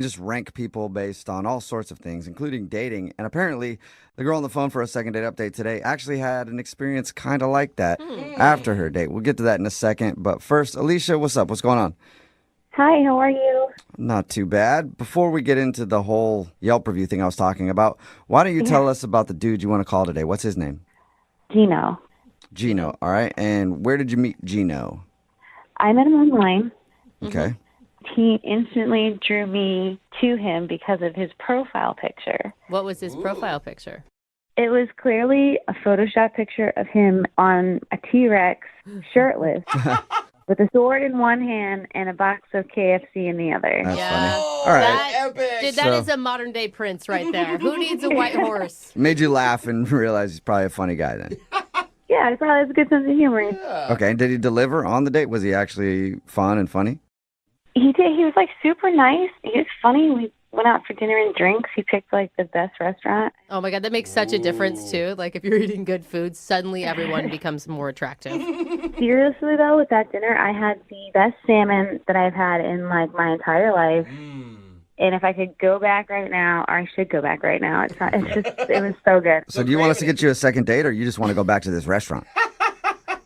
Just rank people based on all sorts of things, including dating. And apparently, the girl on the phone for a second date update today actually had an experience kind of like that after her date. We'll get to that in a second. But first, Alicia, what's up? What's going on? Hi, how are you? Not too bad. Before we get into the whole Yelp review thing I was talking about, why don't you tell us about the dude you want to call today? What's his name? Gino. Gino. All right. And where did you meet Gino? I met him online. Okay. He instantly drew me to him because of his profile picture. What was his profile picture? It was clearly a Photoshop picture of him on a T-Rex, shirtless, with a sword in one hand and a box of KFC in the other. That's Yeah. funny. All right. Dude, that is a modern day Prince right there. Who needs a white horse? Made you laugh and realize he's probably a funny guy then. Yeah, I thought it was a good sense of humor. Okay. And did he deliver on the date? Was he actually fun and funny? He did. He was like super nice. He was funny. We went out for dinner and drinks. He picked like the best restaurant. Oh my God, that makes such a difference too. Like if you're eating good food, suddenly everyone becomes more attractive. Seriously though, with that dinner, I had the best salmon that I've had in like my entire life. And if I could go back right now, or I should go back right now, it was so good. So do you want us to get you a second date or you just want to go back to this restaurant?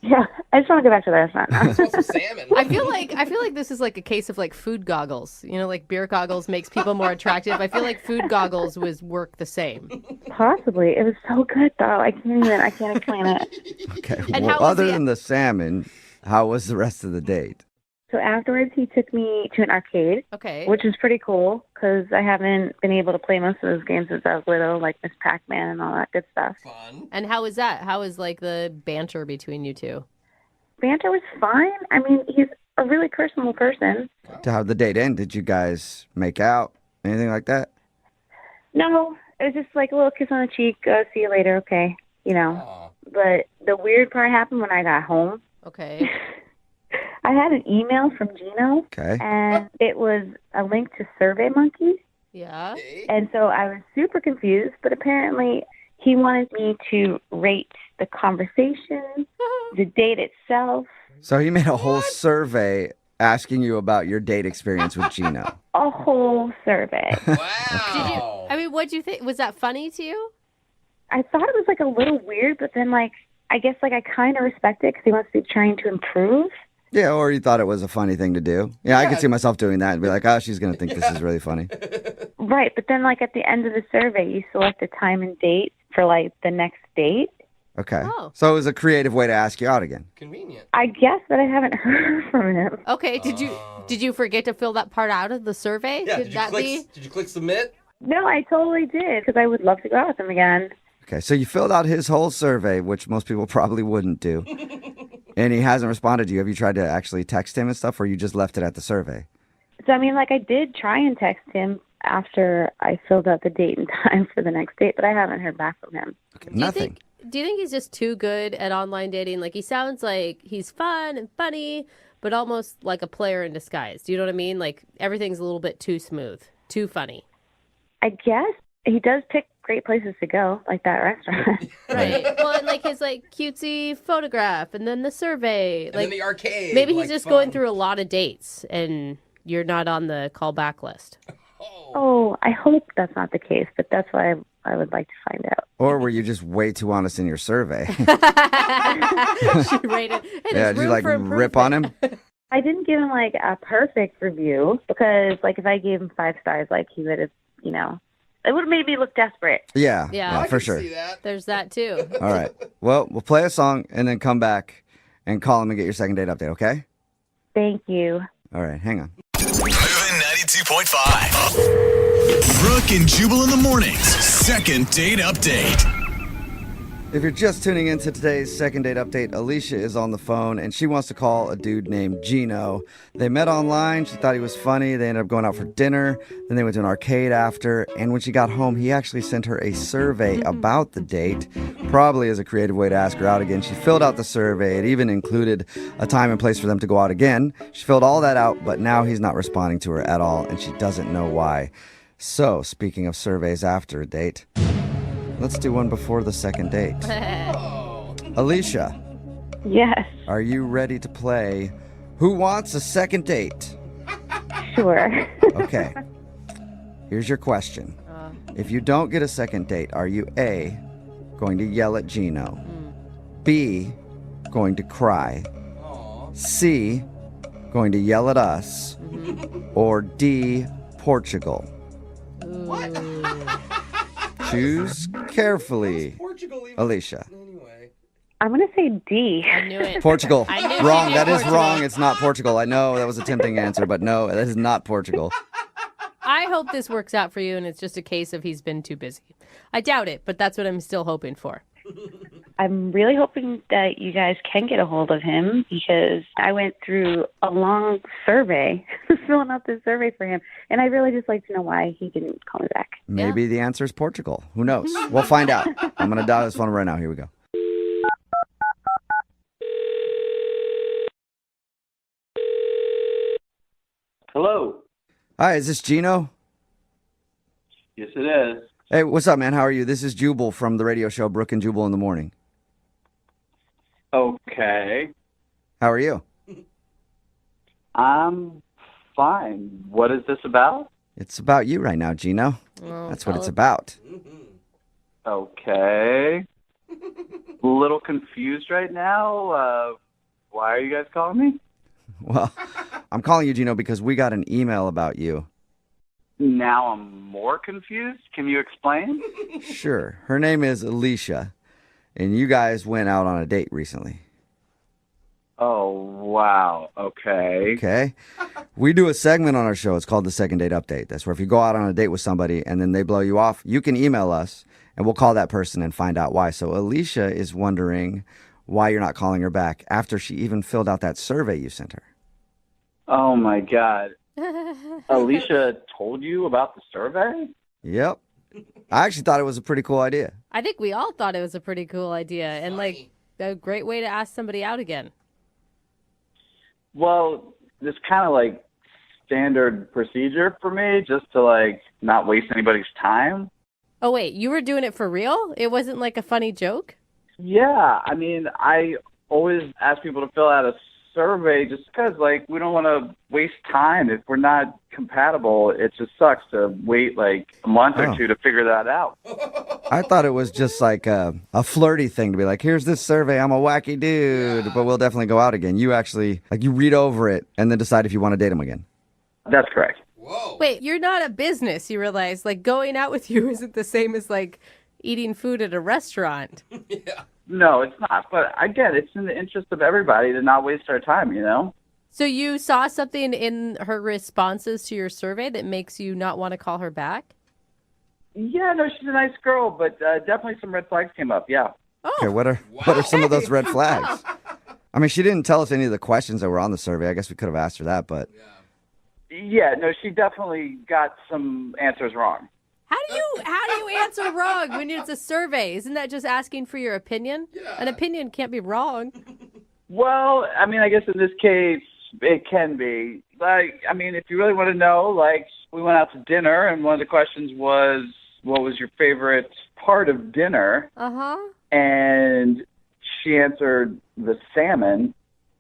Yeah, I just want to go back to the restaurant now. Some salmon. I feel like this is like a case of like food goggles. You know, like beer goggles makes people more attractive. I feel like food goggles work the same. Possibly. It was so good though. I can't explain it. Okay. And Well, how was other the- than the salmon, how was the rest of the date? So afterwards, he took me to an arcade, Okay. which is pretty cool because I haven't been able to play most of those games since I was little, like Miss Pac-Man and all that good stuff. Fun. And how was that? How was like the banter between you two? Banter was fine. I mean, he's a really personable person. To how the date end? Did you guys make out? Anything like that? No, it was just like a little kiss on the cheek. See you later, okay? You know. Aw. But the weird part happened when I got home. Okay. I had an email from Gino, Okay. and it was a link to SurveyMonkey. Yeah. And so I was super confused, but apparently he wanted me to rate the conversation, the date itself, So he made a whole survey asking you about your date experience with Gino. a whole survey. Wow. I mean, what'd you think? Was that funny to you? I thought it was like a little weird, but then like I guess like I kind of respect it because he wants to be trying to improve. Yeah, or you thought it was a funny thing to do. Yeah, I could see myself doing that and be like, oh, she's going to think this is really funny. Right, but then like at the end of the survey, you select a time and date for like the next date. Okay. Oh. So it was a creative way to ask you out again. Convenient. I guess, but I haven't heard from him. Okay. Did you forget to fill that part out of the survey? Yeah, Could that be? did you click submit? No, I totally did because I would love to go out with him again. Okay, so you filled out his whole survey, which most people probably wouldn't do. And he hasn't responded to you. Have you tried to actually text him and stuff, or you just left it at the survey? So I mean, like I did try and text him after I filled out the date and time for the next date, but I haven't heard back from him. Okay, nothing. Do you think he's just too good at online dating? Like he sounds like he's fun and funny, but almost like a player in disguise. Do you know what I mean? Like everything's a little bit too smooth, too funny. I guess he does pick great places to go, like that restaurant. Right. Well, and like his like cutesy photograph and then the survey. And Like then the arcade. maybe he's like, just fun. going through a lot of dates and you're not on the callback list. Oh, I hope that's not the case, but that's what I would like to find out. Or were you just way too honest in your survey? She rated. Hey, Yeah, there's did you room like for rip on him? I didn't give him like a perfect review because like if I gave him 5 stars, like he would have, you know, it would have made me look desperate. Yeah, Yeah. I for can sure. see that. There's that too. All right. Well, we'll play a song and then come back and call him and get your second date update, okay? Thank you. All right, hang on. Moving 92.5. Brooke and Jubal in the mornings. Second date update. If you're just tuning into today's second date update, Alicia is on the phone and she wants to call a dude named Gino. They met online. She thought he was funny. They ended up going out for dinner. Then they went to an arcade after. And when she got home, he actually sent her a survey about the date, probably as a creative way to ask her out again. She filled out the survey. It even included a time and place for them to go out again. She filled all that out, but now he's not responding to her at all, and she doesn't know why. So, speaking of surveys after a date, let's do one before the second date. Alicia, Yes, are you ready to play Who Wants a Second Date? sure. Okay. Here's your question. If you don't get a second date, are you A, going to yell at Gino, B, going to cry, C, going to yell at us, or D, Portugal? What? Choose carefully, Portugal even. Alicia. Anyway. I'm going to say D. I knew it. Portugal. I knew Wrong. she That did is Portugal. wrong. It's not Portugal. I know that was a tempting answer, but no, that is not Portugal. I hope this works out for you and it's just a case of he's been too busy. I doubt it, but that's what I'm still hoping for. I'm really hoping that you guys can get a hold of him because I went through a long survey, filling out this survey for him, and I really just like to know why he didn't call me back. Maybe the answer is Portugal. Who knows? We'll find out. I'm going to dial this phone right now. Here we go. Hello. Hi, is this Gino? Yes, it is. Hey, what's up, man? How are you? This is Jubal from the radio show Brooke and Jubal in the morning. Okay. How are you? I'm fine. What is this about? It's about you right now, Gino. Oh, That's what it's fella. about. Okay. A little confused right now. Why are you guys calling me? Well, I'm calling you, Gino, because we got an email about you. Now I'm more confused. Can you explain? Sure. Her name is Alicia, and you guys went out on a date recently. Oh, wow. Okay. Okay? We do a segment on our show. It's called the Second Date Update. That's where if you go out on a date with somebody and then they blow you off, you can email us, and we'll call that person and find out why. So Alicia is wondering why you're not calling her back after she even filled out that survey you sent her. Oh, my God. Alicia told you about the survey? Yep. I actually thought it was a pretty cool idea. I think we all thought it was a pretty cool idea and like a great way to ask somebody out again. Well, this kind of like standard procedure for me just to like not waste anybody's time. Oh, wait, you were doing it for real? It wasn't like a funny joke? Yeah, I mean, I always ask people to fill out a survey just because, like, we don't want to waste time. If we're not compatible, it just sucks to wait, like, a month or two to figure that out. I thought it was just like a flirty thing to be like, here's this survey, I'm a wacky dude, but we'll definitely go out again. You actually, like, you read over it and then decide if you want to date him again. That's correct. Whoa. Wait, you're not a business, you realize. Like, going out with you isn't the same as, like, eating food at a restaurant. Yeah. No, it's not. But I get it. It's in the interest of everybody to not waste our time, you know? So you saw something in her responses to your survey that makes you not want to call her back? Yeah, no, she's a nice girl, but definitely some red flags came up, yeah. Oh, Okay, what are some of those red flags? I mean, she didn't tell us any of the questions that were on the survey. I guess we could have asked her that, but Yeah, no, she definitely got some answers wrong. how do you answer wrong when it's a survey? Isn't that just asking for your opinion? Yeah. An opinion can't be wrong. Well, I mean, I guess in this case, it can be. Like, I mean, if you really want to know, like, we went out to dinner, and one of the questions was, what was your favorite part of dinner? Uh-huh. And she answered the salmon,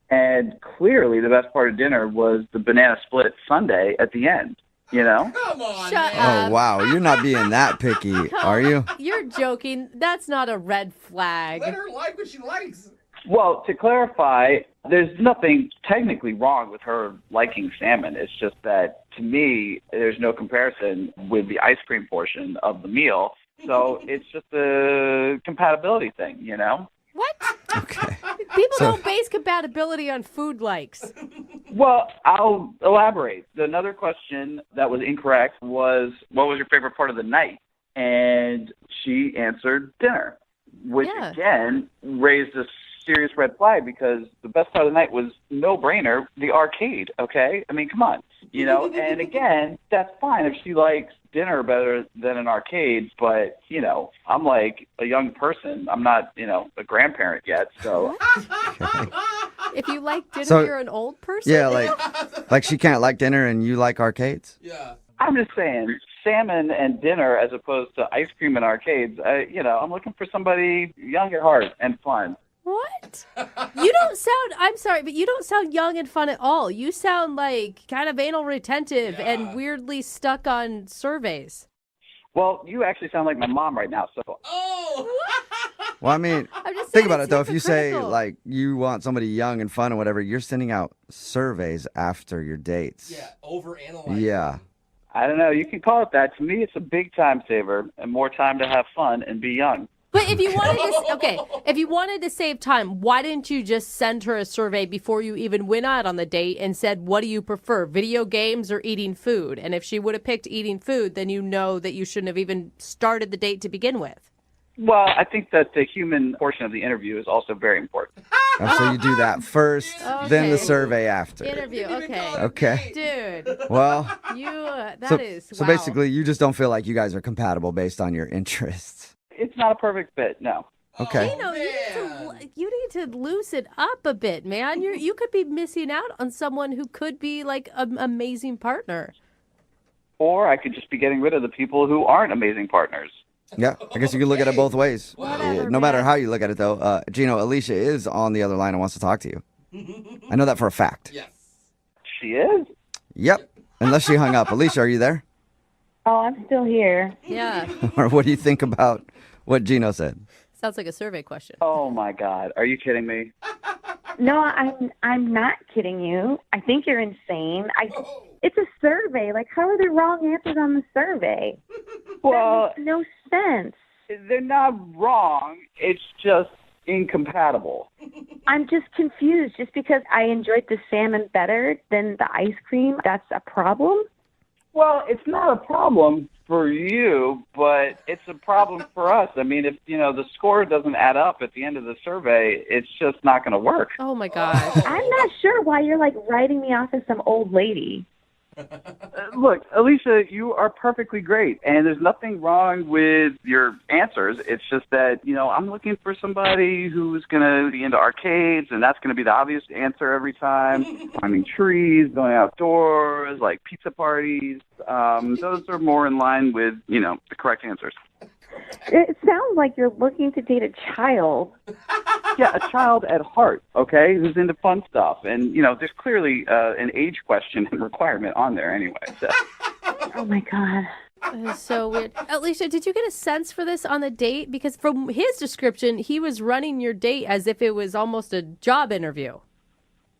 and clearly the best part of dinner was the banana split sundae at the end, you know? Come on, Shut man. oh wow, you're not being that picky, are you? You're joking. That's not a red flag. Let her like what she likes. Well, to clarify, there's nothing technically wrong with her liking salmon. It's just that, to me, there's no comparison with the ice cream portion of the meal. So it's just a compatibility thing, you know? What? Okay. People So- don't base compatibility on food likes. Well, I'll elaborate. Another question that was incorrect was, what was your favorite part of the night? And she answered dinner, which, Yeah. again, raised a serious red flag because the best part of the night was no-brainer, the arcade, okay? I mean, come on, you know? And, again, that's fine if she likes dinner better than an arcade, but, you know, I'm like a young person. I'm not, you know, a grandparent yet, so... If you like dinner, So- you're an old person? Yeah, like she can't like dinner and you like arcades? Yeah. I'm just saying, salmon and dinner as opposed to ice cream and arcades, you know, I'm looking for somebody young at heart and fun. What? You don't sound, I'm sorry, but you don't sound young and fun at all. You sound like kind of anal retentive and weirdly stuck on surveys. Well, you actually sound like my mom right now, so. Oh! Well, I mean, I'm just think saying about it's it, though. If you say, hypocritical. like, you want somebody young and fun or whatever, you're sending out surveys after your dates. Yeah, overanalyzing. Yeah. I don't know. You can call it that. To me, it's a big time saver and more time to have fun and be young. But if you wanted to, if you wanted to save time, why didn't you just send her a survey before you even went out on the date and said, what do you prefer, video games or eating food? And if she would have picked eating food, then you know that you shouldn't have even started the date to begin with. Well, I think that the human portion of the interview is also very important. So you do that first, then the Okay. survey after. Interview, okay. Okay. Dude, Well, you, so basically, you just don't feel like you guys are compatible based on your interests. It's not a perfect fit, no. Okay. You need to loosen up a bit, man. You could be missing out on someone who could be like an amazing partner. Or I could just be getting rid of the people who aren't amazing partners. Yeah, I guess you can look at it both ways. Whatever, No matter man. how you look at it, though, Gino, Alicia is on the other line and wants to talk to you. I know that for a fact. Yes. She is? Yep. Unless she hung up. Alicia, are you there? Oh, I'm still here. Yeah, Or what do you think about what Gino said? sounds like a survey question. Oh, my God. Are you kidding me? No, I'm not kidding you. I think you're insane. It's a survey. Like, how are there wrong answers on the survey? Well, That makes no sense. they're not wrong. It's just incompatible. I'm just confused. Just because I enjoyed the salmon better than the ice cream, that's a problem? Well, it's not a problem for you, but it's a problem for us. I mean, if, the score doesn't add up at the end of the survey, it's just not going to work. Oh my gosh. I'm not sure why you're, like, writing me off as some old lady. Look, Alicia, you are perfectly great, and there's nothing wrong with your answers. It's just that, I'm looking for somebody who's going to be into arcades, and that's going to be the obvious answer every time. Climbing trees, going outdoors, like pizza parties. Those are more in line with, the correct answers. It sounds like you're looking to date a child. Yeah, a child at heart, okay, who's into fun stuff. And, there's clearly an age question and requirement on there anyway. So. Oh, my God. That is so weird. Alicia, did you get a sense for this on the date? Because from his description, he was running your date as if it was almost a job interview.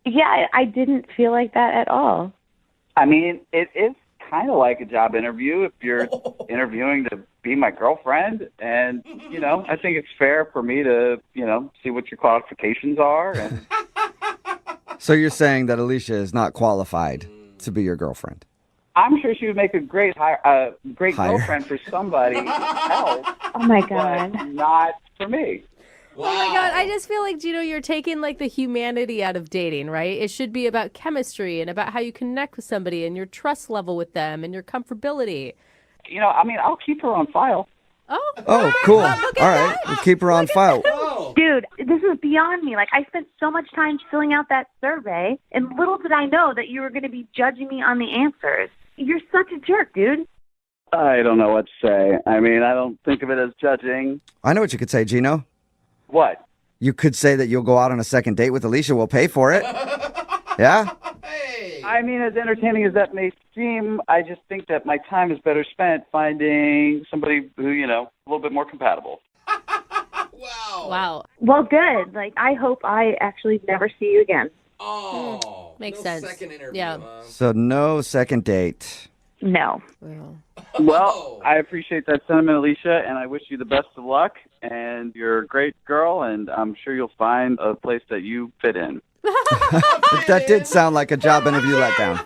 Yeah, I didn't feel like that at all. I mean, it is kind of like a job interview if you're interviewing to be my girlfriend. And, I think it's fair for me to, see what your qualifications are. And So you're saying that Alicia is not qualified to be your girlfriend? I'm sure she would make a great Hire. girlfriend for somebody else, Oh, my but God. not for me. Oh my God, I just feel like, Gino, you're taking like the humanity out of dating, right? It should be about chemistry and about how you connect with somebody and your trust level with them and your comfortability. I'll keep her on file. Oh, cool. All right. We'll keep her on file. Oh. Dude, this is beyond me. Like, I spent so much time filling out that survey, and little did I know that you were going to be judging me on the answers. You're such a jerk, dude. I don't know what to say. I mean, I don't think of it as judging. I know what you could say, Gino. What? You could say that you'll go out on a second date with Alicia. We'll pay for it. Yeah? Hey. I mean, as entertaining as that may seem, I just think that my time is better spent finding somebody who, a little bit more compatible. Wow. Wow. Well, good. Like, I hope I actually never see you again. Oh. Makes no sense. Second interview. Yeah. Huh? So no second date. No. Well, Well, I appreciate that sentiment, Alicia, and I wish you the best of luck. And you're a great girl, and I'm sure you'll find a place that you fit in. That did sound like a job interview letdown.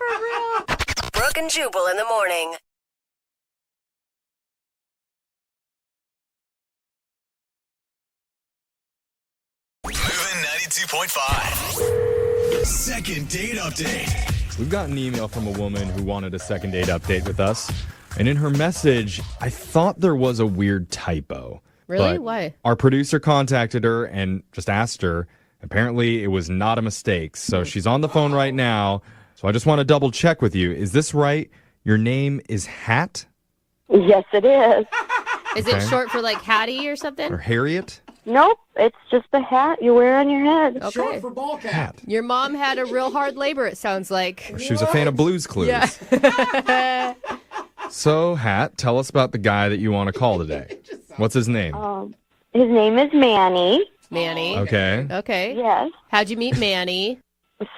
Brooke and Jubal in the morning. Moving 92.5. Second date update. We've got an email from a woman who wanted a second date update with us. And in her message, I thought there was a weird typo. really? But Why? Our producer contacted her and just asked her. Apparently, it was not a mistake. So she's on the phone right now. So I just want to double check with you. Is this right? Your name is Hat Yes, it is. Is Okay. it short for like Hattie or something? or Harriet? Nope, it's just a hat you wear on your head. Okay. Short for ball cap. Your mom had a real hard labor, it sounds like. She was a fan of Blue's Clues. Yeah. So, Hat, tell us about the guy that you want to call today. What's his name? His name is Manny. Manny. Okay. Okay. Yes. How'd you meet Manny?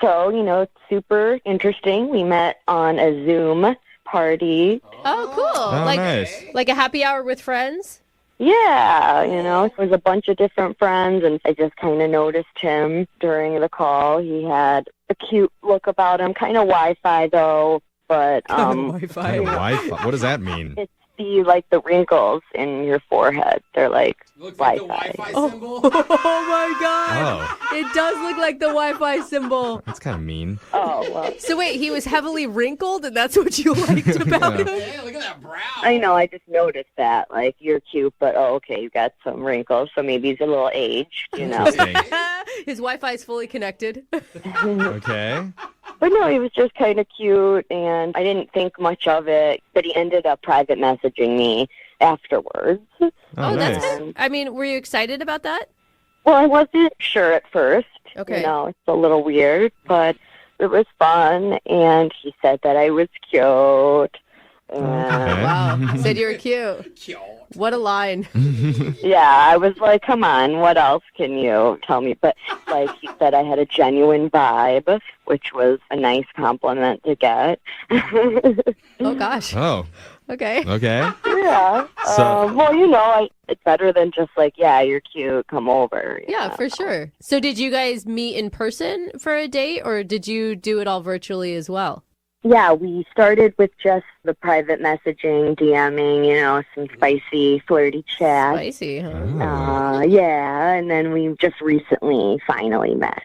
So, it's super interesting. We met on a Zoom party. Oh, cool. Oh, like, nice. like a happy hour with friends? Yeah, it was a bunch of different friends, and I just kind of noticed him during the call. He had a cute look about him, kind of Wi-Fi, though, but... Wi-Fi. Wi-Fi. What does that mean? It's the wrinkles in your forehead. They're like Looks like the Wi-Fi. Wi-Fi symbol. Oh, my God. Oh, It does look like the Wi-Fi symbol. that's kind of mean. Oh, well, So wait, he was heavily wrinkled, and that's what you liked about him? Hey, look at that brow. I know, I just noticed that. Like, you're cute, but, okay, you got some wrinkles, so maybe he's a little aged, Interesting. His Wi-Fi is fully connected. Okay. But no, he was just kind of cute, and I didn't think much of it, but he ended up private messaging me afterwards. Oh, That's nice. good. I mean, were you excited about that? Well, I wasn't sure at first. Okay. It's a little weird, but it was fun, and he said that I was cute. And Okay. Wow. Said you were cute. Cute. What a line. yeah, I was like, come on, what else can you tell me? But, he said I had a genuine vibe, which was a nice compliment to get. Oh, gosh. Oh, Okay. okay. Yeah. So- It's better than just yeah, you're cute, come over. Yeah, for sure. So did you guys meet in person for a date, or did you do it all virtually as well? Yeah, we started with just the private messaging, DMing, some spicy, flirty chat. Spicy, huh? Yeah, and then we just recently finally met.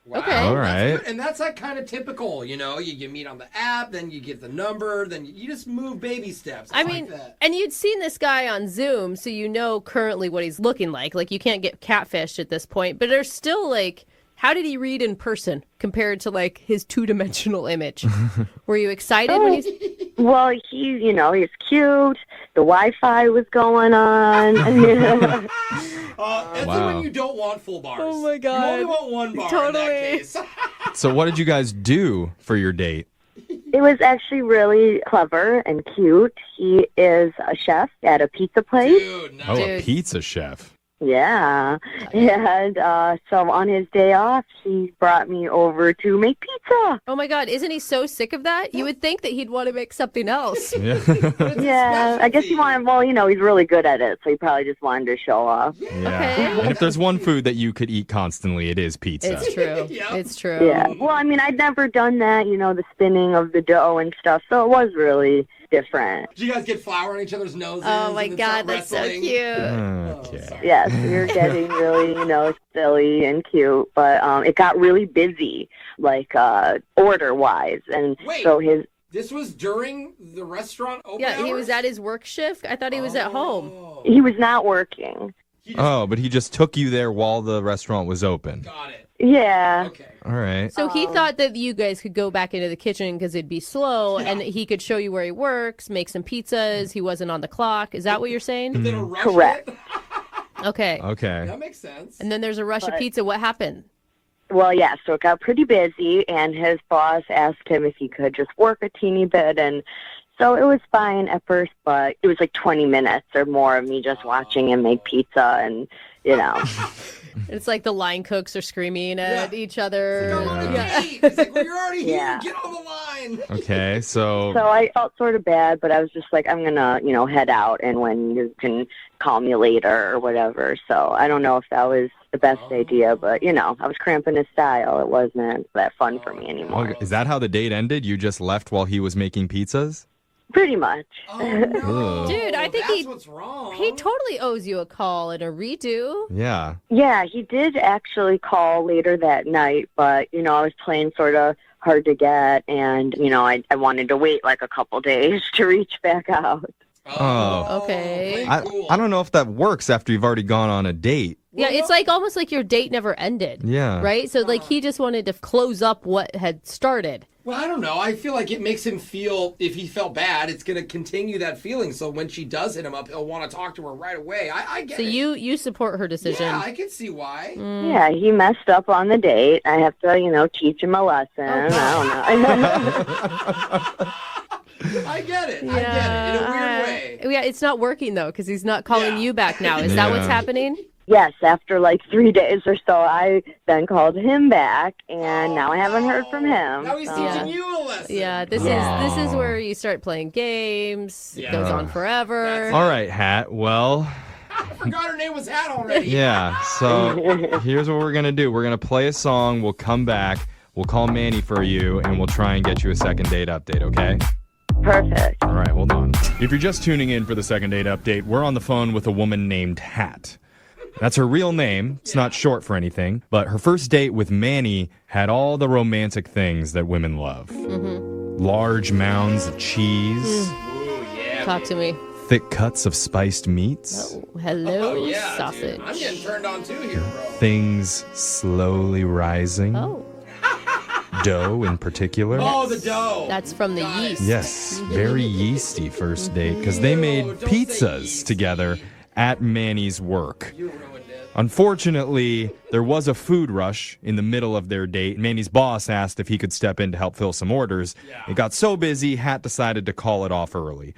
Wow, Okay. All that's right. good. And that's kind of typical, you meet on the app, then you get the number, then you just move baby steps. I mean, like that. and you'd seen this guy on Zoom, so you know currently what he's looking like. Like, you can't get catfished at this point, but there's still, how did he read in person compared to, his two-dimensional image? Were you excited when you... Well, he's cute. The Wi-Fi was going on. That's Wow. when you don't want full bars. Oh, my God. You only want one bar in Totally. that case. So what did you guys do for your date? It was actually really clever and cute. He is a chef at a pizza place. Dude, nice. Oh, a Dude. pizza chef. Yeah. And so on his day off, he brought me over to make pizza. Oh, my God. Isn't he so sick of that? You would think that he'd want to make something else. Yeah. Yeah, I guess he wanted, he's really good at it, so he probably just wanted to show off. Yeah. Okay. And if there's one food that you could eat constantly, it is pizza. It's true. Yep. It's true. Yeah. Well, I'd never done that, the spinning of the dough and stuff, so it was really different. Did you guys get flour on each other's noses? Oh, my and then start God. That's so wrestling? cute. Okay. Yes, we were getting really, silly and cute, but it got really busy, order-wise. And Wait. so This was during the restaurant open Yeah, he hours? was at his work shift. I thought he was at home. Oh. he was not working. He just Oh, but he just took you there while the restaurant was open. got it. Yeah. Okay. All right. So he thought that you guys could go back into the kitchen because it'd be slow, and he could show you where he works, make some pizzas. He wasn't on the clock. Is that what you're saying? Then a rush Correct. it? Okay. Okay. That makes sense. And then there's a rush of But- pizza. What happened? Well, yeah, so it got pretty busy, and his boss asked him if he could just work a teeny bit, and so it was fine at first, but it was 20 minutes or more of me just watching him make pizza, and, It's like the line cooks are screaming at each other. Go on a Yeah. date. It's like, well, you're already here. Yeah. Get on the line. Okay. So So I felt sort of bad, but I was just like, I'm going to, head out, and when you can call me later or whatever. So I don't know if that was the best idea, but, I was cramping his style. It wasn't that fun for me anymore. is that how the date ended? You just left while he was making pizzas? Pretty much. Oh, no. Dude, I think That's what's wrong. He totally owes you a call and a redo. Yeah. Yeah, he did actually call later that night, but, I was playing sort of hard to get, and, I wanted to wait a couple days to reach back out. Oh. Okay. play cool. I don't know if that works after you've already gone on a date. Yeah, it's almost like your date never ended. Yeah. Right? So he just wanted to close up what had started. Well, I don't know. I feel like it makes him feel, if he felt bad, it's going to continue that feeling. So when she does hit him up, he'll want to talk to her right away. I get So it. you support her decision. Yeah, I can see why. Yeah, he messed up on the date. I have to, teach him a lesson. I don't know. I get it. I get it. In a weird way. Yeah, it's not working, though, because he's not calling you back now. Is that what's happening? Yes, after like 3 days or so, I then called him back, and now I haven't heard from him. Now he's teaching you a lesson. Yeah, this is where you start playing games. It goes on forever. All right, Hat. Well, I forgot her name was Hat already. yeah. So here's what we're going to do. We're going to play a song. We'll come back. We'll call Manny for you, and we'll try and get you a second date update, okay? Perfect. All right, hold on. If you're just tuning in for the second date update, we're on the phone with a woman named Hat. That's her real name. It's not short for anything. But her first date with Manny had all the romantic things that women love. Mm-hmm. Large mounds of cheese. Ooh, yeah. Talk to me. Thick cuts of spiced meats. Oh, hello, sausage. Dude. I'm getting turned on too here, bro. Things slowly rising. Oh, Dough in particular. Oh, the dough. that's from the yeast. Yes, very yeasty first date because they made don't say pizzas yeasty. together at Manny's work. You ruined it. Unfortunately, there was a food rush in the middle of their date. Manny's boss asked if he could step in to help fill some orders. Yeah. It got so busy, Hat decided to call it off early.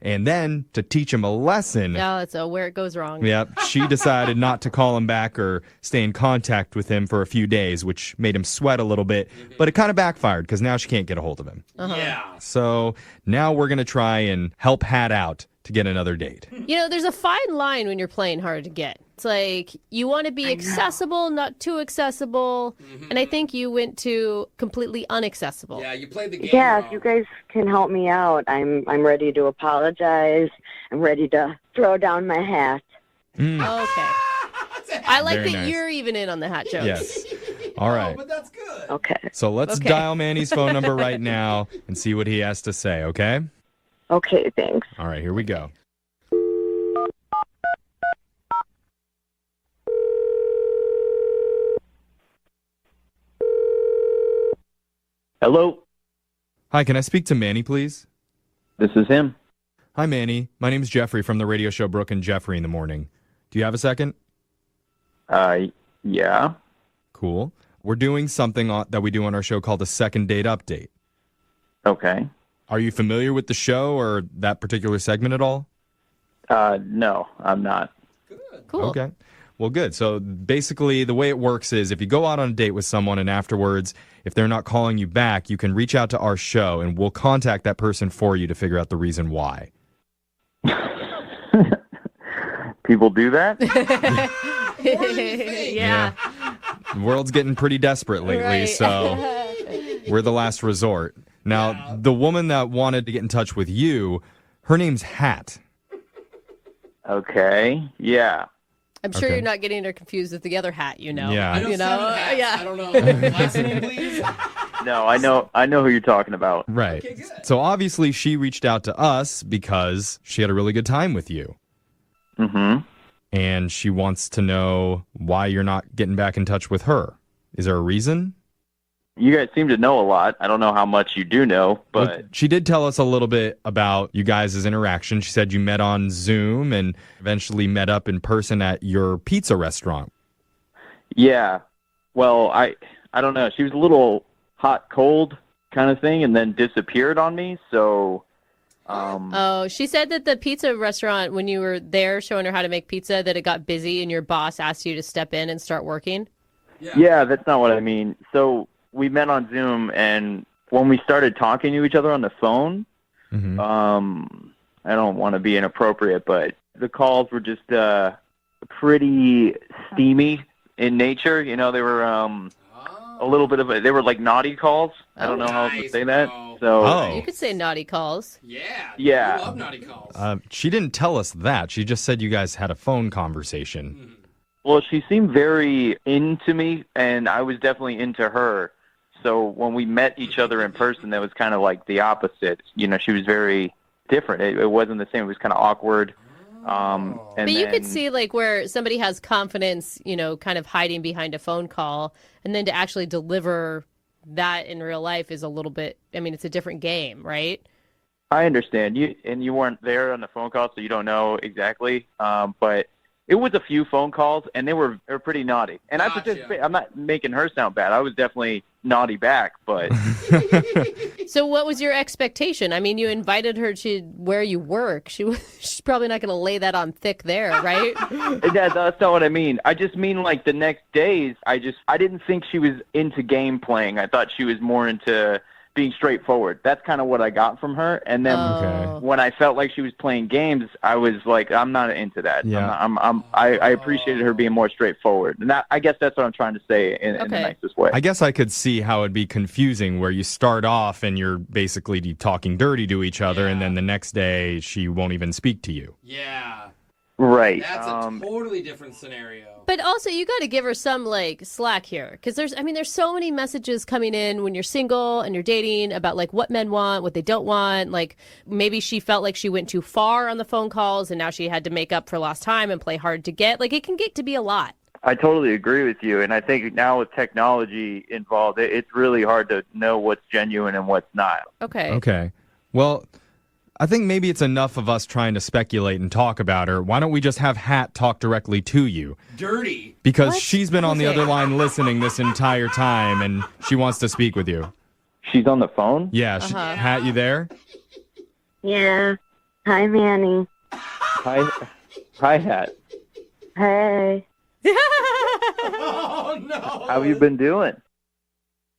And then, to teach him a lesson, Yeah, that's where it goes wrong. she decided not to call him back or stay in contact with him for a few days, which made him sweat a little bit. But it kind of backfired because now she can't get a hold of him. Yeah. So now we're going to try and help Hat out to get another date. There's a fine line when you're playing hard to get. It's like you want to be accessible, not too accessible. And I think you went to completely inaccessible. Yeah, you played the game Yeah, wrong. if you guys can help me out, I'm ready to apologize. I'm ready to throw down my hat. Okay. I like Very that nice. you're even in on the hat jokes. Yes. All right. But that's good. Okay. So let's Okay. dial Manny's phone number right now and see what he has to say, okay? Okay, thanks. All right, here we go. Hello, Hi, can I speak to Manny, please? this is him. Hi, Manny. My name's Jeffrey from the radio show Brooke and Jeffrey in the Morning. Do you have a second? Yeah. Cool. We're doing something that we do on our show called a second date update. Okay. Are you familiar with the show or that particular segment at all? No, I'm not. Cool. Okay. Well, good. So basically, the way it works is if you go out on a date with someone and afterwards, if they're not calling you back, you can reach out to our show and we'll contact that person for you to figure out the reason why. People do that? Yeah. The world's getting pretty desperate lately, Right. so we're the last resort. Now, the woman that wanted to get in touch with you, her name's Hat. Okay. Yeah. I'm sure Okay. you're not getting her confused with the other hat, Yeah. I know You know, 7 hats. yeah. I don't know. Last name, please. No, I know who you're talking about. Right. Okay, good. So obviously she reached out to us because she had a really good time with you. Mm-hmm. And she wants to know why you're not getting back in touch with her. Is there a reason? You guys seem to know a lot. I don't know how much you do know, Well, but she did tell us a little bit about you guys' interaction. She said you met on Zoom and eventually met up in person at your pizza restaurant. yeah. Well, I don't know. She was a little hot, cold kind of thing, and then disappeared on me. So, Oh, she said that the pizza restaurant, when you were there showing her how to make pizza, that it got busy and your boss asked you to step in and start working. yeah, that's not what I mean. So we met on Zoom, and when we started talking to each other on the phone, Mm-hmm. I don't want to be inappropriate, but the calls were just pretty steamy in nature. You know, they were a little bit of they were like naughty calls. I don't know how else to Nice, say that. bro. So Oh. You could say naughty calls. Yeah. Yeah. I love naughty calls. She didn't tell us that. She just said you guys had a phone conversation. well, she seemed very into me, and I was definitely into her. So when we met each other in person, that was kind of like the opposite. You know, she was very different. It wasn't the same. It was kind of awkward. And But you could then- see like where somebody has confidence, kind of hiding behind a phone call, and then to actually deliver that in real life is a little bit, I mean, it's a different game, right? I understand. You weren't there on the phone call, so you don't know exactly. But it was a few phone calls, and they were pretty naughty. And I participated. I'm not making her sound bad. I was definitely naughty back, but. So what was your expectation? I mean, you invited her to where you work. She's probably not going to lay that on thick there, right? That's not what I mean. I just mean like the next days, I didn't think she was into game playing. I thought she was more into being straightforward. That's kind of what I got from her. And then when I felt like she was playing games, I was like, I'm not into that. Yeah. I appreciated her being more straightforward. And I guess that's what I'm trying to say in the nicest way. I guess I could see how it'd be confusing where you start off and you're basically talking dirty to each other, and then the next day she won't even speak to you. Yeah. Right. That's a totally different scenario. But also, you got to give her some like slack here, because there's so many messages coming in when you're single and you're dating about like what men want, what they don't want. Like maybe she felt like she went too far on the phone calls, and now she had to make up for lost time and play hard to get. Like it can get to be a lot. I totally agree with you, and I think now with technology involved, it's really hard to know what's genuine and what's not. Okay. Well, I think maybe it's enough of us trying to speculate and talk about her. Why don't we just have Hat talk directly to you? Dirty. Because she's been on the other line listening this entire time, and she wants to speak with you. She's on the phone? Yeah. Hat, you there? Yeah. Hi, Manny. Hi, Hat. Hey. Oh, no. How have you been doing?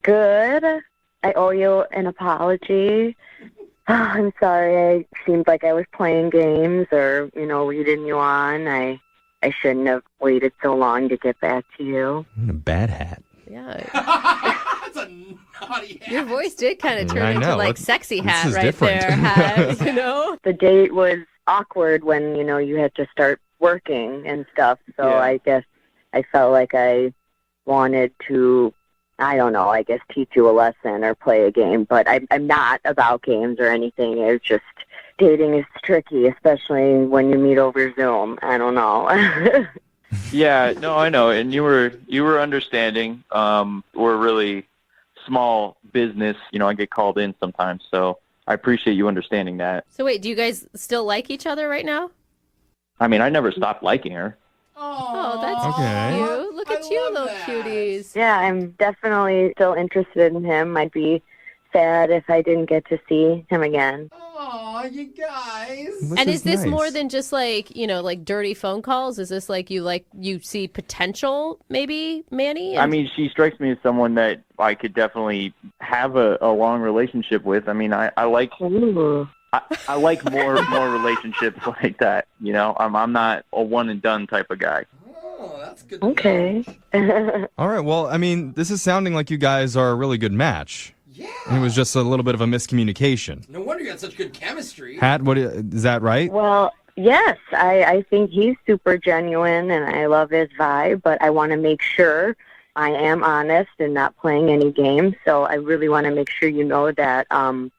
Good. I owe you an apology. Oh, I'm sorry. I seemed like I was playing games or, leading you on. I shouldn't have waited so long to get back to you. A bad hat. Yeah. That's a naughty hat. Your voice did kind of turn into like sexy Hat right different. there, Hat, The date was awkward when, you had to start working and stuff. So I guess I felt like I wanted to, I guess teach you a lesson or play a game. But I'm not about games or anything. It's just dating is tricky, especially when you meet over Zoom. I don't know. Yeah, no, I know. And you were understanding. We're a really small business. I get called in sometimes. So I appreciate you understanding that. So wait, do you guys still like each other right now? I mean, I never stopped liking her. Oh, that's cute. Look at you, little cuties. Yeah, I'm definitely still interested in him. I'd be sad if I didn't get to see him again. Oh, you guys. And is this more than just like, like dirty phone calls? Is this like you see potential maybe, Manny? I mean, she strikes me as someone that I could definitely have a long relationship with. I mean, I like I like more relationships like that. I'm not a one and done type of guy. Oh, that's good. Okay. All right. Well, I mean, this is sounding like you guys are a really good match. Yeah. And it was just a little bit of a miscommunication. No wonder you had such good chemistry. Hat, is that right? Well, yes, I think he's super genuine and I love his vibe, but I want to make sure I am honest and not playing any games. So I really want to make sure you know that I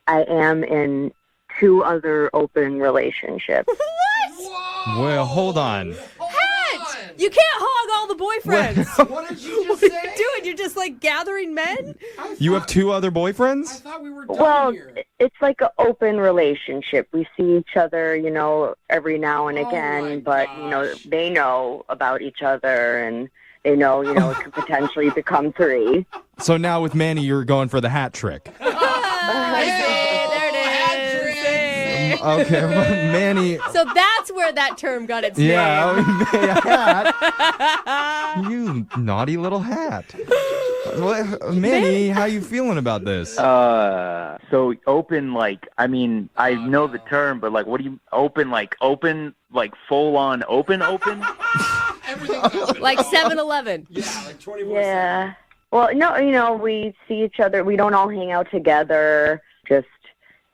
am in 2 other open relationships. What? Well, hold on. Hat! You can't hog all the boyfriends. What did you just What say? are you doing? You're just like gathering men? You have 2 other boyfriends? I thought we were done Well, here. it's like an open relationship. We see each other, every now and again, but, they know about each other and they know, it could potentially become 3. So now with Manny, you're going for the hat trick. Okay, well, Manny. So that's where that term got its name. Hat. You naughty little hat. Well, Manny, how you feeling about this? So open, I know the term, but what do you open, full on open? Everything's open. Like 7-Eleven. Yeah, like 24/7. Yeah. Well, no, we see each other. We don't all hang out together. Just,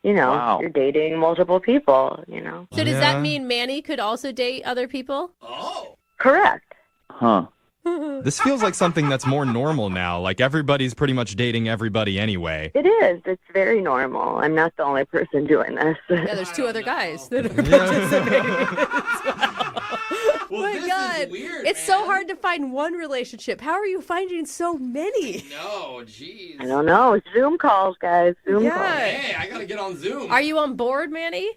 Wow. you're dating multiple people, So does that mean Manny could also date other people? Oh. Correct. Huh. This feels like something that's more normal now. Like everybody's pretty much dating everybody anyway. It is. It's very normal. I'm not the only person doing this. Yeah, there's 2 other guys that are participating as well. Well, my this God. is weird, It's man. so hard to find one relationship. How are you finding so many? No, jeez. I don't know. Zoom calls, guys. Zoom calls. Yeah. Hey, I gotta get on Zoom. Are you on board, Manny?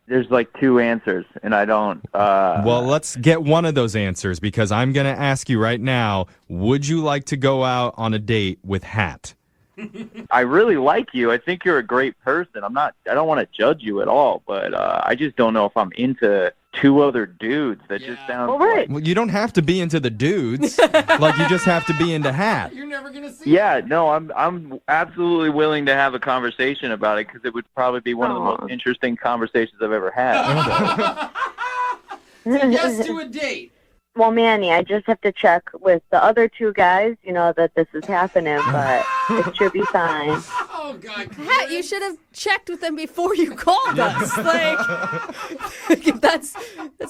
There's like two answers, and I don't. Well, let's get one of those answers because I'm going to ask you right now, would you like to go out on a date with Hat? I really like you. I think you're a great person. I don't want to judge you at all, but I just don't know if I'm into two other dudes. That just sounds like... Well, you don't have to be into the dudes. Like, you just have to be into Hat. You're never gonna see. Yeah, no, I'm absolutely willing to have a conversation about it because it would probably be one of the most interesting conversations I've ever had. So yes to a date. Well, Manny, I just have to check with the other two guys, that this is happening, but it should be fine. Oh, God. Hat, you should have checked with them before you called us. Like, that's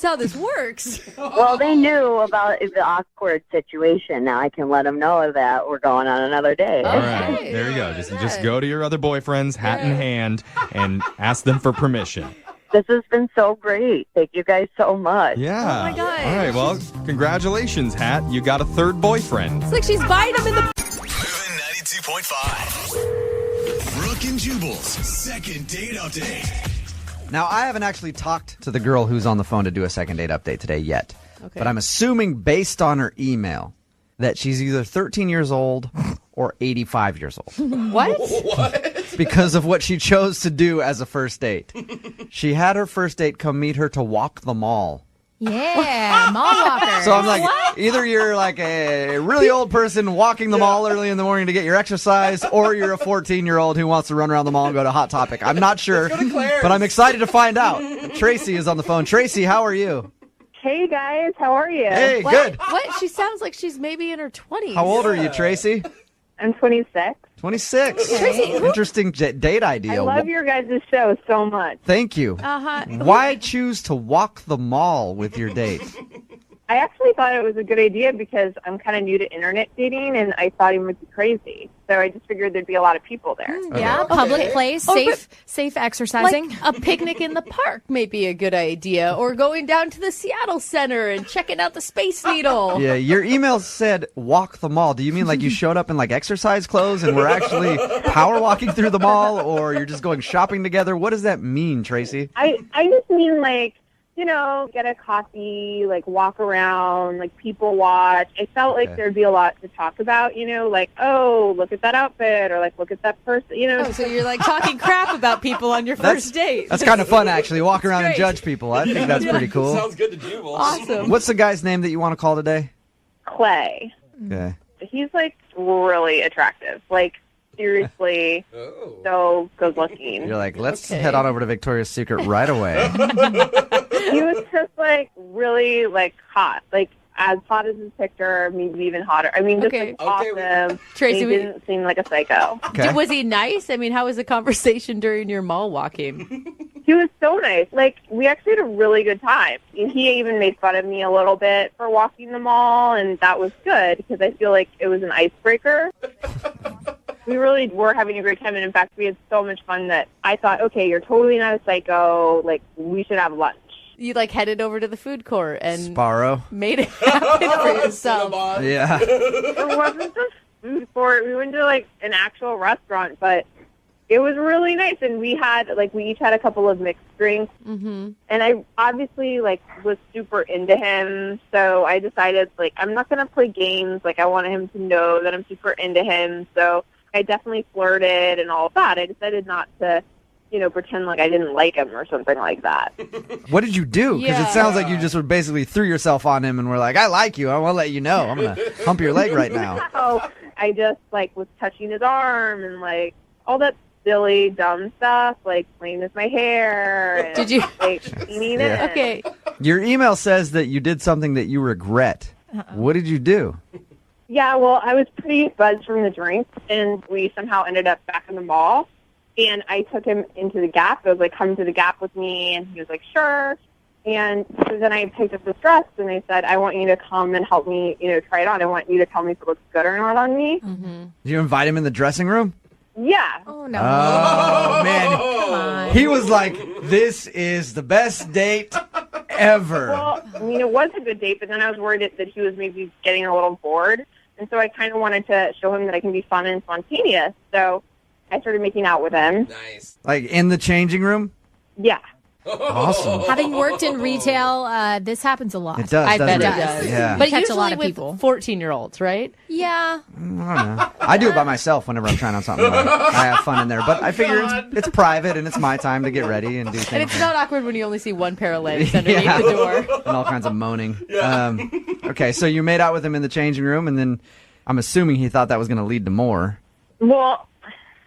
how this works. Well, they knew about the awkward situation. Now I can let them know that we're going on another date. All right, there you go. Just go to your other boyfriends, hat in hand, and ask them for permission. This has been so great. Thank you guys so much. Yeah. Oh, my God. All right, well, congratulations, Hat. You got a third boyfriend. It's like she's buying them in the... Moving 92.5. Brooke and Jubal's second date update. Now, I haven't actually talked to the girl who's on the phone to do a second date update today yet. Okay. But I'm assuming, based on her email, that she's either 13 years old or 85 years old. What? Because of what she chose to do as a first date. She had her first date come meet her to walk the mall. Yeah, mall walker. So I'm like, either you're like a really old person walking the mall early in the morning to get your exercise, or you're a 14-year-old who wants to run around the mall and go to Hot Topic. I'm not sure, but I'm excited to find out. Tracy is on the phone. Tracy, how are you? Hey, guys. How are you? Hey, good. What? She sounds like she's maybe in her 20s. How old are you, Tracy? I'm 26. 26. Tracy, Interesting date idea. I love your guys' show so much. Thank you. Uh-huh. Why choose to walk the mall with your date? I actually thought it was a good idea because I'm kind of new to internet dating, and I thought he would be crazy. So I just figured there'd be a lot of people there. Yeah, public place, safe exercising. Like a picnic in the park may be a good idea, or going down to the Seattle Center and checking out the Space Needle. Yeah, your email said walk the mall. Do you mean like you showed up in like exercise clothes and we're actually power walking through the mall, or you're just going shopping together? What does that mean, Tracy? I just mean like, get a coffee, like walk around, like people watch. I felt like there'd be a lot to talk about, like, oh, look at that outfit, or like, look at that person, Oh, so you're like talking crap about people on your first date. That's kind of fun, actually, walk around and judge people. I think that's pretty cool. Sounds good to Jubal. Awesome. What's the guy's name that you want to call today? Clay. Okay. He's like really attractive. Like, seriously, so good looking. You're like, let's head on over to Victoria's Secret right away. He was just like really like hot, like as hot as his picture, maybe even hotter. I mean, just like awesome. Tracy, he didn't seem like a psycho. Okay. Was he nice? I mean, how was the conversation during your mall walking? He was so nice. Like, we actually had a really good time. And he even made fun of me a little bit for walking the mall, and that was good because I feel like it was an icebreaker. We really were having a great time, and in fact, we had so much fun that I thought, okay, you're totally not a psycho. Like, we should have lunch. You like headed over to the food court and Sparrow. made it happen for yourself. Yeah. It wasn't just food court. We went to like an actual restaurant, but it was really nice. And we each had a couple of mixed drinks. Mm-hmm. And I obviously like was super into him. So I decided like, I'm not going to play games. Like, I wanted him to know that I'm super into him. So I definitely flirted and all of that. I decided not to, pretend like I didn't like him or something like that. What did you do? Because it sounds like you just basically threw yourself on him and were like, I like you. I want to let you know. I'm going to hump your leg right now. So I just like was touching his arm and like all that silly, dumb stuff, like playing with my hair. And, Did you? Like, cleaning it. Okay. Your email says that you did something that you regret. What did you do? Yeah, well, I was pretty buzzed from the drink, and we somehow ended up back in the mall. And I took him into the Gap. I was like, come to the Gap with me. And he was like, sure. And so then I picked up this dress, and I said, I want you to come and help me, try it on. I want you to tell me if it looks good or not on me. Mm-hmm. Did you invite him in the dressing room? Yeah. Oh, no. Oh, man. Come on. He was like, this is the best date ever. Well, I mean, it was a good date, but then I was worried that he was maybe getting a little bored. And so I kind of wanted to show him that I can be fun and spontaneous. So I started making out with him. Nice. Like in the changing room? Yeah. Awesome. Having worked in retail, this happens a lot. It does. I bet doesn't it does. Yeah. But Catch a usually lot of with people. 14-year-olds, right? Yeah. I don't know. I do it by myself whenever I'm trying on something. I have fun in there. But I figure it's private and it's my time to get ready and do things. And it's not awkward when you only see one pair of legs underneath the door. And all kinds of moaning. Okay, so you made out with him in the changing room, and then I'm assuming he thought that was going to lead to more. Well,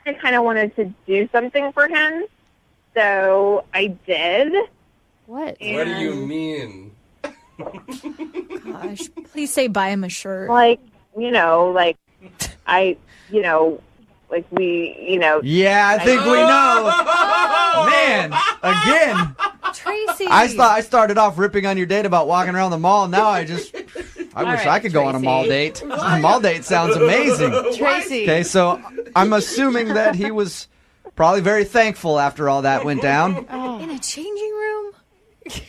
I kind of wanted to do something for him. So I did. What? What do you mean? Gosh, please say buy him a shirt. Like, you know, like I, you know, like we, you know. Yeah, I think we know. Man, again. Tracy. I started off ripping on your date about walking around the mall. Now I wish right, I could go on a Tracy. mall date. A mall date sounds amazing. Tracy. Okay, so I'm assuming that he was probably very thankful after all that went down. In a changing room?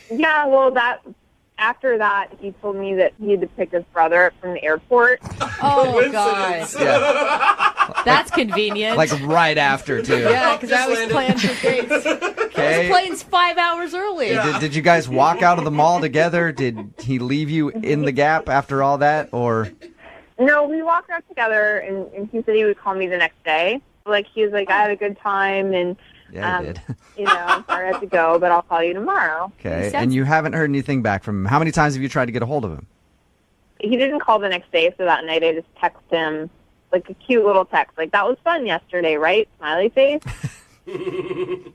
Yeah, well, after that, he told me that he had to pick his brother up from the airport. Oh, God. Yeah, That's convenient. like right after too. yeah, because I was planned for dates. Okay. His plane's 5 hours early. Did you guys walk out of the mall together? Did he leave you in the Gap after all that, or? No, we walked out together, and he said he would call me the next day. Like, he was like, I had a good time, and, Yeah, he did. you know, I'm sorry I have to go, but I'll call you tomorrow. Okay, and you haven't heard anything back from him. How many times have you tried to get a hold of him? He didn't call the next day, so that night I just texted him, like, a cute little text. Like, that was fun yesterday, right? Smiley face.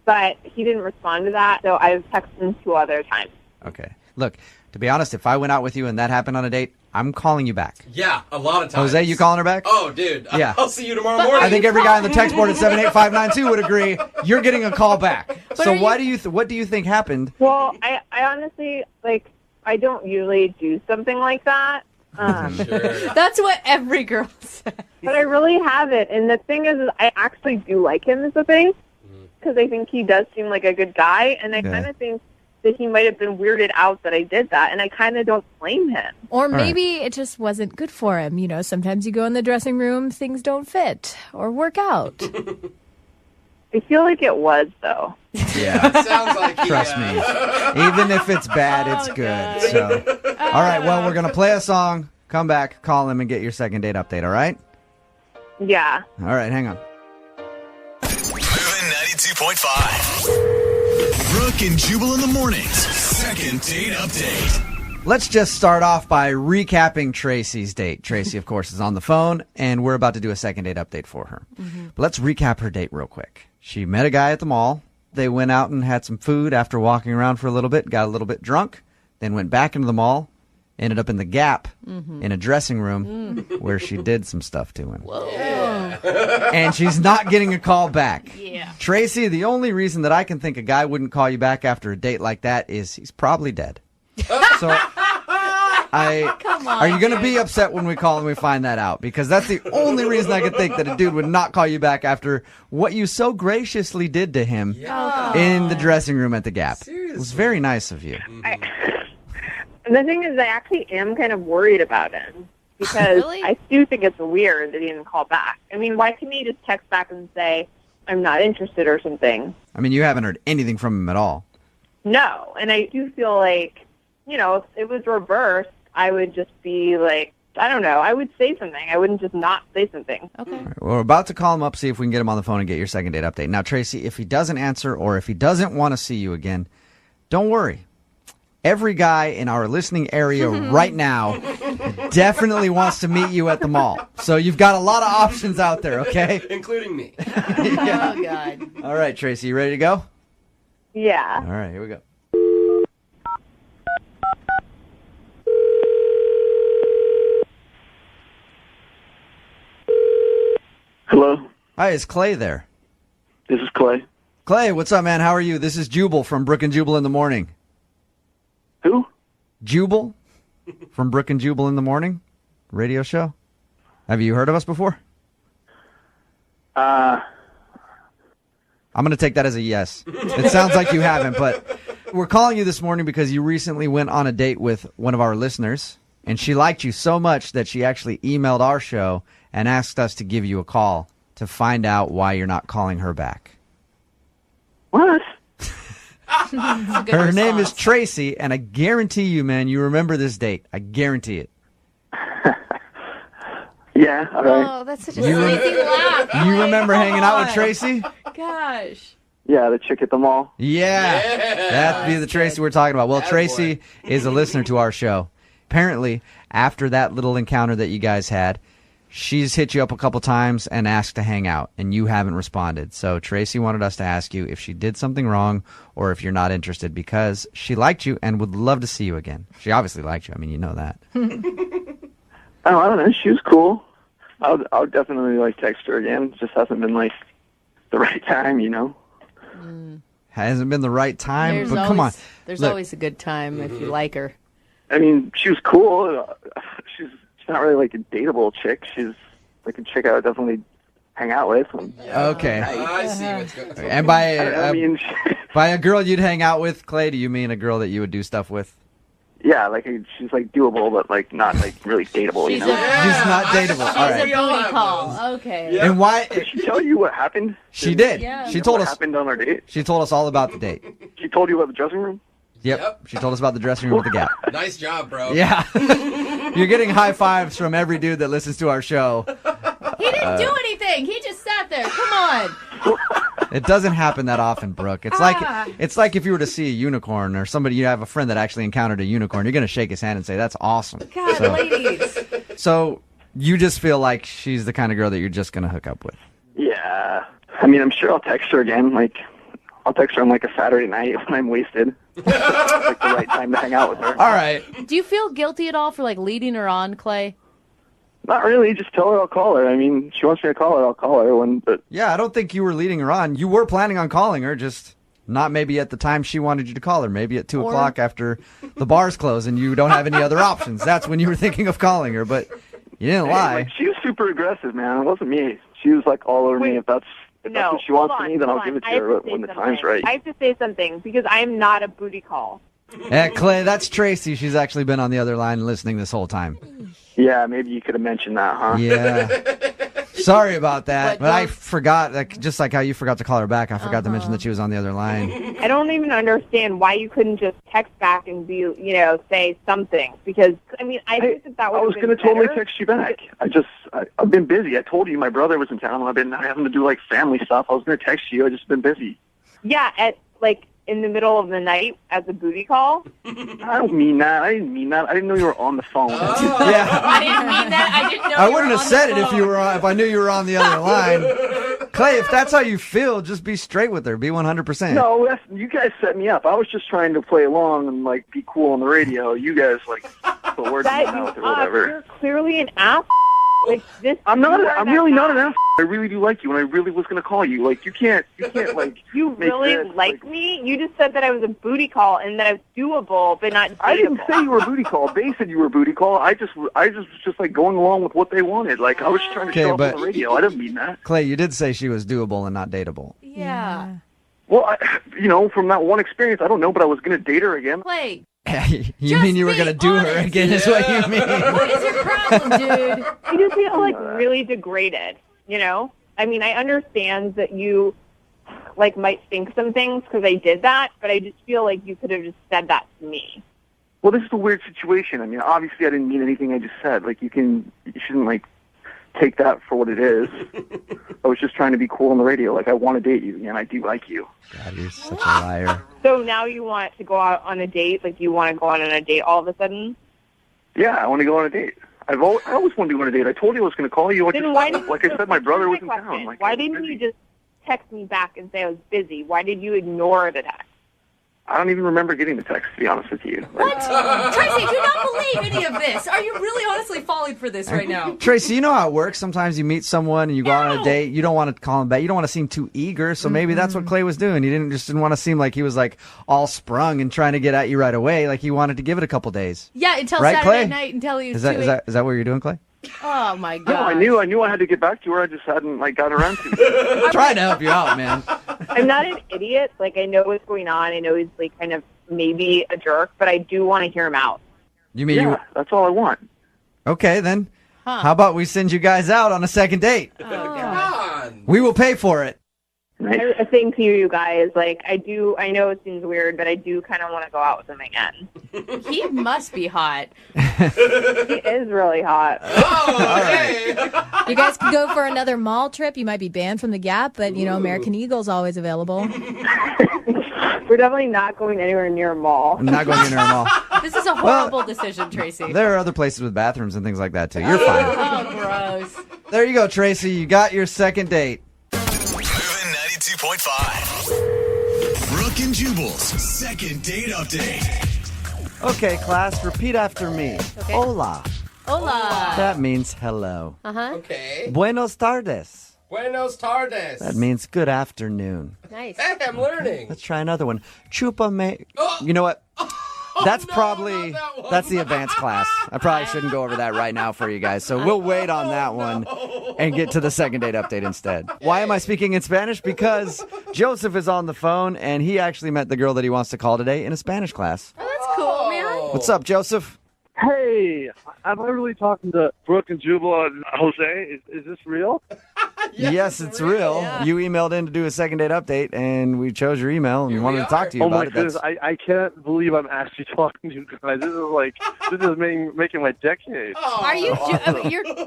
But he didn't respond to that, so I've texted him 2 other times. Okay. Look, to be honest, if I went out with you and that happened on a date, I'm calling you back. Yeah, a lot of times. Jose, you calling her back? Oh, dude. Yeah. I'll see you tomorrow morning. I think every guy on the text board at 78592 would agree. You're getting a call back. So what do you think happened? Well, I honestly, like, I don't usually do something like that. Sure. That's what every girl says. But I really haven't. And the thing is I actually do like him as a thing, because I think he does seem like a good guy, and I kind of think that he might have been weirded out that I did that, and I kind of don't blame him. Or maybe it just wasn't good for him. You know, sometimes you go in the dressing room, things don't fit or work out. I feel like it was, though. Yeah. Sounds like Trust me. Even if it's bad, it's good. So, all right, well, we're going to play a song, come back, call him, and get your second date update, all right? Yeah. All right, hang on. Moving 92.5. Brooke and Jubal in the mornings. Second date update. Let's just start off by recapping Tracy's date. Tracy, of course, is on the phone, and we're about to do a second date update for her. But let's recap her date real quick. She met a guy at the mall. They went out and had some food after walking around for a little bit, got a little bit drunk, then went back into the mall, ended up in the Gap in a dressing room where she did some stuff to him. And she's not getting a call back. Yeah. Tracy, the only reason that I can think a guy wouldn't call you back after a date like that is he's probably dead. So are you going to be upset when we call and we find that out? Because that's the only reason I could think that a dude would not call you back after what you so graciously did to him in the dressing room at the Gap. Seriously. It was very nice of you. The thing is, I actually am kind of worried about him, because Really? I do think it's weird that he didn't call back. I mean, why couldn't he just text back and say, I'm not interested or something? I mean, you haven't heard anything from him at all. No, and I do feel like, you know, if it was reversed, I would just be like, I don't know, I would say something. I wouldn't just not say something. Okay. All right, we're about to call him up, see if we can get him on the phone and get your second date update. Now, Tracy, if he doesn't answer or if he doesn't want to see you again, don't worry. Every guy in our listening area right now definitely wants to meet you at the mall. So you've got a lot of options out there, okay? Including me. Yeah. Oh, God. All right, Tracy, you ready to go? Yeah. All right, here we go. Hello, Hi, is Clay there? this is Clay. Clay, what's up, man? How are you? This is Jubal from Brooke and Jubal in the Morning. Who? Jubal from Brooke and Jubal in the Morning radio show. Have you heard of us before? I'm going to take that as a yes. It sounds like you haven't, but We're calling you this morning because you recently went on a date with one of our listeners, and she liked you so much that she actually emailed our show and asked us to give you a call to find out why you're not calling her back. What? Her name is Tracy, and I guarantee you, man, you remember this date. I guarantee it. Yeah, all right. Oh, that's such a sleepy laugh. You remember hanging out with Tracy? Gosh. Yeah, the chick at the mall. Yeah. That'd be the Tracy we're talking about. Well, Tracy is a listener to our show. Apparently, after that little encounter that you guys had, she's hit you up a couple times and asked to hang out, and you haven't responded. So Tracy wanted us to ask you if she did something wrong or if you're not interested, because she liked you and would love to see you again. She obviously liked you. I mean, you know that. I don't know. She was cool. I would definitely text her again. It just hasn't been the right time, you know. Hasn't been the right time, There's but come on. There's Look, always a good time if you like her. I mean, she was cool. She's not really a dateable chick. She's a chick I would definitely hang out with. Okay. I see what's going on. And by a girl you'd hang out with, Clay, do you mean a girl that you would do stuff with? Yeah, she's doable, but not really dateable. She's you know. She's not dateable. All right. She's a booty call. Okay. Yeah. And why? Did she tell you what happened? She did. Yeah. She told what us. happened on our date. She told us all about the date. She told you about the dressing room. Yep. She told us about the dressing room with the gap. Nice job, bro. Yeah. You're getting high fives from every dude that listens to our show. He didn't do anything. He just sat there. Come on. It doesn't happen that often, Brooke. It's like if you were to see a unicorn or somebody, you have a friend that actually encountered a unicorn, you're going to shake his hand and say, that's awesome. God, ladies. So you just feel like she's the kind of girl that you're just going to hook up with. Yeah. I mean, I'm sure I'll text her again. I'll text her on a Saturday night when I'm wasted. It's the right time to hang out with her. All right. Do you feel guilty at all for leading her on, Clay? Not really. Just tell her I'll call her. I mean, she wants me to call her, I'll call her. But Yeah, I don't think you were leading her on. You were planning on calling her, just not maybe at the time she wanted you to call her. Maybe at 2 o'clock after the bars close and you don't have any other options. That's when you were thinking of calling her, but you didn't lie. She was super aggressive, man. It wasn't me. She was all over me. If that's what she wants from me, then I'll give it to her when the time's right. I have to say something because I am not a booty call. Clay, that's Tracy. She's actually been on the other line listening this whole time. Yeah, maybe you could have mentioned that, huh? Yeah. Sorry about that, but I forgot, just like how you forgot to call her back, I forgot to mention that she was on the other line. I don't even understand why you couldn't just text back and say something. Because, I mean, I think that would I was going to totally text you back. I've been busy. I told you my brother was in town. I've been having to do, family stuff. I was going to text you. I've just been busy. Yeah, in the middle of the night as a booty call? I don't mean that. I didn't mean that. I didn't know you were on the phone. Yeah. I didn't mean that. I didn't know I you wouldn't were have on said the it phone. if I knew you were on the other line. Clay, if that's how you feel, just be straight with her. Be 100%. No, you guys set me up. I was just trying to play along and be cool on the radio. You guys put words in my mouth or whatever. You're clearly an ass. I'm not. I'm really not an ass. I really do like you, and I really was going to call you. You can't. You really like me? You just said that I was a booty call and that I was doable, but not dateable. I didn't say you were a booty call. They said you were a booty call. I just was going along with what they wanted. I was just trying to show up on the radio. I didn't mean that. Clay, you did say she was doable and not dateable. Yeah. Well, from that one experience, I don't know, but I was going to date her again. Clay. You mean you were going to do her again is what you mean. What is your problem, dude? I just feel really degraded, I mean, I understand that you, might think some things because I did that, but I just feel like you could have just said that to me. Well, this is a weird situation. I mean, obviously I didn't mean anything I just said. You shouldn't, take that for what it is. I was just trying to be cool on the radio. I want to date you, and I do like you. God, you're such a liar. So now you want to go out on a date? You want to go out on a date all of a sudden? Yeah, I want to go on a date. I always wanted to go on a date. I told you I was going to call you. I said, my brother was in town. Why didn't you just text me back and say I was busy? Why did you ignore the text? I don't even remember getting the text, to be honest with you. What? Tracy, do not believe any of this. Are you really honestly falling for this right now? Tracy, you know how it works. Sometimes you meet someone and you go on a date. You don't want to call him back. You don't want to seem too eager. So maybe that's what Clay was doing. He didn't want to seem like he was all sprung and trying to get at you right away. He wanted to give it a couple days. Yeah, until right, Saturday Clay? night until he was Is that what you're doing, Clay? Oh my No, god. I knew I had to get back to her. I just hadn't gotten around to it. I'm trying to help you out, man. I'm not an idiot. Like, I know what's going on. I know he's kind of maybe a jerk, but I do want to hear him out. You mean that's all I want. Okay, then. How about we send you guys out on a second date? Come on. We will pay for it. A thing to you guys. I know it seems weird, but I do kind of want to go out with him again. He must be hot. He is really hot. You guys could go for another mall trip. You might be banned from the Gap, but, American Eagle's always available. We're definitely not going anywhere near a mall. I'm not going near a mall. This is a horrible decision, Tracy. There are other places with bathrooms and things like that, too. You're fine. Oh, gross. There you go, Tracy. You got your second date. Moving 92.5. Brooke and Jubal's second date update. Okay, class, repeat after me. Okay. Hola. Hola. That means hello. Uh-huh. Okay. Buenos tardes. Buenos tardes. That means good afternoon. Nice. Hey, I'm learning. Let's try another one. Chupa me. You know what? That's probably that's the advanced class. I probably shouldn't go over that right now for you guys. So we'll wait on that one and get to the second date update instead. Why am I speaking in Spanish? Because Joseph is on the phone and he actually met the girl that he wants to call today in a Spanish class. Oh, that's cool, man. What's up, Joseph? Hey, am I really talking to Brooke and Jubal and Jose? Is this real? Yes, it's real. Yeah. You emailed in to do a second date update, and we chose your email and wanted to talk to you about it. Oh, my goodness. I can't believe I'm actually talking to you guys. This is making my decade. Are you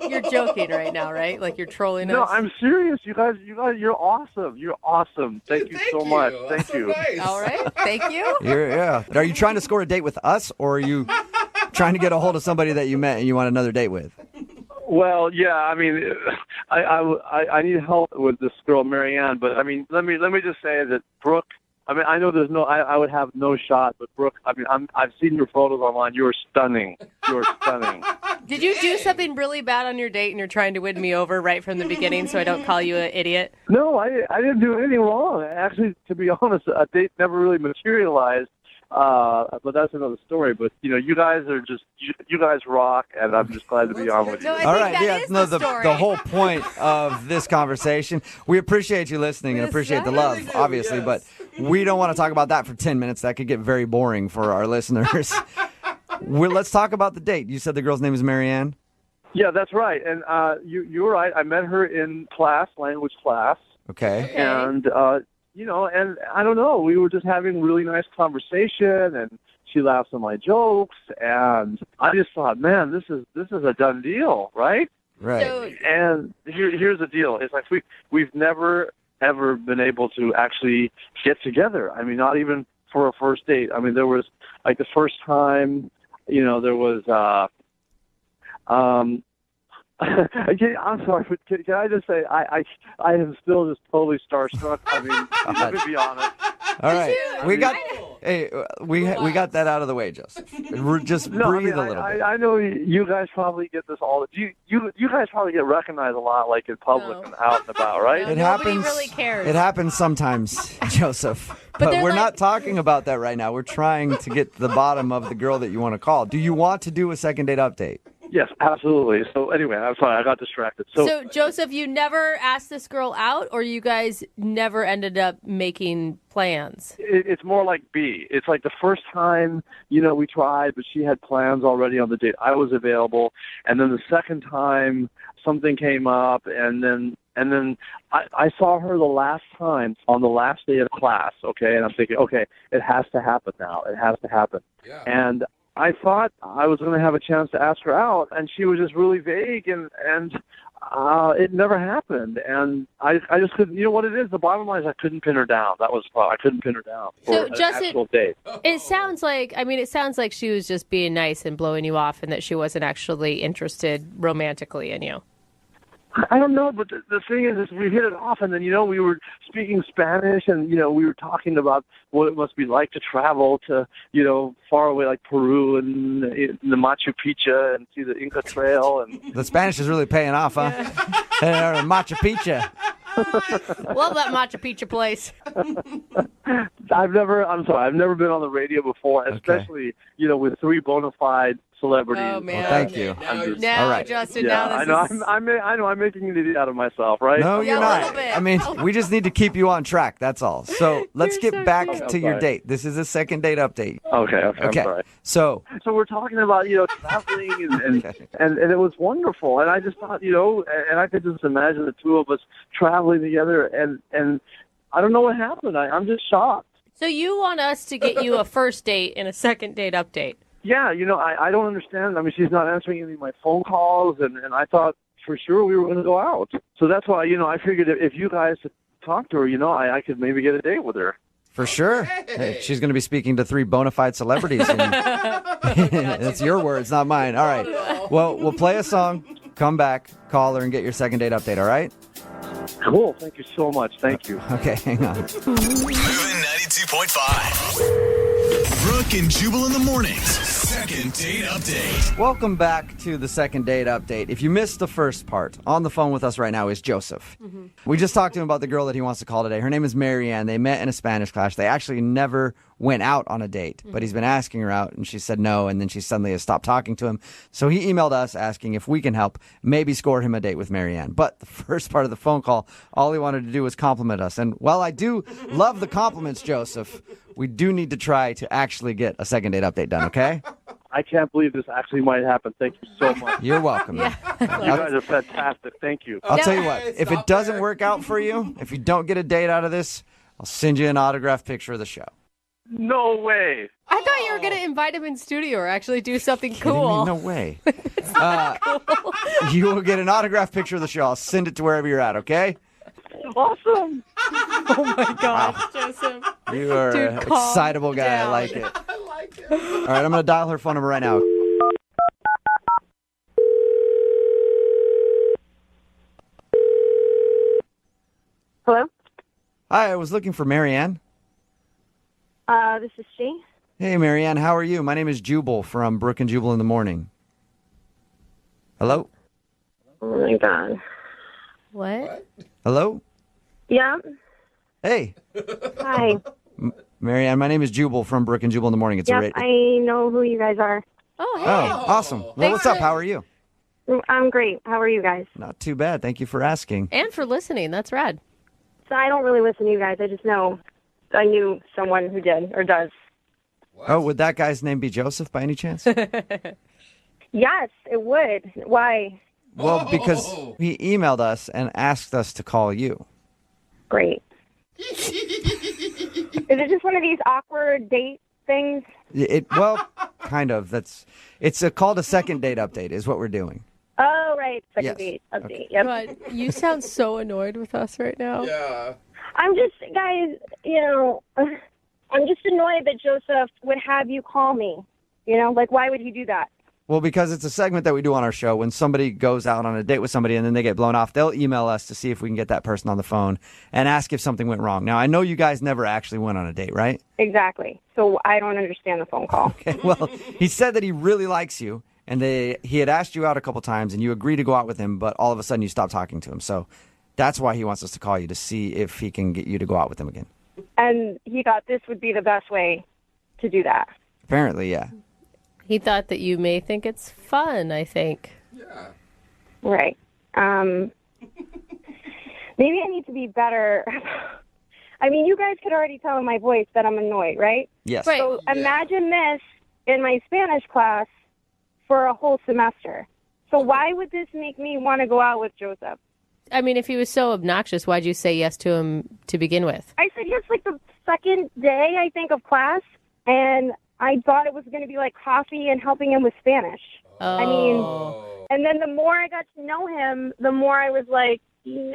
you're joking right now, right? Like you're trolling us? No, I'm serious. You guys, you're awesome. You're awesome. Thank you so much. Thank you. Nice. All right. Thank you. Yeah. Are you trying to score a date with us, or are you trying to get a hold of somebody that you met and you want another date with? Well, yeah. I mean, I need help with this girl, Marianne. But I mean, let me just say that Brooke. I mean, I know there's no. I would have no shot, but Brooke. I mean, I've seen your photos online. You're stunning. You're stunning. Did you do something really bad on your date and you're trying to win me over right from the beginning so I don't call you an idiot? No, I didn't do anything wrong. Actually, to be honest, a date never really materialized. But that's another story. But you guys are you guys rock, and I'm just glad to be on with you. No, All right, the whole point of this conversation. We appreciate you listening and appreciate the love, obviously, but we don't want to talk about that for 10 minutes. That could get very boring for our listeners. Let's talk about the date. You said the girl's name is Marianne? Yeah, that's right. And you were right. I met her in language class. Okay. And and I don't know, we were just having really nice conversation, and she laughs at my jokes, and I just thought, man, this is a done deal, right? Right. And here's the deal: it's like we've never ever been able to actually get together. I mean, not even for a first date. I mean, there was like the first time, there was. I'm sorry, but can I just say I am still just totally starstruck. I mean, let me be honest. All right, we got that out of the way, Joseph. Just breathe a little bit. I know you guys probably get this all. You guys probably get recognized a lot, like in public and out and about, right? It Nobody happens. really cares. It happens sometimes, Joseph. But we're not talking about that right now. We're trying to get to the bottom of the girl that you want to call. Do you want to do a second date update? Yes, absolutely. So anyway, I'm sorry, I got distracted. So Joseph, you never asked this girl out, or you guys never ended up making plans? It's more like B. It's like the first time, we tried, but she had plans already on the date. I was available. And then the second time, something came up, and then I saw her the last time on the last day of class, okay? And I'm thinking, okay, it has to happen now. It has to happen. Yeah. And I thought I was going to have a chance to ask her out, and she was just really vague, and it never happened. And I just couldn't. You know what it is? The bottom line is I couldn't pin her down. That was I couldn't pin her down for an actual date. It sounds like she was just being nice and blowing you off, and that she wasn't actually interested romantically in you. I don't know, but the thing is we hit it off, and then, we were speaking Spanish, and, we were talking about what it must be like to travel to, far away like Peru and the Machu Picchu and see the Inca Trail. And the Spanish is really paying off, huh? Machu Picchu. Love that Machu Picchu place. I've never been on the radio before, especially, with three bona fide celebrities. Oh, man. Well, thank you. Now, all right. Justin, Yeah, now I this know. is... I know. I'm making an idiot out of myself, right? No, you're a not. little bit. I mean, we just need to keep you on track. That's all. So let's You're get so back cute. to your sorry. date. This is a second date update. Okay. I'm Okay. sorry. So So we're talking about, traveling and it was wonderful. And I just thought, and I could just imagine the two of us traveling together and I don't know what happened. I'm just shocked. So you want us to get you a first date and a second date update? Yeah, I don't understand. I mean, she's not answering any of my phone calls and I thought for sure we were going to go out. So that's why, I figured if you guys had talked to her, I could maybe get a date with her. for sure, hey, she's going to be speaking to 3 bona fide celebrities. And that's your words, not mine. All right. Well, we'll play a song, come back, call her, and get your second date update, all right? Cool. Thank you so much. Thank you. Okay, hang on. Moving 92.5. Brooke and Jubal in the mornings. Second date update. Welcome back to the second date update. If you missed the first part, on the phone with us right now is Joseph. We just talked to him about the girl that he wants to call today. Her name is Marianne. They met in a Spanish class. They actually never went out on a date, but he's been asking her out, and she said no, and then she suddenly has stopped talking to him. So he emailed us asking if we can help maybe score him a date with Marianne. But the first part of the phone call, all he wanted to do was compliment us. And while I do love the compliments, Joseph, we do need to try to actually get a second date update done, okay? I can't believe this actually might happen. Thank you so much. You're welcome. You guys are fantastic. Thank you. I'll tell you what, if it doesn't work out for you, if you don't get a date out of this, I'll send you an autographed picture of the show. No way. I thought you were going to invite him in studio or actually do something cool. No way. You will get an autographed picture of the show. I'll send it to wherever you're at, okay? Awesome. Oh my gosh, Joseph. You are Dude, an calm excitable guy. down. I like it. All right, I'm going to dial her phone number right now. Hello? Hi, I was looking for Marianne. This is she. Hey, Marianne, how are you? My name is Jubal from Brooke and Jubal in the morning. Hello? Oh, my God. What? Hello? Yeah? Hey. Hi. Marianne, my name is Jubal from Brooke and Jubal in the morning. It's a Yep, I know who you guys are. Oh, hey. Oh, awesome. Well, what's up? How are you? I'm great. How are you guys? Not too bad. Thank you for asking. And for listening. That's rad. So I don't really listen to you guys. I just know I knew someone who did or does. Oh, would that guy's name be Joseph by any chance? Yes, it would. Why? Well, because he emailed us and asked us to call you. Great. Is it just one of these awkward date things? Well, kind of. It's called a second date update is what we're doing. Oh, right. Second Yes. date update. Okay. Yep. But you sound so annoyed with us right now. Yeah. I'm just, guys, I'm just annoyed that Joseph would have you call me. Why would he do that? Well, because it's a segment that we do on our show. When somebody goes out on a date with somebody and then they get blown off, they'll email us to see if we can get that person on the phone and ask if something went wrong. Now, I know you guys never actually went on a date, right? Exactly. So I don't understand the phone call. Okay, well, he said that he really likes you, and he had asked you out a couple times, and you agreed to go out with him, but all of a sudden you stopped talking to him. So that's why he wants us to call you, to see if he can get you to go out with him again. And he thought this would be the best way to do that. Apparently, yeah. He thought that you may think it's fun, I think. Yeah. Right. Maybe I need to be better. I mean, you guys could already tell in my voice that I'm annoyed, right? Yes. Right. So imagine this in my Spanish class for a whole semester. So why would this make me want to go out with Joseph? I mean, if he was so obnoxious, why'd you say yes to him to begin with? I said yes like the second day, I think, of class, and I thought it was going to be like coffee and helping him with Spanish. Oh. I mean, and then the more I got to know him, the more I was like, he's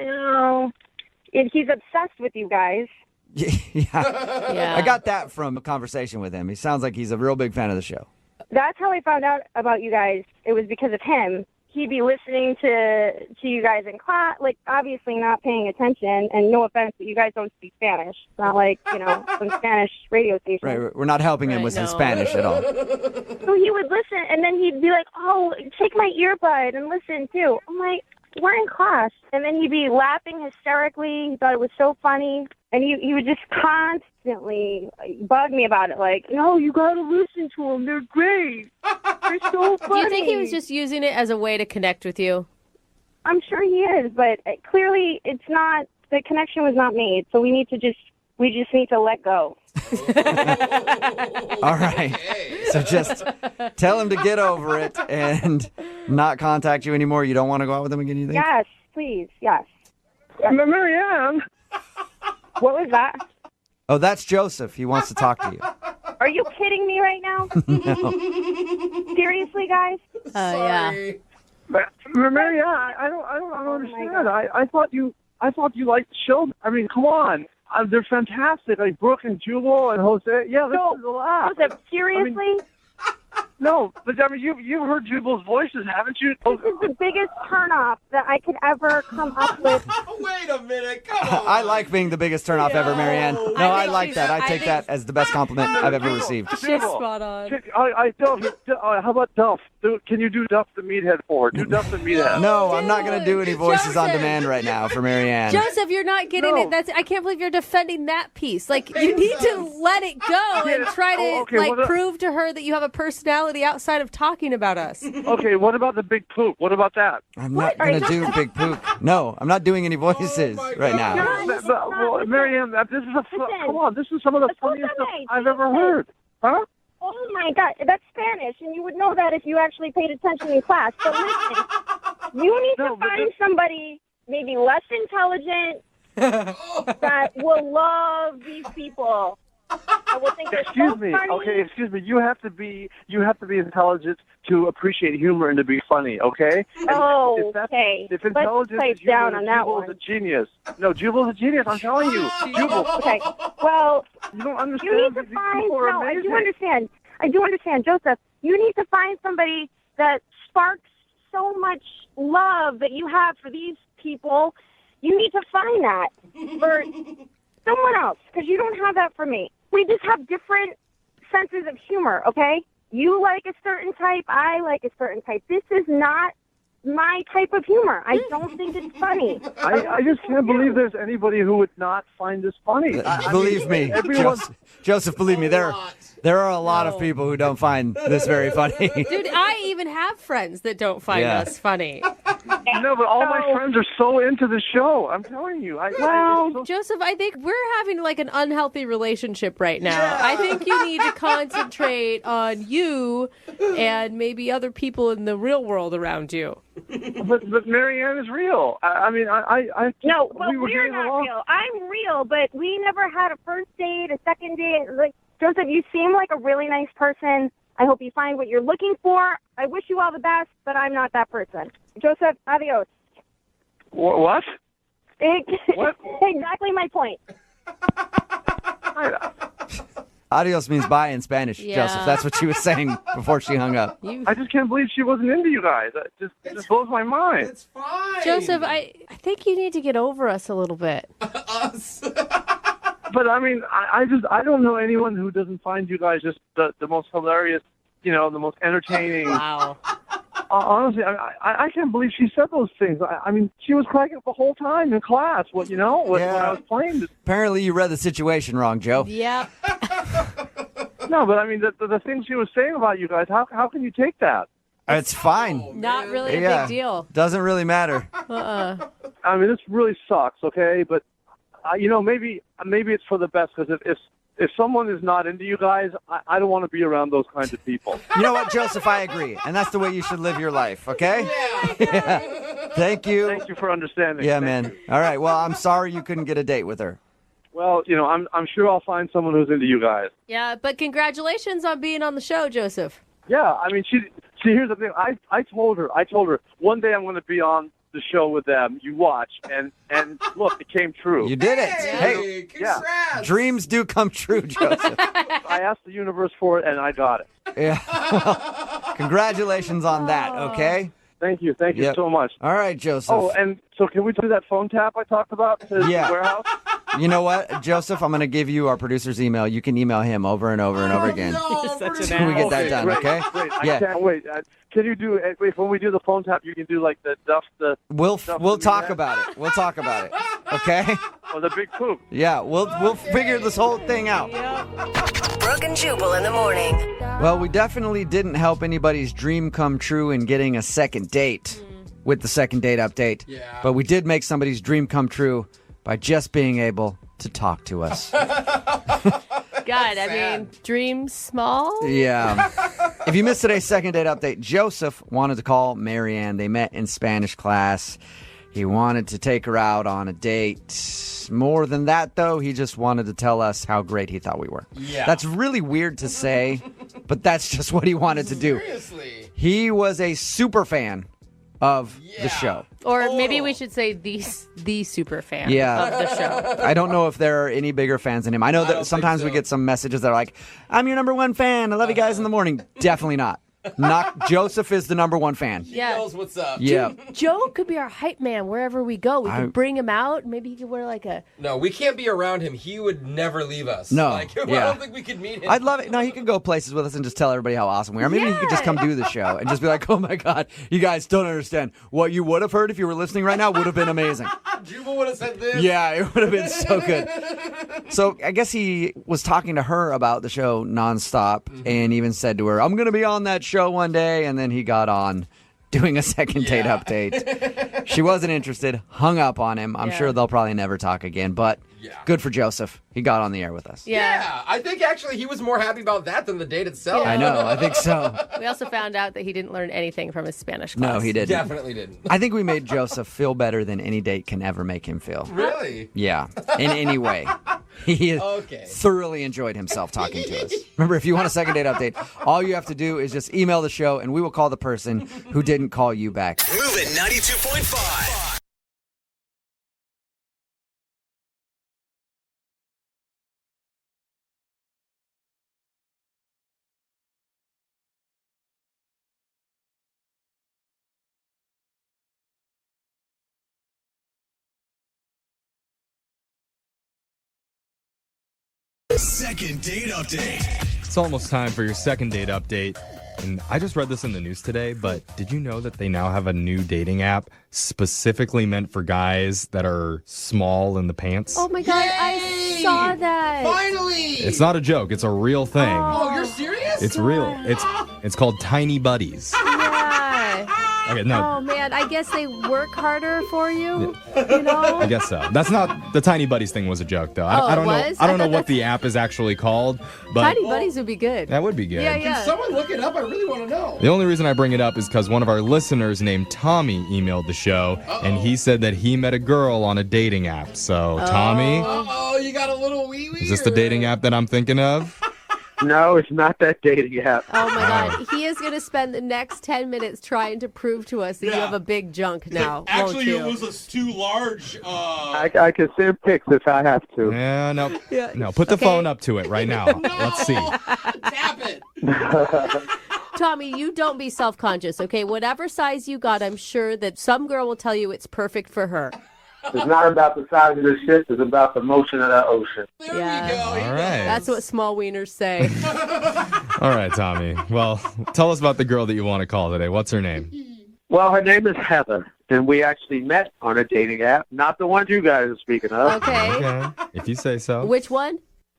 obsessed with you guys. Yeah. I got that from a conversation with him. He sounds like he's a real big fan of the show. That's how I found out about you guys. It was because of him. He'd be listening to you guys in class, like obviously not paying attention. And no offense, but you guys don't speak Spanish. It's not like, some Spanish radio station. Right, we're not helping him with his Spanish at all. So he would listen, and then he'd be like, oh, take my earbud and listen too. I'm like, we're in class. And then he'd be laughing hysterically. He thought it was so funny. And he would just constantly bug me about it. Like, no, you got to listen to them. They're great. You're so funny. Do you think he was just using it as a way to connect with you? I'm sure he is, but clearly it's not. The connection was not made, so we just need to let go. All right. So just tell him to get over it and not contact you anymore. You don't want to go out with him again, you think? Yes, please, yes. Marianne. What was that? Oh, that's Joseph. He wants to talk to you. Are you kidding me right now? No. Seriously, guys? Yeah. Marianne, I don't understand. I thought you liked the show. I mean, come on. They're fantastic. Like Brooke and Jubal and Jose. Yeah, this is a laugh. Joseph, seriously? No, but I mean, you've heard Jubal's voices, haven't you? This is the biggest turnoff that I could ever come up with. Wait a minute, come on. I like being the biggest turnoff ever, Marianne. No, I like that. I take that as the best compliment I've ever received. She's spot on. How about Duff? Can you do Duff the Meathead for her? Do Duff the Meathead. No, I'm not going to do any voices on demand right now for Marianne. Joseph, you're not getting it. I can't believe you're defending that piece. Like, you need to let it go and try to prove to her that you have a personality outside of talking about us. Okay, what about the big poop? What about that? I'm not going to do big poop. No, I'm not doing any voices right now. Well, Marianne, this is come on. This is some of the funniest stuff I've ever heard. Huh? Oh, my God. That's Spanish, and you would know that if you actually paid attention in class. But listen, you need to find somebody maybe less intelligent that will love these people. I will think excuse me. Funny. Okay, excuse me. You have to be intelligent to appreciate humor and to be funny. Okay. Okay. If intelligence is down on that Jubal's one. a genius. No, Jubal's a genius. I'm telling you, Jubal. Okay. Well, you don't understand. You need to find. No, I do understand. I do understand, Joseph. You need to find somebody that sparks so much love that you have for these people. You need to find that for someone else, because you don't have that for me. We just have different senses of humor, okay? You like a certain type, I like a certain type. This is not my type of humor. I don't think it's funny. I just can't believe there's anybody who would not find this funny. Believe me, Joseph, believe me, there are a lot of people who don't find this very funny. Dude, I even have friends that don't find us funny. No, but all my friends are so into the show. I'm telling you. Joseph, I think we're having like an unhealthy relationship right now. Yeah. I think you need to concentrate on you and maybe other people in the real world around you. But Marianne is real. No, but we're not real. I'm real, but we never had a first date, a second date. Like, Joseph, you seem like a really nice person. I hope you find what you're looking for. I wish you all the best, but I'm not that person. Joseph, adios. What? What? Exactly my point. Adios means bye in Spanish, Joseph. That's what she was saying before she hung up. I just can't believe she wasn't into you guys. It just blows my mind. It's fine. Joseph, I think you need to get over us a little bit. Us? But I mean, I don't know anyone who doesn't find you guys just the most hilarious, the most entertaining. Wow. Honestly, I can't believe she said those things. I mean, she was cracking up the whole time in class. When I was playing. Apparently, you read the situation wrong, Joe. Yeah. No, but I mean, the things she was saying about you guys. How can you take that? It's fine. Not really a big deal. Doesn't really matter. I mean, this really sucks. Okay, but maybe it's for the best, because if someone is not into you guys, I don't want to be around those kinds of people. You know what, Joseph? I agree. And that's the way you should live your life, okay? Yeah. Thank you. Thank you for understanding. Yeah, man. All right. Well, I'm sorry you couldn't get a date with her. Well, I'm sure I'll find someone who's into you guys. Yeah, but congratulations on being on the show, Joseph. Yeah, I mean, she here's the thing. I told her one day I'm going to be on the show with them. You watch, and look, it came true. You did it. Hey, congrats. Yeah. Dreams do come true, Joseph. I asked the universe for it, and I got it. Yeah. Well, congratulations on that, okay? Thank you so much. All right, Joseph. Oh, and so can we do that phone tap I talked about to the warehouse? You know what, Joseph? I'm going to give you our producer's email. You can email him over and over and over again. When we get that done, great, okay? Great. I can't wait. Can you do when we do the phone tap? You can do like the duff. We'll talk about it. We'll talk about it. Okay? Oh, the big poop. Yeah, we'll figure this whole thing out. Brooke and Jubal in the morning. Well, we definitely didn't help anybody's dream come true in getting a second date with the second date update. Yeah. But we did make somebody's dream come true by just being able to talk to us. God, I mean, dream small? Yeah. If you missed today's second date update, Joseph wanted to call Marianne. They met in Spanish class. He wanted to take her out on a date. More than that, though, he just wanted to tell us how great he thought we were. Yeah. That's really weird to say, but that's just what he wanted to do. Seriously. He was a super fan of the show. Or maybe we should say the super fan of the show. I don't know if there are any bigger fans than him. I know that sometimes we get some messages that are like, I'm your number one fan. I love you guys in the morning. Definitely not. Joseph is the number one fan. He knows what's up. Yeah. Joe could be our hype man wherever we go. We could bring him out. Maybe he could wear like a... No, we can't be around him. He would never leave us. No. I don't think we could meet him. I'd love it. No, he could go places with us and just tell everybody how awesome we are. Maybe he could just come do the show and just be like, oh my God, you guys don't understand. What you would have heard if you were listening right now would have been amazing. Jubal would have said this. Yeah, it would have been so good. So I guess he was talking to her about the show nonstop and even said to her, I'm going to be on that show one day. And then he got on doing a second date update. She wasn't interested, hung up on him. I'm sure they'll probably never talk again, but good for Joseph. He got on the air with us. Yeah, I think actually he was more happy about that than the date itself. I know, I think so. We also found out that he didn't learn anything from his Spanish class. No, he didn't. Definitely didn't. I think we made Joseph feel better than any date can ever make him feel. Really? Yeah, in any way. He thoroughly enjoyed himself talking to us. Remember, if you want a second date update, all you have to do is just email the show and we will call the person who didn't call you back. Moving 92.5. Second date update. It's almost time for your second date update. And I just read this in the news today, but did you know that they now have a new dating app specifically meant for guys that are small in the pants? Oh my God, I saw that. Finally! It's not a joke. It's a real thing. Oh, you're serious? It's real. It's called Tiny Buddies. Okay, no. Oh man, I guess they work harder for you. You know? I guess so. That's not the Tiny Buddies thing. Was a joke though. I don't know. I don't know what the app is actually called, but Tiny Buddies would be good. That would be good. Yeah. Can someone look it up? I really want to know. The only reason I bring it up is because one of our listeners named Tommy emailed the show, and he said that he met a girl on a dating app. So, Tommy, you got a little wee-wee. is this the dating app that I'm thinking of? No, it's not that dating app. Oh my God, he is going to spend the next 10 minutes trying to prove to us that you have a big junk now. Actually, won't you? it was too large. I can send pics if I have to. Yeah, no. No, put the phone up to it right now. Let's see. Tap it. Tommy, you don't be self-conscious, okay? Whatever size you got, I'm sure that some girl will tell you it's perfect for her. It's not about the size of the ship. It's about the motion of the ocean. There we go. All right. That's what small wieners say. All right, Tommy. Well, tell us about the girl that you want to call today. What's her name? Well, her name is Heather, and we actually met on a dating app, not the one you guys are speaking of. Okay. If you say so. Which one?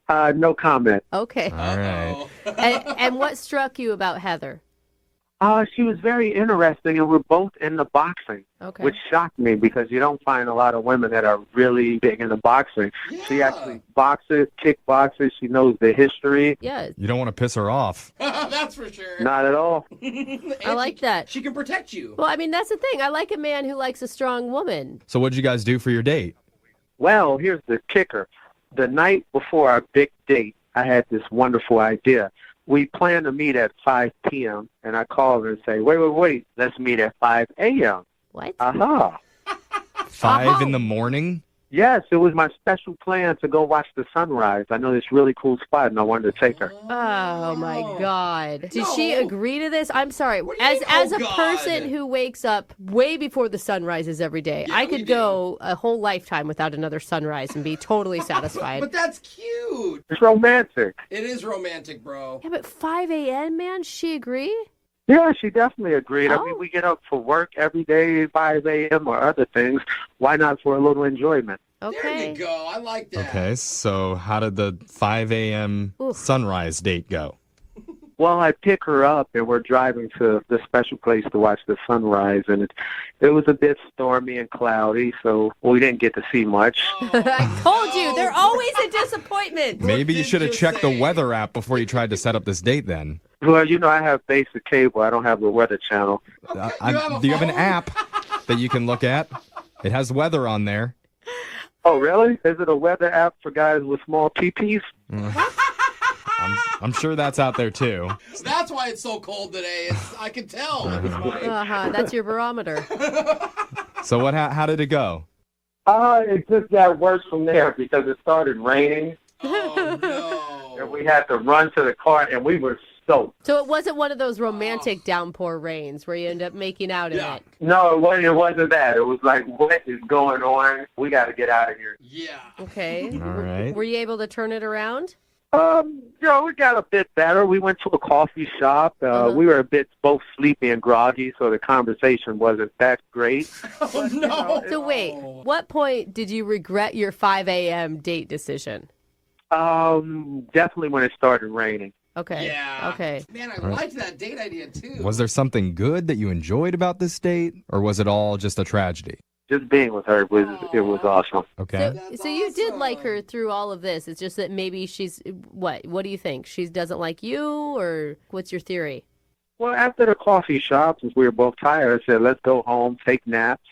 No comment. Okay. All right. And what struck you about Heather? She was very interesting, and we're both into boxing, which shocked me because you don't find a lot of women that are really big into boxing. Yeah. She actually boxes, kickboxes. She knows the history. Yeah. You don't want to piss her off. That's for sure. Not at all. I like that. She can protect you. Well, I mean, that's the thing. I like a man who likes a strong woman. So what'd you guys do for your date? Well, here's the kicker. The night before our big date, I had this wonderful idea. We planned to meet at 5 p.m., and I called her and say, wait, let's meet at 5 a.m. What? Aha. 5 in the morning? Yes, it was my special plan to go watch the sunrise. I know this really cool spot, and I wanted to take her. Oh my God! Did she agree to this? I'm sorry. As a person who wakes up way before the sun rises every day, I could go a whole lifetime without another sunrise and be totally satisfied. But that's cute. It's romantic. It is romantic, bro. Yeah, but 5 a.m., man, she agree? Yeah, she definitely agreed. Oh. I mean, we get up for work every day, 5 a.m. or other things. Why not for a little enjoyment? Okay. There you go. I like that. Okay, so how did the 5 a.m. sunrise date go? Well, I pick her up, and we're driving to the special place to watch the sunrise, and it was a bit stormy and cloudy, so we didn't get to see much. I told you, they're always a disappointment. Maybe you should have checked the weather app before you tried to set up this date then. Well, you know, I have basic cable. I don't have the weather channel. Do you have an app that you can look at? It has weather on there. Oh, really? Is it a weather app for guys with small peepees? I'm sure that's out there too. That's why it's so cold today. I can tell. That's your barometer. So how did it go? It just got worse from there because it started raining. Oh, no. And we had to run to the car, and we were soaked. So it wasn't one of those romantic downpour rains where you end up making out in it. No, it wasn't that. It was like, what is going on? We got to get out of here. Yeah. Okay. All right. Were you able to turn it around? We got a bit better. We went to a coffee shop. We were a bit both sleepy and groggy, so the conversation wasn't that great. Oh, no. So wait, what point did you regret your 5 a.m. date decision? Definitely when it started raining. Okay. Yeah. Okay. Man, I liked that date idea, too. Was there something good that you enjoyed about this date, or was it all just a tragedy? Just being with her was awesome. Okay. So you did like her through all of this. It's just that maybe she's what? What do you think? She doesn't like you, or what's your theory? Well, after the coffee shop, since we were both tired, I said, let's go home, take naps,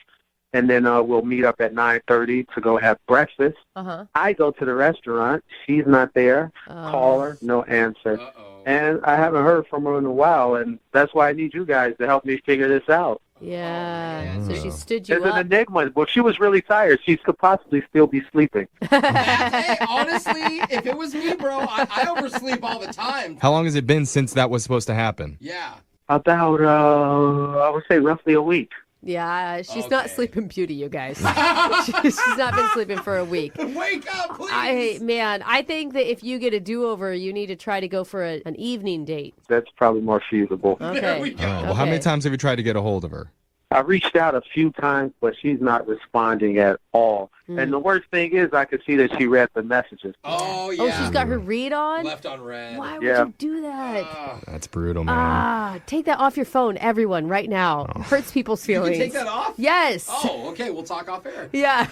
and then we'll meet up at 9:30 to go have breakfast. I go to the restaurant. She's not there. Call her, no answer. And I haven't heard from her in a while, and that's why I need you guys to help me figure this out. Yeah. So she stood you It's up. an enigma. Well, she was really tired. She could possibly still be sleeping. Hey, honestly, if it was me, bro, I oversleep all the time. How long has it been since that was supposed to happen? Yeah. About, I would say roughly a week. Yeah, she's not sleeping beauty, you guys. She's not been sleeping for a week. Wake up, please. I think that if you get a do-over, you need to try to go for an evening date. That's probably more feasible. Okay. There we go. Well, how many times have you tried to get a hold of her? I reached out a few times, but she's not responding at all. And the worst thing is I could see that she read the messages. Oh, yeah. Oh, she's got her read on? Left on red. Why would you do that? That's brutal, man. Take that off your phone, everyone, right now. Hurts people's You feelings. can take that off? Yes. Oh, okay. We'll talk off air. Yeah.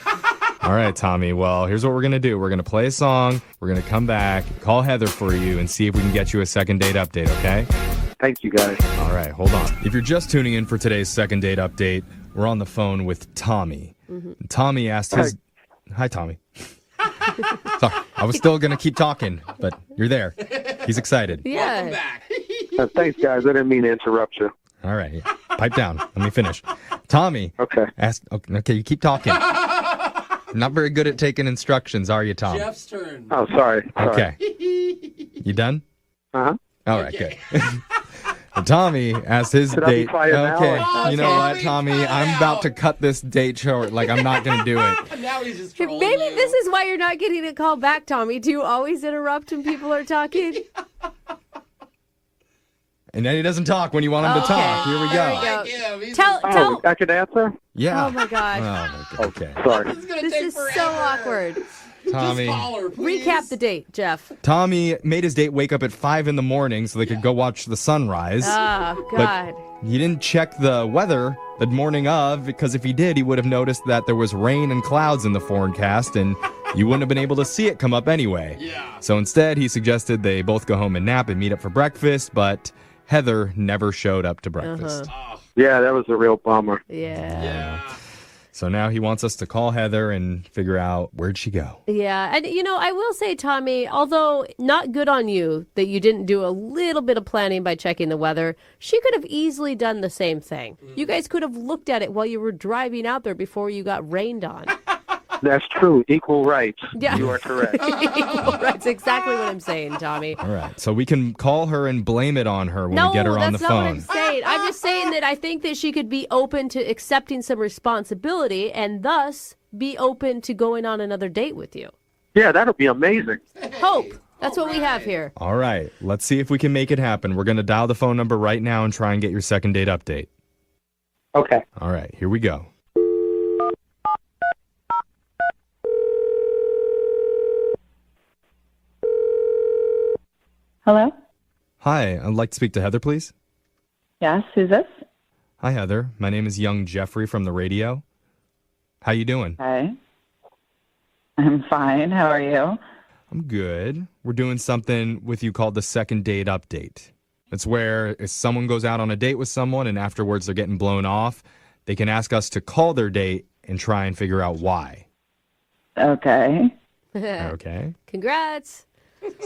All right, Tommy. Well, here's what we're going to do. We're going to play a song. We're going to come back, call Heather for you, and see if we can get you a second date update, okay? Thank you, guys. All right, hold on. If you're just tuning in for today's second date update, we're on the phone with Tommy. Tommy asked his... Hi, Tommy. Sorry, I was still going to keep talking, but you're there. He's excited. Yeah. Welcome back. Thanks, guys. I didn't mean to interrupt you. All right, pipe down. Let me finish. Tommy asked... Okay, you keep talking. Not very good at taking instructions, are you, Tom? Jeff's turn. Oh, sorry. Okay. You done? Uh-huh. All right, good. Tommy asked his Should I be date. quiet now, Okay, or- you know what, Tommy? I'm about to cut this date short. Like, I'm not going to do it. Now he's just trolling Maybe you. this is why you're not getting a call back, Tommy. Do you always interrupt when people are talking? And then he doesn't talk when you want him to talk. Here we go. Like him. He's Tell. I can answer? Yeah. Oh my gosh. Oh, my God. Okay. Sorry. This is so awkward. Tommy. Just call her, please. Recap the date, Jeff. Tommy made his date wake up at 5 in the morning so they could go watch the sunrise. Oh, God. But he didn't check the weather the morning of, because if he did, he would have noticed that there was rain and clouds in the forecast, and you wouldn't have been able to see it come up anyway. Yeah. So instead, he suggested they both go home and nap and meet up for breakfast, but Heather never showed up to breakfast. Yeah, that was a real bummer. Yeah. So now he wants us to call Heather and figure out where'd she go. Yeah. And, I will say, Tommy, although not good on you that you didn't do a little bit of planning by checking the weather, she could have easily done the same thing. You guys could have looked at it while you were driving out there before you got rained on. That's true. Equal rights. Yeah. You are correct. That's exactly what I'm saying, Tommy. All right. So we can call her and blame it on her when No, we get her on the that's not what phone. I'm saying. I'm just saying that I think that she could be open to accepting some responsibility and thus be open to going on another date with you. Yeah, that'll be amazing. Hope. That's what we have here. All right. Let's see if we can make it happen. We're going to dial the phone number right now and try and get your second date update. Okay. All right. Here we go. Hello? Hi. I'd like to speak to Heather, please. Yes, who's this? Hi, Heather. My name is Young Jeffrey from the radio. How you doing? Hi. I'm fine. How are you? I'm good. We're doing something with you called the second date update. It's where if someone goes out on a date with someone and afterwards they're getting blown off, they can ask us to call their date and try and figure out why. Okay. Okay. Congrats.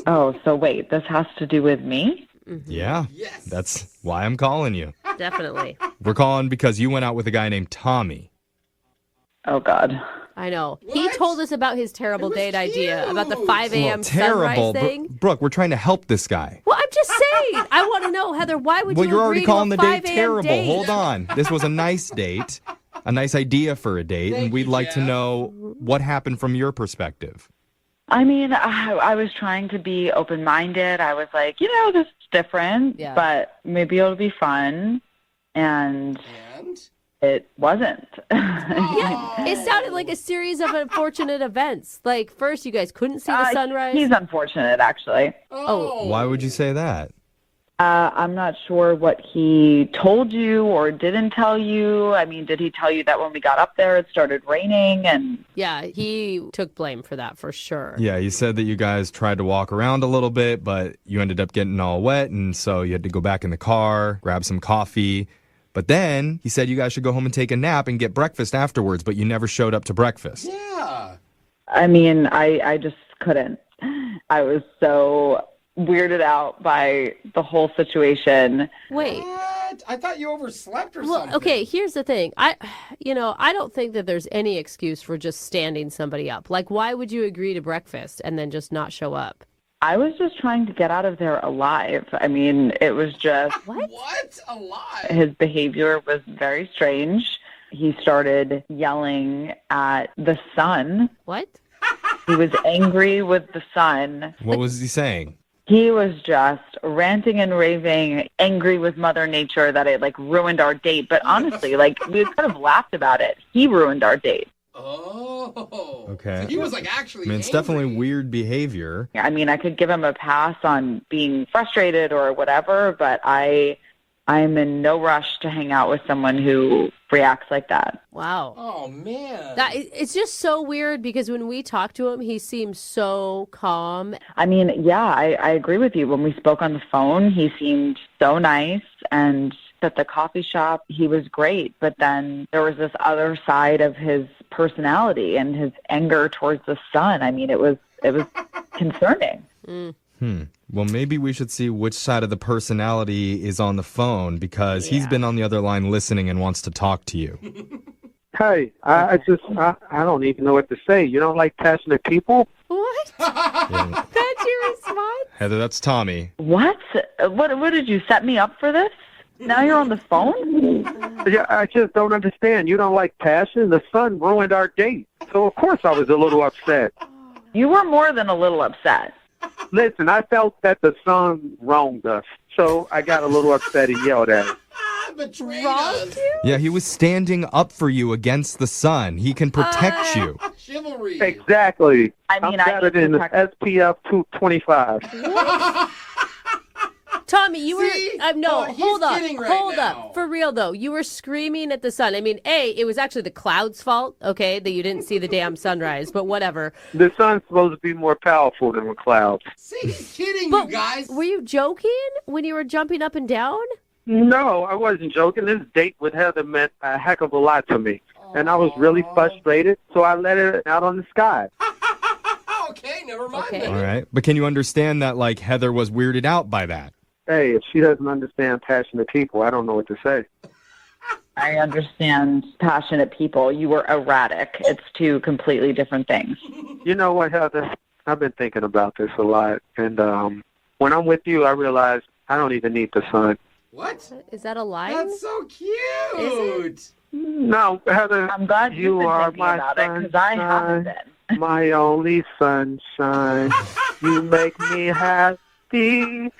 Oh, so wait, this has to do with me? Yeah. Yes. That's why I'm calling you. Definitely. We're calling because you went out with a guy named Tommy. Oh, God. I know. He told us about his terrible date idea, about the 5 Well, a.m. terrible. sunrise thing. Brooke, we're trying to help this guy. Well, I'm just saying. I want to know, Heather, why would Well, you you're agree already calling to the a date 5 a.m. terrible. date? Hold on. This was a nice date, a nice idea for a date, and we'd like to know what happened from your perspective. I mean, I was trying to be open-minded. I was like, this is different, but maybe it'll be fun. And it wasn't. Yeah, it sounded like a series of unfortunate events. Like, first you guys couldn't see the sunrise. He's unfortunate, actually. Oh. Why would you say that? I'm not sure what he told you or didn't tell you. I mean, did he tell you that when we got up there it started raining? And Yeah, he took blame for that for sure. Yeah, you said that you guys tried to walk around a little bit, but you ended up getting all wet, and so you had to go back in the car, grab some coffee. But then he said you guys should go home and take a nap and get breakfast afterwards, but you never showed up to breakfast. Yeah. I mean, I just couldn't. I was so weirded out by the whole situation. Wait. What? I thought you overslept or Well, something. okay, here's the thing. I don't think that there's any excuse for just standing somebody up. Like, why would you agree to breakfast and then just not show up? I was just trying to get out of there alive. I mean, it was just... What? Alive? His behavior was very strange. He started yelling at the sun. What? He was angry with the sun. What was he saying? He was just ranting and raving, angry with Mother Nature that it, ruined our date. But honestly, we could have laughed about it. He ruined our date. Oh. Okay. So he was actually I mean, it's definitely weird behavior. I mean, I could give him a pass on being frustrated or whatever, but I'm in no rush to hang out with someone who reacts like that. Wow. Oh, man. It's just so weird because when we talk to him, he seems so calm. I mean, yeah, I agree with you. When we spoke on the phone, he seemed so nice, and at the coffee shop, he was great. But then there was this other side of his personality and his anger towards the sun. I mean, it was concerning. Well, maybe we should see which side of the personality is on the phone because he's been on the other line listening and wants to talk to you. Hey, I don't even know what to say. You don't like passionate people? What? Yeah. That's your response? Heather, that's Tommy. What? What did you set me up for this? Now you're on the phone? Yeah, I just don't understand. You don't like passion? The sun ruined our date. So, of course, I was a little upset. You were more than a little upset. Listen, I felt that the sun wronged us. So I got a little upset and yelled at him. Wronged you? Yeah, he was standing up for you against the sun. He can protect you. Chivalry. Exactly. I mean, I'm better than SPF 225. Tommy, you See? were no. He's Hold up, kidding right hold now. up. For real though, you were screaming at the sun. I mean, it was actually the clouds' fault. Okay, that you didn't see the damn sunrise, but whatever. The sun's supposed to be more powerful than the clouds. See, he's kidding But you guys. were you joking when you were jumping up and down? No, I wasn't joking. This date with Heather meant a heck of a lot to me. And I was really frustrated, so I let it out on the sky. Okay, never mind. Okay. All right. But can you understand that, Heather was weirded out by that? Hey, if she doesn't understand passionate people, I don't know what to say. I understand passionate people. You were erratic. It's two completely different things. You know what, Heather? I've been thinking about this a lot. And when I'm with you, I realize I don't even need the sun. What? Is that a line? That's so cute. No, Heather, I'm glad you are my sunshine, because I haven't been. My only sunshine. You make me happy when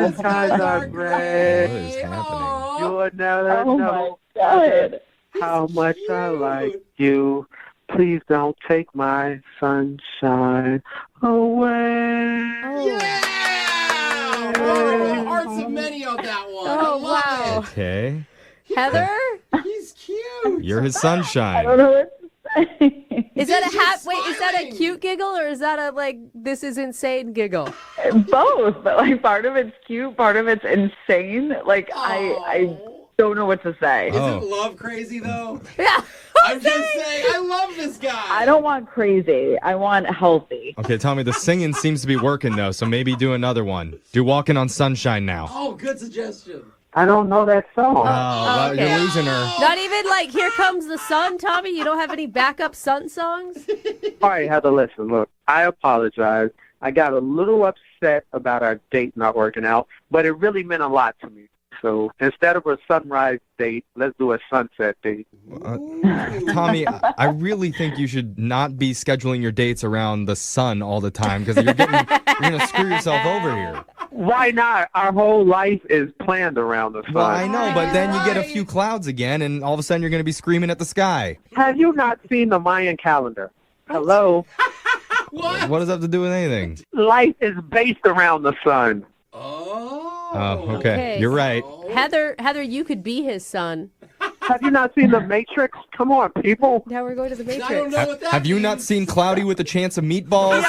the skies are gray. What is happening? You'll never Oh, know my God. how much I like you. Please don't take my sunshine away. Yeah! Oh, hearts of many on that one. Oh, wow. Okay. Heather? He's cute. You're his I sunshine. don't know what to say. Is that a just Wait, is that a smiling. cute giggle or is that a, like, this is insane giggle? Both, but like part of it's cute, part of it's insane. Like I don't know what to say. Oh. Isn't love crazy, though? Yeah. I'm just saying, I love this guy. I don't want crazy. I want healthy. Okay, Tommy, the singing seems to be working, though, so maybe do another one. Do Walking on Sunshine now. Oh, good suggestion. I don't know that song. Oh, well, okay. you're losing her. Not even like Here Comes the Sun, Tommy? You don't have any backup Sun songs? All right, Heather, listen, look, I apologize. I got a little upset about our date not working out, but it really meant a lot to me. So instead of a sunrise date, let's do a sunset date. Tommy, I really think you should not be scheduling your dates around the sun all the time because you're going to screw yourself over here. Why not? Our whole life is planned around the sun. Well, I know, but then you get a few clouds again, and all of a sudden you're going to be screaming at the sky. Have you not seen the Mayan calendar? Hello? What does that have to do with anything? Life is based around the sun. Oh, okay. You're right. Heather, you could be his son. Have you not seen The Matrix? Come on, people. Now we're going to the Matrix. I don't know what that Have you not seen Cloudy with a Chance of Meatballs?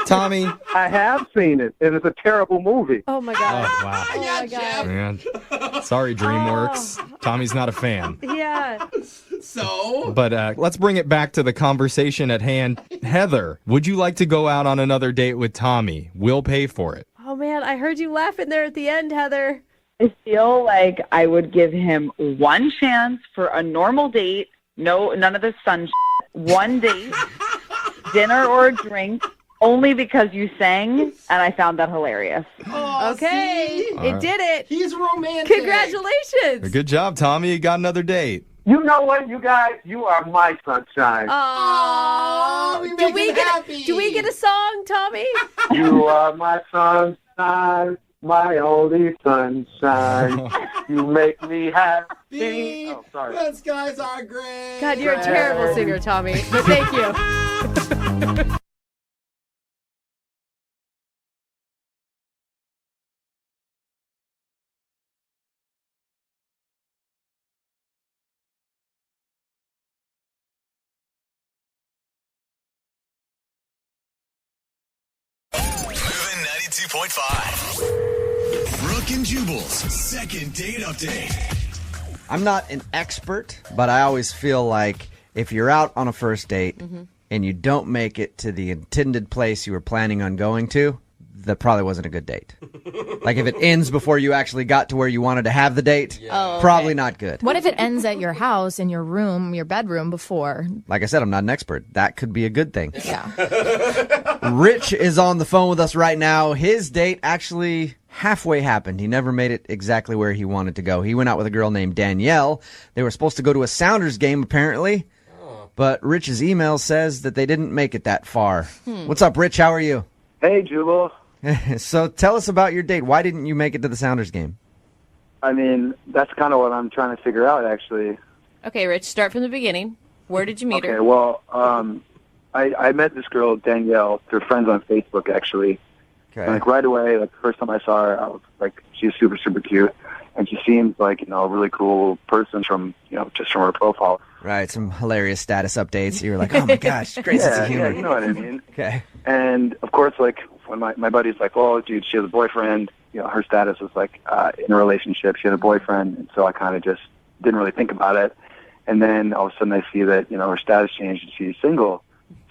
Tommy? I have seen it, and it's a terrible movie. Oh, my God. Oh, wow. Oh, my God. Man. Sorry, DreamWorks. Tommy's not a fan. Yeah. So? But let's bring it back to the conversation at hand. Heather, would you like to go out on another date with Tommy? We'll pay for it. Oh, man, I heard you laughing there at the end, Heather. I feel like I would give him one chance for a normal date. No, none of this sun shit. One date, dinner or a drink, only because you sang, and I found that hilarious. Oh, okay, see? it did it. He's romantic. Congratulations. Good job, Tommy. You got another date. You know what, you guys? You are my sunshine. Oh, we make him happy. Do we get a song, Tommy? You are my sunshine, my only sunshine. You make me happy. Oh, sorry. Those guys are great. God, you're a terrible singer, Tommy. But thank you. Moving 92.5. Brooke and Jubal's second date update. I'm not an expert, but I always feel like if you're out on a first date and you don't make it to the intended place you were planning on going to, that probably wasn't a good date. Like if it ends before you actually got to where you wanted to have the date, probably not good. What if it ends at your house, in your room, your bedroom before? Like I said, I'm not an expert. That could be a good thing. Yeah. Rich is on the phone with us right now. His date actually halfway happened. He never made it exactly where he wanted to go. He went out with a girl named Danielle. They were supposed to go to a Sounders game, apparently. But Rich's email says that they didn't make it that far. What's up, Rich? How are you? Hey, Jubal. So tell us about your date. Why didn't you make it to the Sounders game? I mean, that's kind of what I'm trying to figure out, actually. Okay, Rich, start from the beginning. Where did you meet her? Okay, well, I met this girl, Danielle, through friends on Facebook, actually. Okay. And, like, right away, like, the first time I saw her, I was like, she's super, super cute. And she seems like, you know, a really cool person from, you know, just from her profile. Right, some hilarious status updates. You were like, oh my gosh, great sense of humor. Yeah, you know what I mean. Okay. And, of course, like, when my buddy's like, oh, dude, she has a boyfriend, you know, her status was like in a relationship. She had a boyfriend. And so I kind of just didn't really think about it. And then all of a sudden I see that, you know, her status changed and she's single.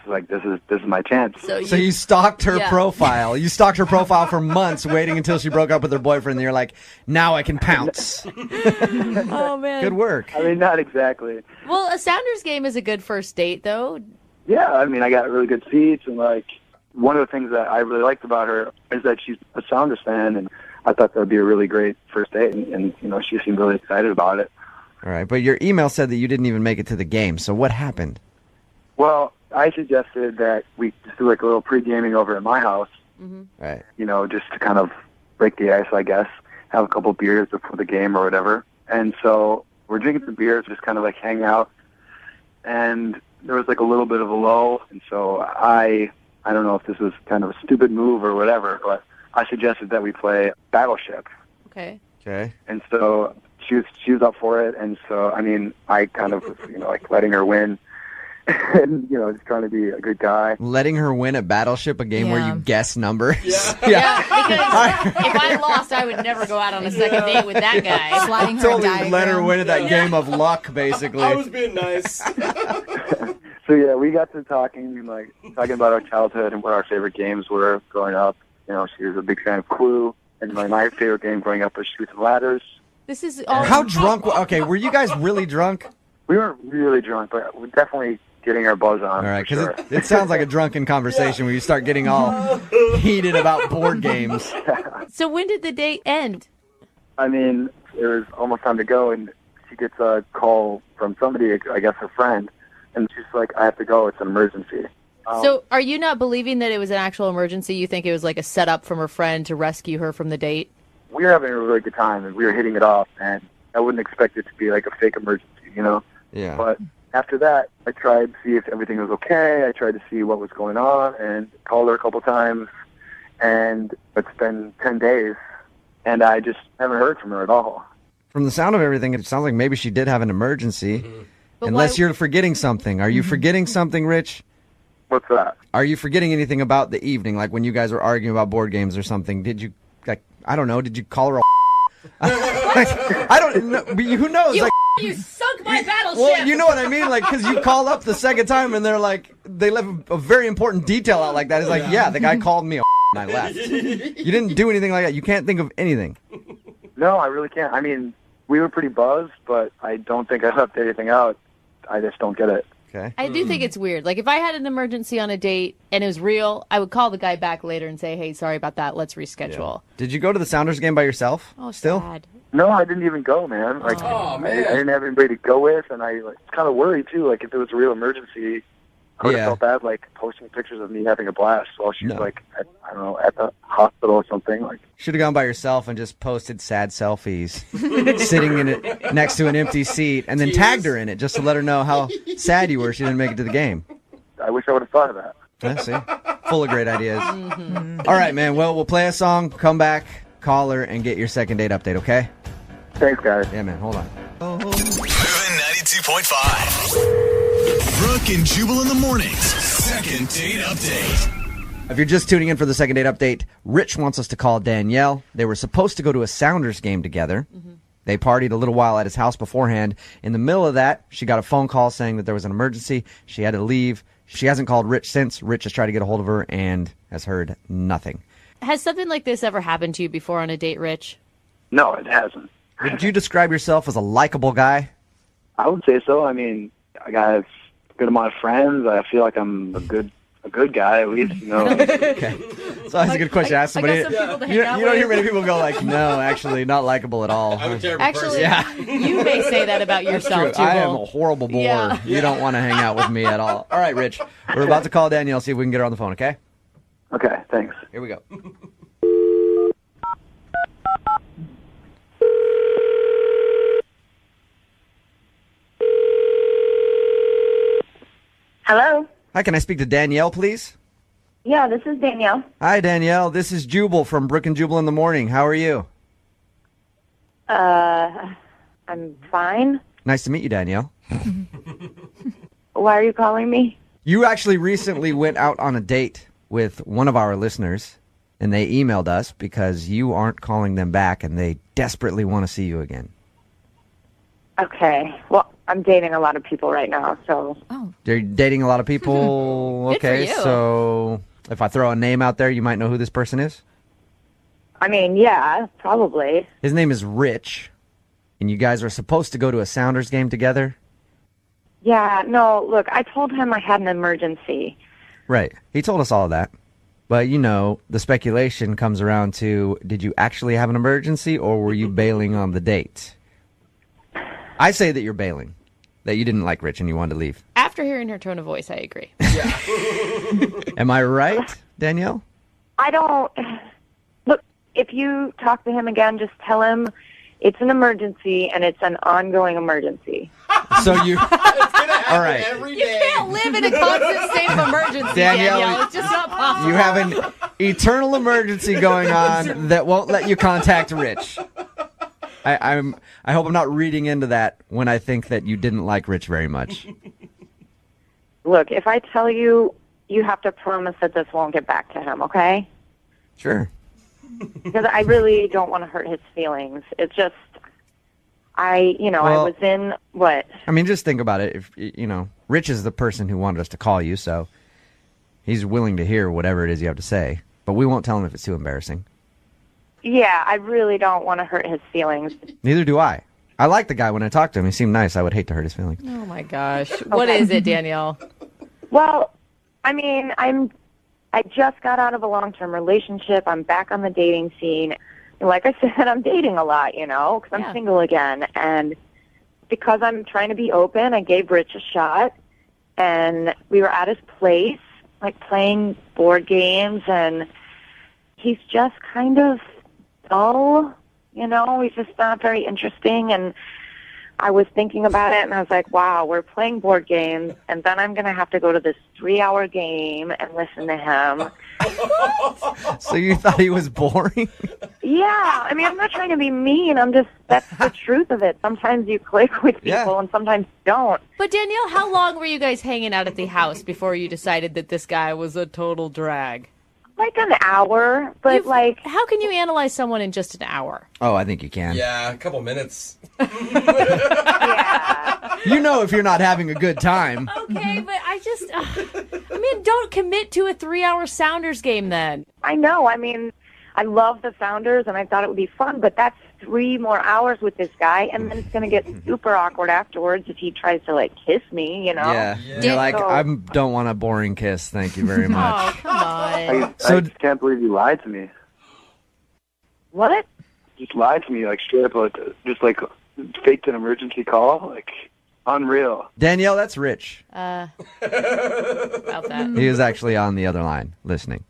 like, this is my chance. So you stalked her profile. You stalked her profile for months, waiting until she broke up with her boyfriend. And you're like, now I can pounce. Oh, man. Good work. I mean, not exactly. Well, a Sounders game is a good first date, though. Yeah, I mean, I got really good seats, and like one of the things that I really liked about her is that she's a Sounders fan, and I thought that would be a really great first date, and you know, she seemed really excited about it. All right, but your email said that you didn't even make it to the game. So what happened? Well, I suggested that we just do like a little pre-gaming over at my house. Right. You know, just to kind of break the ice, I guess. Have a couple beers before the game or whatever. And so we're drinking some beers, just kind of like hang out. And there was like a little bit of a lull. And so I don't know if this was kind of a stupid move or whatever, but I suggested that we play Battleship. Okay. Okay. And so she was up for it. And so, I mean, I kind of was, you know, like letting her win. And, you know, just trying to be a good guy. Letting her win at Battleship, a game where you guess numbers. Yeah, because if I lost, I would never go out on a second date with that guy. Sliding her Totally diagram. let her win at that game of luck, basically. I was being nice. So yeah, we got to talking about our childhood and what our favorite games were growing up. You know, she was a big fan of Clue, and my favorite game growing up was Truth and Ladders. This is all. How drunk? Okay, were you guys really drunk? We weren't really drunk, but we're definitely getting our buzz on. All right, for because sure. it sounds like a drunken conversation where you start getting all heated about board games. So when did the date end? I mean, it was almost time to go, and she gets a call from somebody, I guess her friend, and she's like, I have to go, it's an emergency. So are you not believing that it was an actual emergency? You think it was like a setup from her friend to rescue her from the date? We were having a really good time, and we were hitting it off, and I wouldn't expect it to be like a fake emergency, you know? Yeah. But after that, I tried to see if everything was okay. I tried to see what was going on and called her a couple times. And it's been 10 days, and I just haven't heard from her at all. From the sound of everything, it sounds like maybe she did have an emergency. But Unless why- you're forgetting something. Are you forgetting something, Rich? What's that? Are you forgetting anything about the evening? Like when you guys were arguing about board games or something? Did you, like, I don't know, did you call her a I don't know. Who knows? Like, You sunk my battleship! well, you know what I mean? Like, because you call up the second time and they're like, they left a very important detail out like that. It's like, yeah, the guy called me a and I left. You didn't do anything like that. You can't think of anything. No, I really can't. I mean, we were pretty buzzed, but I don't think I left anything out. I just don't get it. Okay. I do think it's weird. Like, if I had an emergency on a date and it was real, I would call the guy back later and say, hey, sorry about that. Let's reschedule. Did you go to the Sounders game by yourself? Oh, still? sad. No, I didn't even go, man. Like, Oh, I man. didn't have anybody to go with, and I was kind of worried, too. Like, if it was a real emergency, I would have Yeah. felt bad, like, posting pictures of me having a blast while she was, No. like, I don't know, at the hospital or something. Like, Should have gone by yourself and just posted sad selfies, sitting in it next to an empty seat, and then tagged her in it just to let her know how sad you were she didn't make it to the game. I wish I would have thought of that. Yeah, see? Full of great ideas. All right, man. Well, we'll play a song, come back, call her, and get your second date update, okay? Thanks, guys. Yeah, man. Hold on. Moving 92.5. Brooke and Jubal in the mornings. Second date update. If you're just tuning in for the second date update, Rich wants us to call Danielle. They were supposed to go to a Sounders game together. They partied a little while at his house beforehand. In the middle of that, she got a phone call saying that there was an emergency. She had to leave. She hasn't called Rich since. Rich has tried to get a hold of her and has heard nothing. Has something like this ever happened to you before on a date, Rich? No, it hasn't. Would you describe yourself as a likable guy? I would say so. I mean, I got a good amount of friends. I feel like I'm a good guy, at least, you know. Okay. So that's a good question to ask somebody. some people to hang You out don't hear with. many people go like, no, actually, not likable at all. I'm a terrible Actually, person. you may say that about That's yourself, true. I am a Jubal. horrible bore. Yeah. You don't want to hang out with me at all. All right, Rich. We're about to call Danielle, see if we can get her on the phone, okay? Okay, thanks. Here we go. Hello? Hi, can I speak to Danielle, please? Yeah, this is Danielle. Hi, Danielle. This is Jubal from Brooke and Jubal in the morning. How are you? I'm fine. Nice to meet you, Danielle. Why are you calling me? You actually recently went out on a date with one of our listeners, and they emailed us because you aren't calling them back, and they desperately want to see you again. Okay. Well, I'm dating a lot of people right now, so. You're dating a lot of people. Good for Okay, you. so if I throw a name out there, you might know who this person is. I mean, yeah, probably. His name is Rich, and you guys are supposed to go to a Sounders game together. Yeah, no, look, I told him I had an emergency. Right. He told us all of that. But, you know, the speculation comes around to, did you actually have an emergency or were you bailing on the date? I say that you're bailing, that you didn't like Rich and you wanted to leave. After hearing her tone of voice, I agree. Am I right, Danielle? I don't. Look, if you talk to him again, just tell him it's an emergency and it's an ongoing emergency. So you. All right. You can't live in a constant state of emergency, Danielle. It's just not possible. You have an eternal emergency going on that won't let you contact Rich. I hope I'm not reading into that when I think that you didn't like Rich very much. Look, if I tell you, you have to promise that this won't get back to him, okay? Sure. Because I really don't want to hurt his feelings. It's just, I Well- was in, what? I mean, just think about it. If you know, Rich is the person who wanted us to call you, so he's willing to hear whatever it is you have to say. But we won't tell him if it's too embarrassing. Yeah, I really don't want to hurt his feelings. Neither do I. I like the guy when I talked to him. He seemed nice. I would hate to hurt his feelings. Oh, my gosh. What is it, Danielle? Well, I mean, I just got out of a long-term relationship. I'm back on the dating scene. And like I said, I'm dating a lot, because I'm single again. And because I'm trying to be open, I gave Rich a shot. And we were at his place, like playing board games. And he's just kind of dull, He's just not very interesting. And I was thinking about it, and I was like, wow, we're playing board games, and then I'm going to have to go to this 3-hour game and listen to him. So you thought he was boring? Yeah, I mean, I'm not trying to be mean. That's the truth of it. Sometimes you click with people, and sometimes you don't. But Danielle, how long were you guys hanging out at the house before you decided that this guy was a total drag? Like an hour, but how can you analyze someone in just an hour? Oh, I think you can. Yeah, a couple minutes. You know if you're not having a good time. Okay, but don't commit to a 3-hour Sounders game then. I know. I mean, I love the Sounders, and I thought it would be fun, but that's 3 more hours with this guy, and then it's going to get super awkward afterwards if he tries to, kiss me, Yeah. You're like, I don't want a boring kiss. Thank you very much. Oh, come on. I just can't believe you lied to me. What? Just lied to me, straight up, just faked an emergency call, unreal. Danielle, that's Rich. About that. He is actually on the other line listening.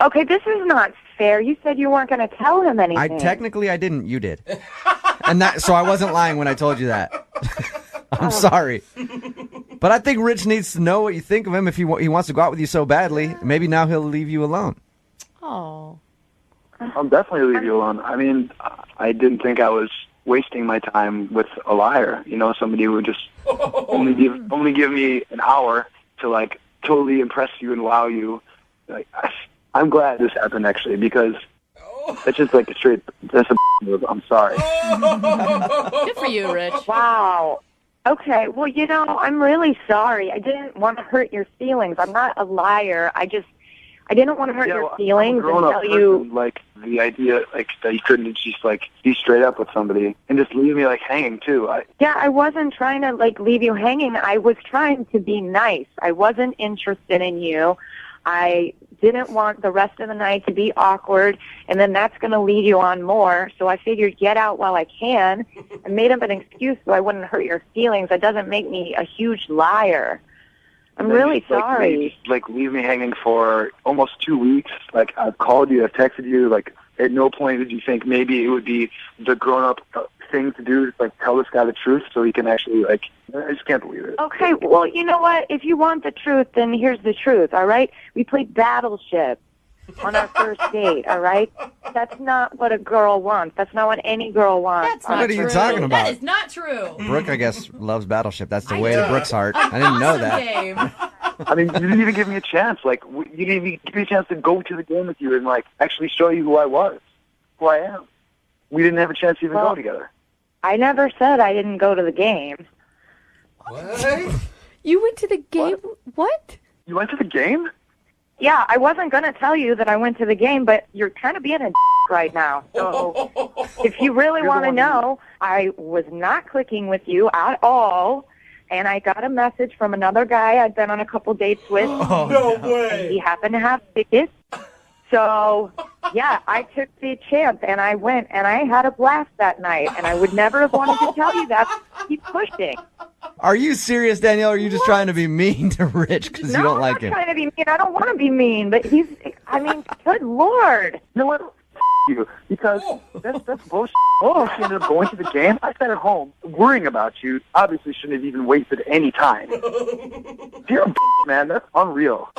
Okay, this is not fair. You said you weren't going to tell him anything. I didn't. You did. So I wasn't lying when I told you that. I'm sorry. But I think Rich needs to know what you think of him if he wants to go out with you so badly. Maybe now he'll leave you alone. Oh. I'll definitely leave you alone. I mean, I didn't think I was wasting my time with a liar. Somebody who would just only give me an hour to totally impress you and wow you. I'm glad this happened actually because that's just that's a move. I'm sorry. Good for you, Rich. Wow. Okay. Well, I'm really sorry. I didn't want to hurt your feelings. I'm not a liar. I didn't want to hurt your feelings and tell you. The idea that you couldn't just be straight up with somebody and just leave me hanging too. Yeah, I wasn't trying to leave you hanging. I was trying to be nice. I wasn't interested in you. I didn't want the rest of the night to be awkward, and then that's going to lead you on more. So I figured get out while I can and made up an excuse so I wouldn't hurt your feelings. That doesn't make me a huge liar. I'm really sorry. Just leave me hanging for almost 2 weeks. I've called you, I've texted you. At no point did you think maybe it would be the grown-up thing to do, tell this guy the truth so he can actually I just can't believe it. Okay, well, you know what? If you want the truth, then here's the truth, all right? We played Battleship on our first date, all right? That's not what a girl wants. That's not what any girl wants. That's not What are true. you talking about? That is not true. Brooke, I guess, loves Battleship. That's the way to Brooke's heart. I didn't know that. Game. I mean, you didn't even give me a chance. You didn't even give me a chance to go to the game with you and actually show you who I was, who I am. We didn't have a chance to even go together. I never said I didn't go to the game. What? You went to the game? What? You went to the game? Yeah, I wasn't going to tell you that I went to the game, but you're kind of being a right now. So if you really want to know, I was not clicking with you at all, and I got a message from another guy I'd been on a couple dates with. No way. And he happened to have tickets. So, yeah, I took the chance, and I went, and I had a blast that night, and I would never have wanted to tell you that. Keep pushing. Are you serious, Danielle, or are you just trying to be mean to Rich because you don't like I'm him? not trying to be mean. I don't want to be mean, but he's, I mean, good Lord. You know what? You, because that's bullshit. Oh, she ended up going to the game. I sat at home worrying about you. Obviously, shouldn't have even wasted any time. You're a man. That's unreal.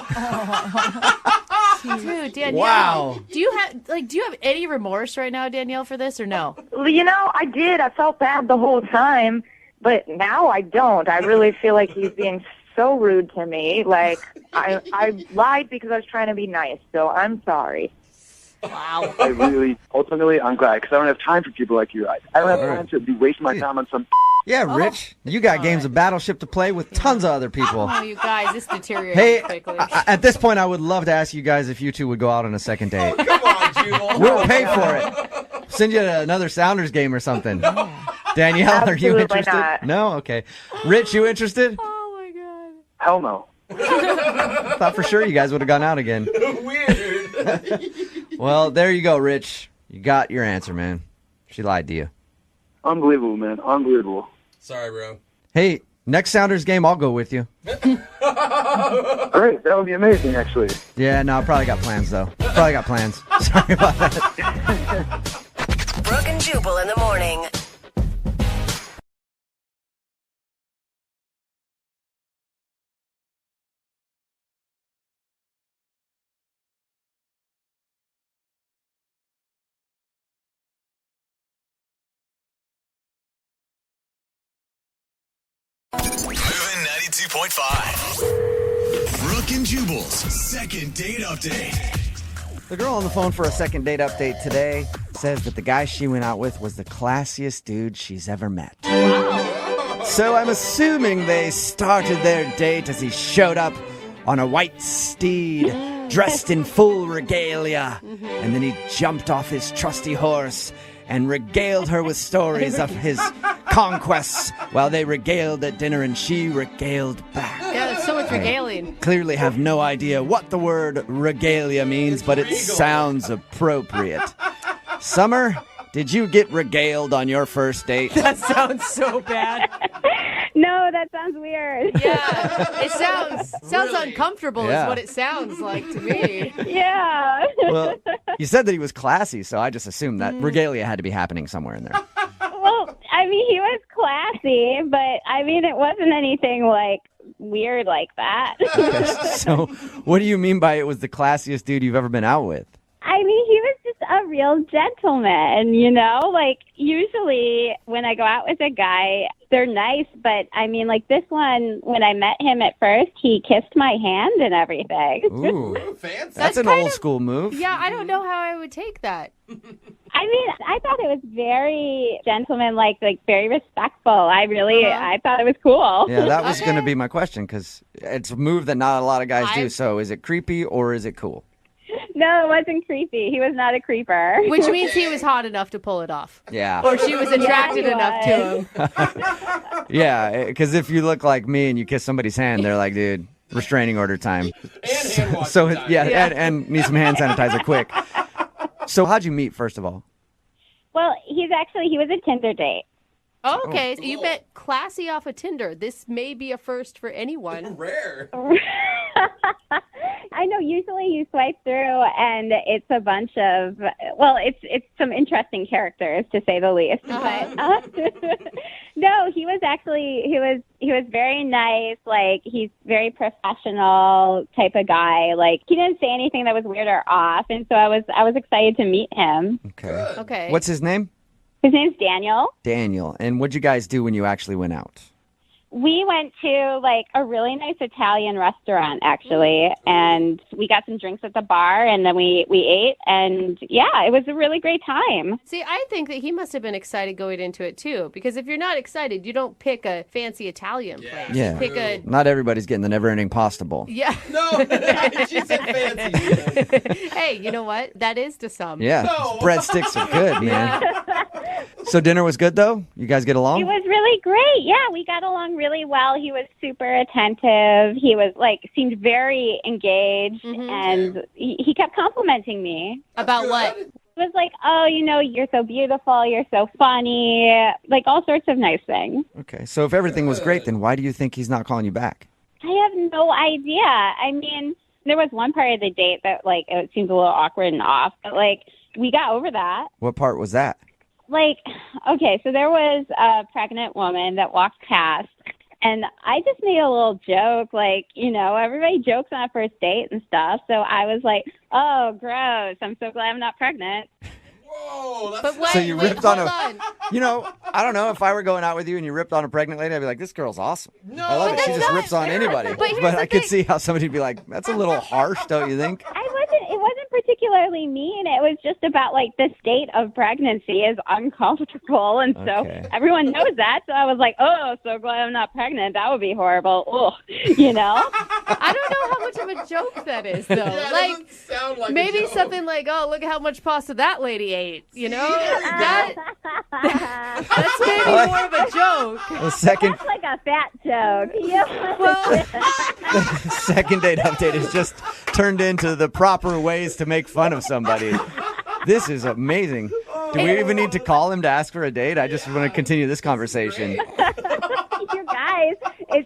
Dude, Danielle. Wow. Do you have any remorse right now, Danielle, for this or no? You know, I did. I felt bad the whole time, but now I don't. I really feel like he's being so rude to me. Like, I lied because I was trying to be nice, so I'm sorry. Wow. Ultimately, I'm glad, because I don't have time for people like you. I don't have time to be wasting my time on some. Yeah, Rich, you got games of Battleship to play with tons of other people. Oh, you guys, this deteriorates Hey, quickly. at this point, I would love to ask you guys if you two would go out on a second date. Come on, Jubal. We'll pay for it. Send you to another Sounders game or something. Danielle, are you Absolutely interested? not. No? Okay. Rich, you interested? Oh, my God. Hell no. Thought for sure you guys would have gone out again. Weird. Well, there you go, Rich. You got your answer, man. She lied to you. Unbelievable, man. Unbelievable. Sorry, bro. Hey, next Sounders game, I'll go with you. Great. That would be amazing, actually. Yeah, no, I probably got plans, though. Probably got plans. Sorry about that. Brooke and Jubal in the morning. Moving 92.5. Brooke and Jubal's second date update. The girl on the phone for a second date update today says that the guy she went out with was the classiest dude she's ever met. Wow. So I'm assuming they started their date as he showed up on a white steed, dressed in full regalia, and then he jumped off his trusty horse and regaled her with stories of his conquests while they regaled at dinner and she regaled back. Yeah, there's so much regaling. Clearly have no idea what the word regalia means, but it sounds appropriate. Summer, did you get regaled on your first date? That sounds so bad. No, that sounds weird. Yeah, it sounds uncomfortable Yeah. is what it sounds like to me. Yeah. Well, you said that he was classy, so I just assumed that regalia had to be happening somewhere in there. Well, I mean, he was classy, but I mean, it wasn't anything like weird like that. Okay, so what do you mean by it was the classiest dude you've ever been out with? I mean, he was just a real gentleman, you know? Like, usually when I go out with a guy, they're nice, but I mean, like this one, when I met him at first, he kissed my hand and everything. Ooh, Fancy. that's an old school move. Yeah, I don't know how I would take that. I mean, I thought it was very gentlemanlike, like very respectful. I thought it was cool. Yeah, that was going to be my question because it's a move that not a lot of guys do. So is it creepy or is it cool? No, it wasn't creepy. He was not a creeper. Which means he was hot enough to pull it off. Yeah. Or she was attracted enough to him. Yeah, because if you look like me and you kiss somebody's hand, they're like, dude, restraining order time. And hand washing So, time. yeah, and need some hand sanitizer quick. So how'd you meet, first of all? Well, he was a Tinder date. Oh, okay, so you met classy off of Tinder. This may be a first for anyone. Rare. I know. Usually, you swipe through, and it's a bunch of it's some interesting characters to say the least. But no, he was very nice. Like he's very professional type of guy. Like he didn't say anything that was weird or off, and so I was excited to meet him. Okay. Okay. Oh. What's his name? His name's Daniel. Daniel. And what'd you guys do when you actually went out? We went to like a really nice Italian restaurant actually, and we got some drinks at the bar, and then we ate, and yeah, it was a really great time. See, I think that he must have been excited going into it too, because if you're not excited, you don't pick a fancy Italian place. Yeah. You pick a Not everybody's getting the never-ending pasta bowl. yeah. No, she said fancy. Hey, you know what? That is to some. Yeah, breadsticks are good, man. So dinner was good, though? You guys get along? It was really great. Yeah, we got along really well. He was super attentive. He was seemed very engaged, and he kept complimenting me. About what? It was like, oh, you're so beautiful, you're so funny, like all sorts of nice things. Okay, so if everything was great, then why do you think he's not calling you back? I have no idea. I mean, there was one part of the date that it seemed a little awkward and off, but we got over that. What part was that? Okay, so there was a pregnant woman that walked past, and I just made a little joke, everybody jokes on a first date and stuff, so I was like, oh, gross, I'm so glad I'm not pregnant. Whoa, But wait, So you ripped on hold I don't know, if I were going out with you and you ripped on a pregnant lady, I'd be like, this girl's awesome. No, I love it. She just rips on anybody. But here's But the I could thing. see how somebody would be like, that's a little harsh, don't you think? It wasn't particularly mean. It was just about the state of pregnancy is uncomfortable, and so Okay. everyone knows that. So I was like, "Oh, so glad I'm not pregnant. That would be horrible." Oh, I don't know how much of a joke that is, though. Yeah, it doesn't sound like a maybe joke. something like, "Oh, look at how much pasta that lady ate." That's maybe more of a joke. The second That's like a fat joke. Yeah. Well, second date update is just turned into the proper ways to make fun of somebody. This is amazing. Do we even need to call him to ask for a date? I just want to continue this conversation. You guys,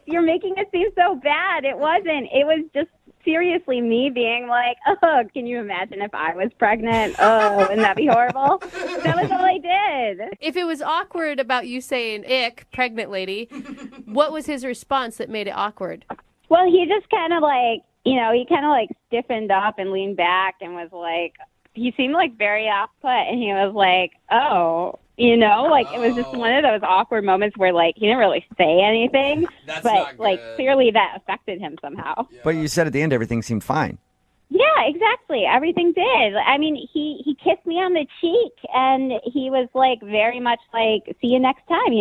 you're making it seem so bad. It wasn't. It was just seriously me being like, oh, can you imagine if I was pregnant? Oh, wouldn't that be horrible? That was all I did. if it was awkward about you saying "ick," pregnant lady, what was his response that made it awkward? Well, he just kind of he kind of stiffened up and leaned back and was he seemed very off put, and he was like, oh, it was just one of those awkward moments where he didn't really say anything, That's but not good. clearly that affected him somehow. But you said at the end everything seemed fine. Yeah, exactly. Everything did. I mean, he kissed me on the cheek, and he was very much see you next time,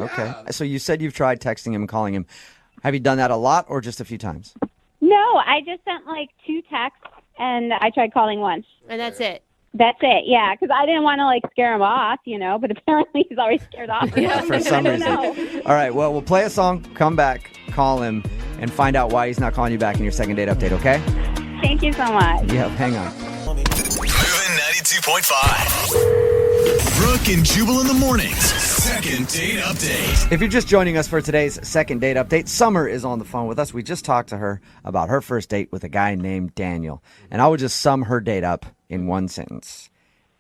Okay. So you said you've tried texting him and calling him. Have you done that a lot or just a few times? No, I just sent 2 texts, and I tried calling once. And that's it. That's it, yeah, because I didn't want to scare him off, but apparently he's already scared off. For some I don't reason. know. All right, well, we'll play a song, come back, call him, and find out why he's not calling you back in your second date update, okay? Thank you so much. Yeah, hang on. Moving 92.5. Brooke and Jubal in the mornings. Second date update. If you're just joining us for today's second date update, Summer is on the phone with us. We just talked to her about her first date with a guy named Daniel. And I would just sum her date up in one sentence.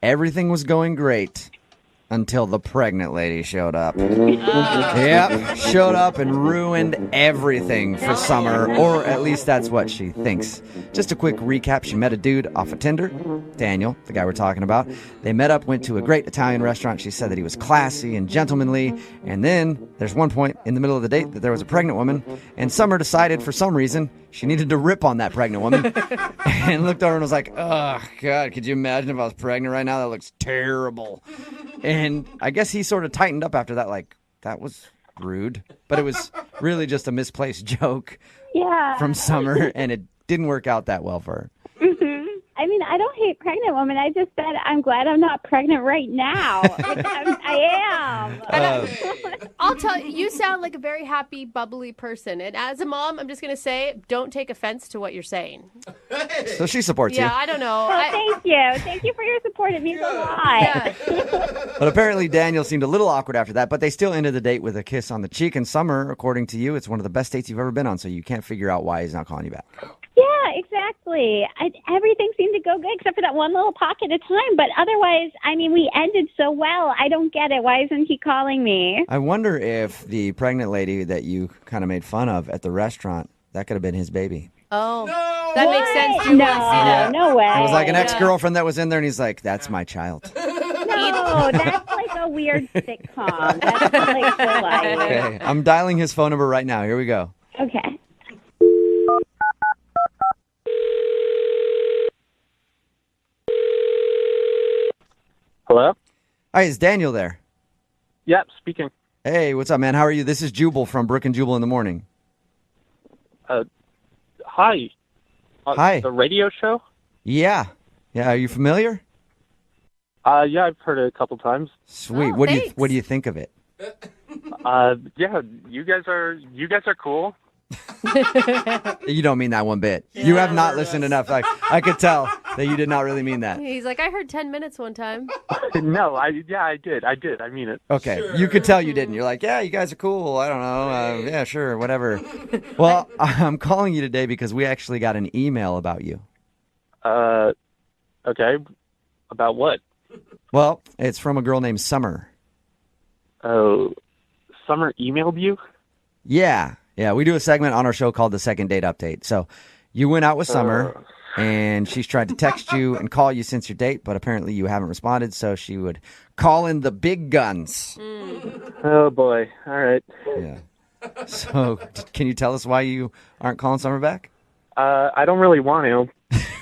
Everything was going great until the pregnant lady showed up. Yep, showed up and ruined everything for Summer, or at least that's what she thinks. Just a quick recap. She met a dude off of Tinder, Daniel, the guy we're talking about. They met up, went to a great Italian restaurant. She said that he was classy and gentlemanly. And then there's one point in the middle of the date that there was a pregnant woman, and Summer decided for some reason she needed to rip on that pregnant woman and looked over and was like, oh, God, could you imagine if I was pregnant right now? That looks terrible. And I guess he sort of tightened up after that, that was rude. But it was really just a misplaced joke from Summer, and it didn't work out that well for her. I mean, I don't hate pregnant women. I just said I'm glad I'm not pregnant right now. I am. I'll tell you, you sound like a very happy, bubbly person. And as a mom, I'm just going to say, don't take offense to what you're saying. So she supports you. Yeah, I don't know. Oh, thank you. Thank you for your support. It means a lot. But apparently Daniel seemed a little awkward after that, but they still ended the date with a kiss on the cheek. And Summer, according to you, it's one of the best dates you've ever been on, so you can't figure out why he's not calling you back. Yeah, exactly. Everything seemed to go good except for that one little pocket of time. But otherwise, I mean, we ended so well. I don't get it. Why isn't he calling me? I wonder if the pregnant lady that you kind of made fun of at the rrestaurant, that could have been his baby. Oh, that makes sense. Too. No way. It was like an ex-girlfriend that was in there, and he's like, that's my child. No, that's like a a weird sitcom. That's like the life. Okay, I'm dialing his phone number right now. Here we go. Okay. Hello? Hi, is Daniel there? Yep, speaking. Hey, what's up, man? How are you? This is Jubal from Brooke and Jubal in the morning. Hi. Hi. The radio show? Yeah. Yeah, are you familiar? Yeah, I've heard it a couple times. Sweet. Oh, What do you think of it? Yeah, you guys are cool. You don't mean that one bit. You have not listened enough. I could tell that you did not really mean that. He's like, I heard 10 minutes one time. No, I did. I mean it. Okay, you could tell you didn't. You're like, yeah, you guys are cool. I don't know. Yeah, sure, whatever. Well, I'm calling you today because we actually got an email about you. Okay. About what? Well, it's from a girl named Summer. Oh, Summer emailed you? Yeah, we do a segment on our show called the Second Date Update. So you went out with Summer, and she's tried to text you and call you since your date, but apparently you haven't responded, so she would call in the big guns. Oh, boy. All right. Yeah. So can you tell us why you aren't calling Summer back? I don't really want to.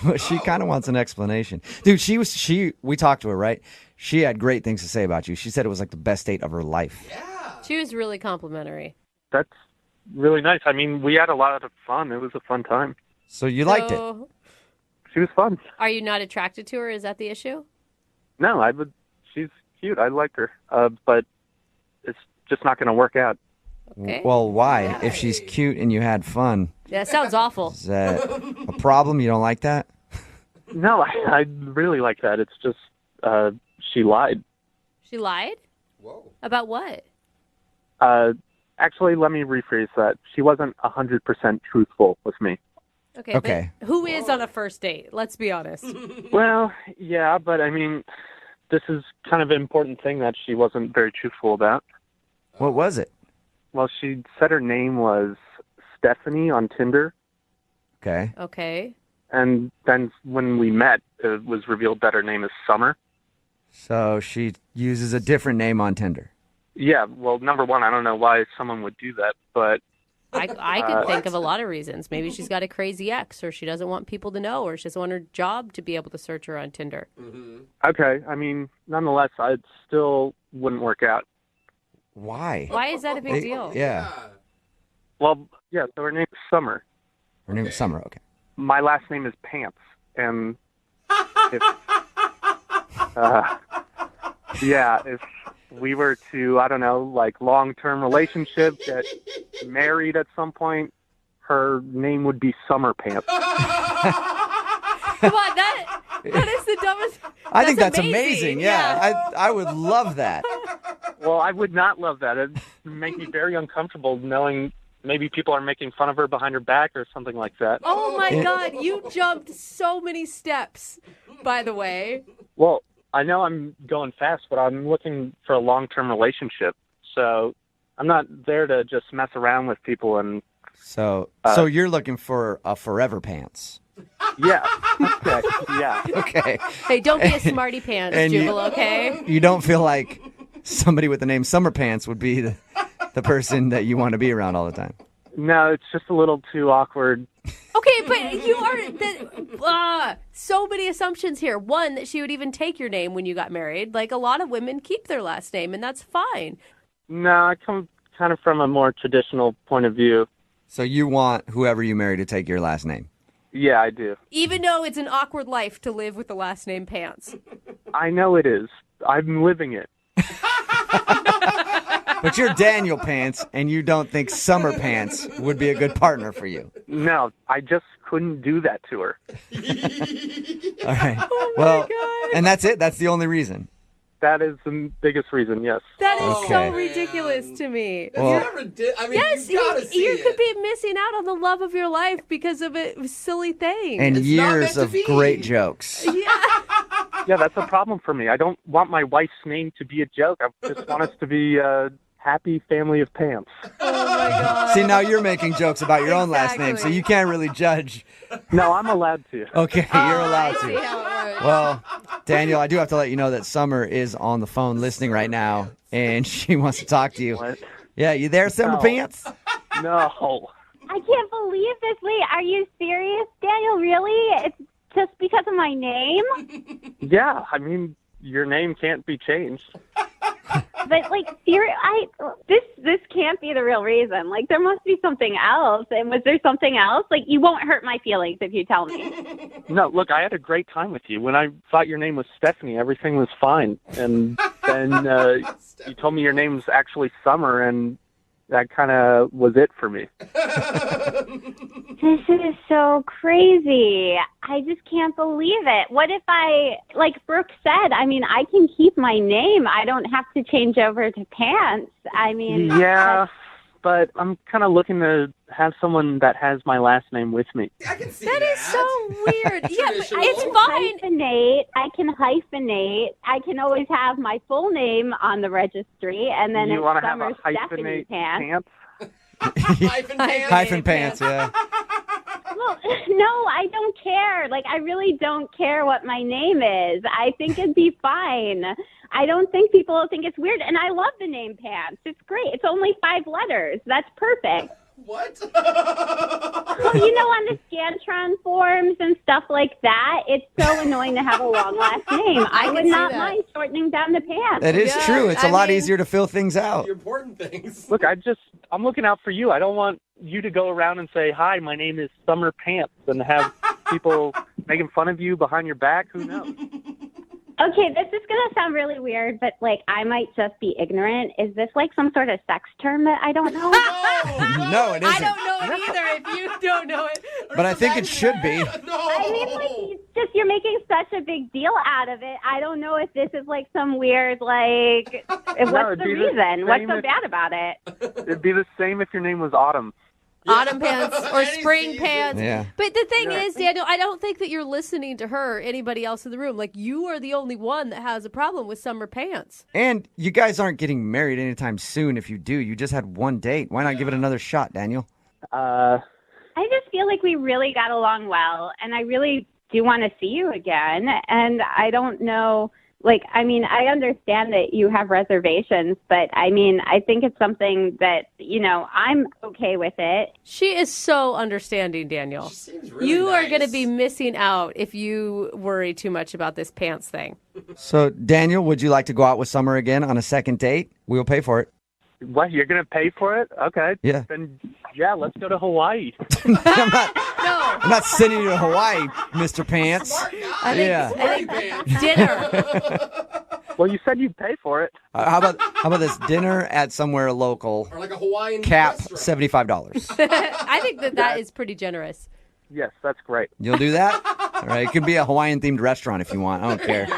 Well, she kind of wants an explanation. Dude, we talked to her, right? She had great things to say about you. She said it was like the best date of her life. She was really complimentary. That's really nice. I mean, we had a lot of fun. It was a fun time. So you liked it? She was fun. Are you not attracted to her? Is that the issue? No, she's cute. I like her. But it's just not going to work out. Okay. Well, why? If she's cute and you had fun. Yeah, sounds awful. Is that a problem? You don't like that? No, I really like that. It's just she lied. She lied? Whoa. About what? Actually, let me rephrase that. She wasn't 100% truthful with me. Okay. But who is on a first date? Let's be honest. Well, yeah, but I mean, this is kind of an important thing that she wasn't very truthful about. What was it? Well, she said her name was Stephanie on Tinder. Okay. And then when we met, it was revealed that her name is Summer. So she uses a different name on Tinder. Yeah, well, number one, I don't know why someone would do that, but... I could think of a lot of reasons. Maybe she's got a crazy ex, or she doesn't want people to know, or she doesn't want her job to be able to search her on Tinder. Okay, I mean, nonetheless, I still wouldn't work out. Why? Why is that a big deal? Yeah. Well, yeah, so her name is Summer. Her name is Summer, okay. My last name is Pants, and if we were to, I don't know, like long-term relationship, get married at some point, her name would be Summer Pants. Come on, that is the dumbest. I think that's amazing. Yeah. I would love that. Well, I would not love that. It'd make me very uncomfortable knowing maybe people are making fun of her behind her back or something like that. Oh, my God. You jumped so many steps, by the way. Well, I know I'm going fast, but I'm looking for a long-term relationship. So I'm not there to just mess around with people. And So you're looking for a forever pants. Yeah. Okay. Yeah. Okay. Hey, don't be a smarty pants, Jubal, okay? You don't feel like somebody with the name Summer Pants would be the person that you want to be around all the time. No, it's just a little too awkward. Okay, but you are so many assumptions here. One, that she would even take your name when you got married. Like, a lot of women keep their last name, and that's fine. No, I come kind of from a more traditional point of view. So you want whoever you marry to take your last name? Yeah, I do. Even though it's an awkward life to live with the last name Pants. I know it is. I'm living it. But you're Daniel Pants, and you don't think Summer Pants would be a good partner for you. No, I just couldn't do that to her. All right. Oh well, God. And that's it? That's the only reason? That is the biggest reason, yes. That is so ridiculous to me. Well, Yes, you could be missing out on the love of your life because of a silly thing. And years of great jokes. Yeah, that's a problem for me. I don't want my wife's name to be a joke. I just want us to be a happy family of pants. Oh, my God. See, now you're making jokes about your own last name, so you can't really judge. No, I'm allowed to. Okay, you're allowed I see to. how it works. Well, Daniel, I do have to let you know that Summer is on the phone listening right now, and she wants to talk to you. What? Yeah, you there, Summer Pants? No. I can't believe this. Wait, are you serious, Daniel? Really? It's just because of my name? Yeah, I mean, your name can't be changed. But like, this can't be the real reason. Like, there must be something else. And was there something else? Like, you won't hurt my feelings if you tell me. No, look, I had a great time with you. When I thought your name was Stephanie, everything was fine. And then you told me your name's actually Summer, and that kind of was it for me. This is so crazy. I just can't believe it. What if like Brooke said, I mean, I can keep my name. I don't have to change over to Pants. I mean, yeah, but I'm kind of looking to have someone that has my last name with me. That is so weird. Yeah, but it's fine. I can hyphenate. I can always have my full name on the registry, and then You it's want to have Summer a Stephanie hyphenate Pants. Hyphen pants, yeah. Well, no, I don't care. Like, I really don't care what my name is. I think it'd be fine. I don't think people will think it's weird. And I love the name Pants. It's great. It's only 5 letters. That's perfect. What? Well, you know, on the Scantron forms and stuff like that, it's so annoying to have a long last name. I would not mind shortening down the Pants. That is true. It's a lot easier to fill things out. The important things. Look, I'm looking out for you. I don't want you to go around and say, hi, my name is Summer Pants, and have people making fun of you behind your back. Who knows? Okay, this is going to sound really weird, but, like, I might just be ignorant. Is this, like, some sort of sex term that I don't know? No, it isn't. I don't know it either if you don't know it. But I think it should be. I mean, like, you're making such a big deal out of it. I don't know if this is, like, some weird, like, what's the reason? What's so bad about it? It'd be the same if your name was Autumn. Autumn pants or spring pants. Yeah. But the thing is, Daniel, I don't think that you're listening to her or anybody else in the room. Like, you are the only one that has a problem with summer pants. And you guys aren't getting married anytime soon. If you do, you just had one date. Why not give it another shot, Daniel? I just feel like we really got along well, and I really do want to see you again. And I don't know. Like, I mean, I understand that you have reservations, but I mean, I think it's something that, you know, I'm okay with it. She is so understanding, Daniel. She seems really You are nice. going to be missing out if you worry too much about this pants thing. So, Daniel, would you like to go out with Summer again on a second date? We'll pay for it. What, you're going to pay for it? Okay. Yeah. Then, yeah, let's go to Hawaii. I'm not sending you to Hawaii, Mr. Pants. I think dinner. Well, you said you'd pay for it. How about this dinner at somewhere local? Or like a Hawaiian Cap restaurant. $75. I think that is pretty generous. Yes, that's great. You'll do that? All right. It could be a Hawaiian themed restaurant if you want. I don't care.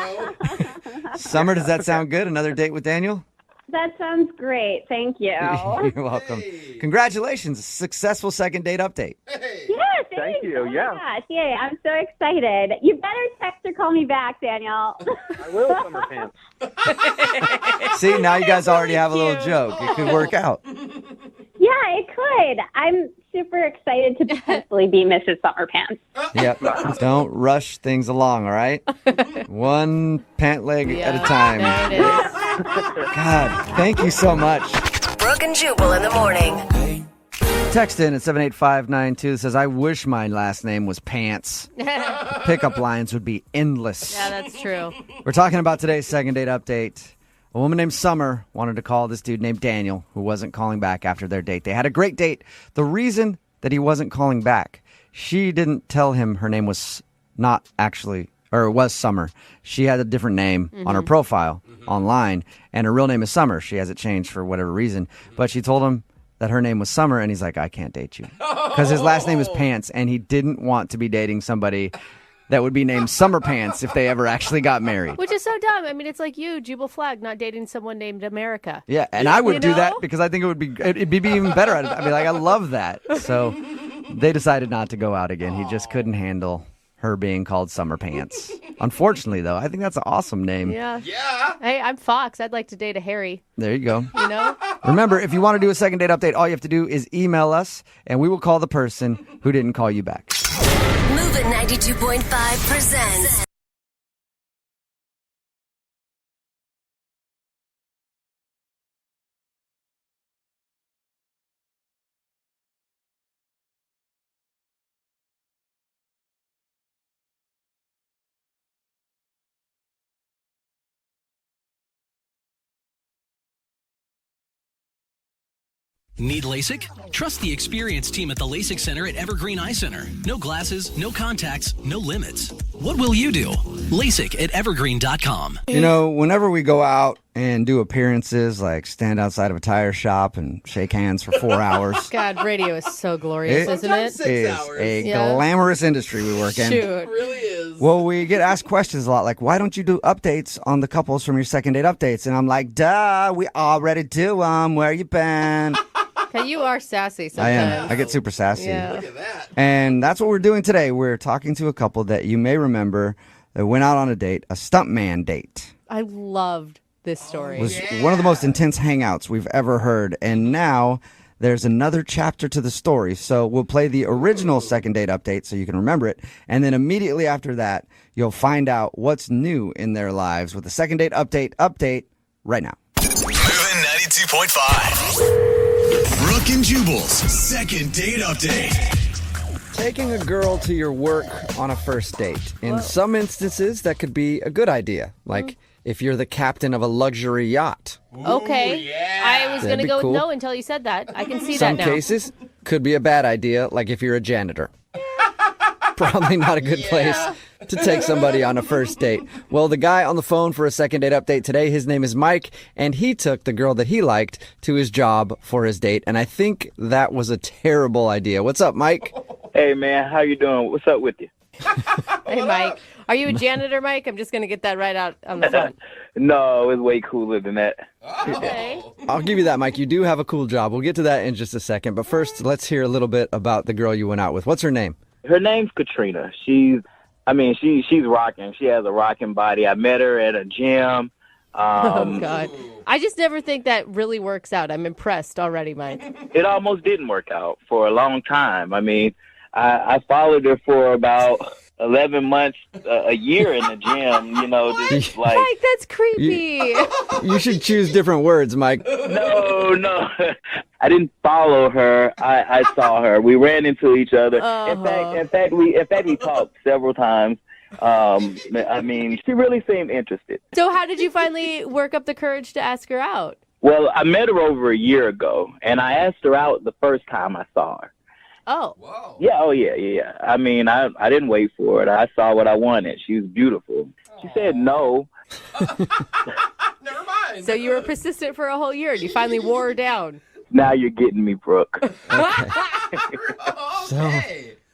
Summer, does that sound good? Another date with Daniel? That sounds great. Thank you. You're welcome. Congratulations. Successful second date update. Yeah, Thank you. Oh my Yeah. gosh. Yay, I'm so excited. You better text or call me back, Daniel. I will, Summer Pants. See, now you guys already have a little joke. It could work out. Yeah, it could. I'm super excited to potentially be Mrs. Summer Pants. Yep. Don't rush things along, all right? One pant leg at a time. There it is. God, thank you so much. Brooke and Jubal in the morning. Text in at 78592 says, I wish my last name was Pants. Pickup lines would be endless. Yeah, that's true. We're talking about today's second date update. A woman named Summer wanted to call this dude named Daniel, who wasn't calling back after their date. They had a great date. The reason that he wasn't calling back, she didn't tell him her name was not actually, or it was Summer. She had a different name on her profile online, and her real name is Summer. She has it changed for whatever reason. But she told him that her name was Summer, and he's like, I can't date you. Because his last name is Pants, and he didn't want to be dating somebody that would be named Summer Pants if they ever actually got married. Which is so dumb. I mean, it's like you, Jubal Flag, not dating someone named America. Yeah, and I would You do know? that because I think it'd be even better. I'd be like, I love that. So they decided not to go out again. He just couldn't handle her being called Summer Pants. Unfortunately, though, I think that's an awesome name. Yeah. Hey, I'm Fox. I'd like to date a Harry. There you go. You know? Remember, if you want to do a second date update, all you have to do is email us, and we will call the person who didn't call you back. Moving 92.5 presents Need LASIK? Trust the experienced team at the LASIK Center at Evergreen Eye Center. No glasses, no contacts, no limits. What will you do? LASIK at evergreen.com. You know, whenever we go out and do appearances, like stand outside of a tire shop and shake hands for 4 hours. God, radio is so glorious, isn't it? It is a glamorous industry we work in. Shoot. It really is. Well, we get asked questions a lot, like, why don't you do updates on the couples from your second date updates? And I'm like, duh, we already do them. Where you been? Okay, you are sassy I sometimes. am. I get super sassy. Yeah. Look at that. And that's what we're doing today. We're talking to a couple that you may remember that went out on a date, a stuntman date. I loved this story. It was one of the most intense hangouts we've ever heard. And now there's another chapter to the story. So we'll play the original second date update so you can remember it. And then immediately after that, you'll find out what's new in their lives with the second date update right now. Moving 92.5. Brooke and Jubal's second date update. Taking a girl to your work on a first date. In some instances, that could be a good idea. Like if you're the captain of a luxury yacht. Okay. I was going to That'd be go cool. with no until you said that. I can see Some that now. cases, could be a bad idea, like if you're a janitor. Probably not a good place to take somebody on a first date. Well, the guy on the phone for a second date update today, his name is Mike, and he took the girl that he liked to his job for his date, and I think that was a terrible idea. What's up, Mike? Hey, man, how you doing? What's up with you? Hey, Mike. Are you a janitor, Mike? I'm just going to get that right out on the phone. No, it's way cooler than that. Okay. I'll give you that, Mike. You do have a cool job. We'll get to that in just a second, but first, let's hear a little bit about the girl you went out with. What's her name? Her name's Katrina. She's rocking. She has a rocking body. I met her at a gym. Oh, God. I just never think that really works out. I'm impressed already, Mike. It almost didn't work out for a long time. I mean, I followed her for about 11 months, a year in the gym, you know, just like... Mike, that's creepy. You should choose different words, Mike. No. I didn't follow her. I saw her. We ran into each other. In fact, we talked several times. I mean, she really seemed interested. So how did you finally work up the courage to ask her out? Well, I met her over a year ago, and I asked her out the first time I saw her. Oh. Whoa. Yeah. I mean, I didn't wait for it. I saw what I wanted. She was beautiful. She said no. Never mind. So you were persistent for a whole year, and you finally wore her down. Now you're getting me, Brooke. So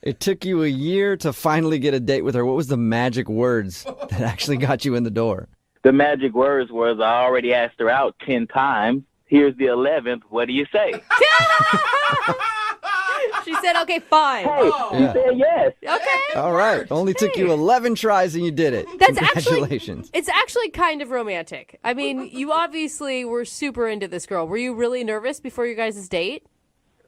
it took you a year to finally get a date with her. What was the magic words that actually got you in the door? The magic words was I already asked her out 10 times. Here's the 11th. What do you say? She said, okay, fine. Hey, she said yes. Okay. All right. Only took you 11 tries and you did it. That's Congratulations. It's actually kind of romantic. I mean, you obviously were super into this girl. Were you really nervous before your guys' date?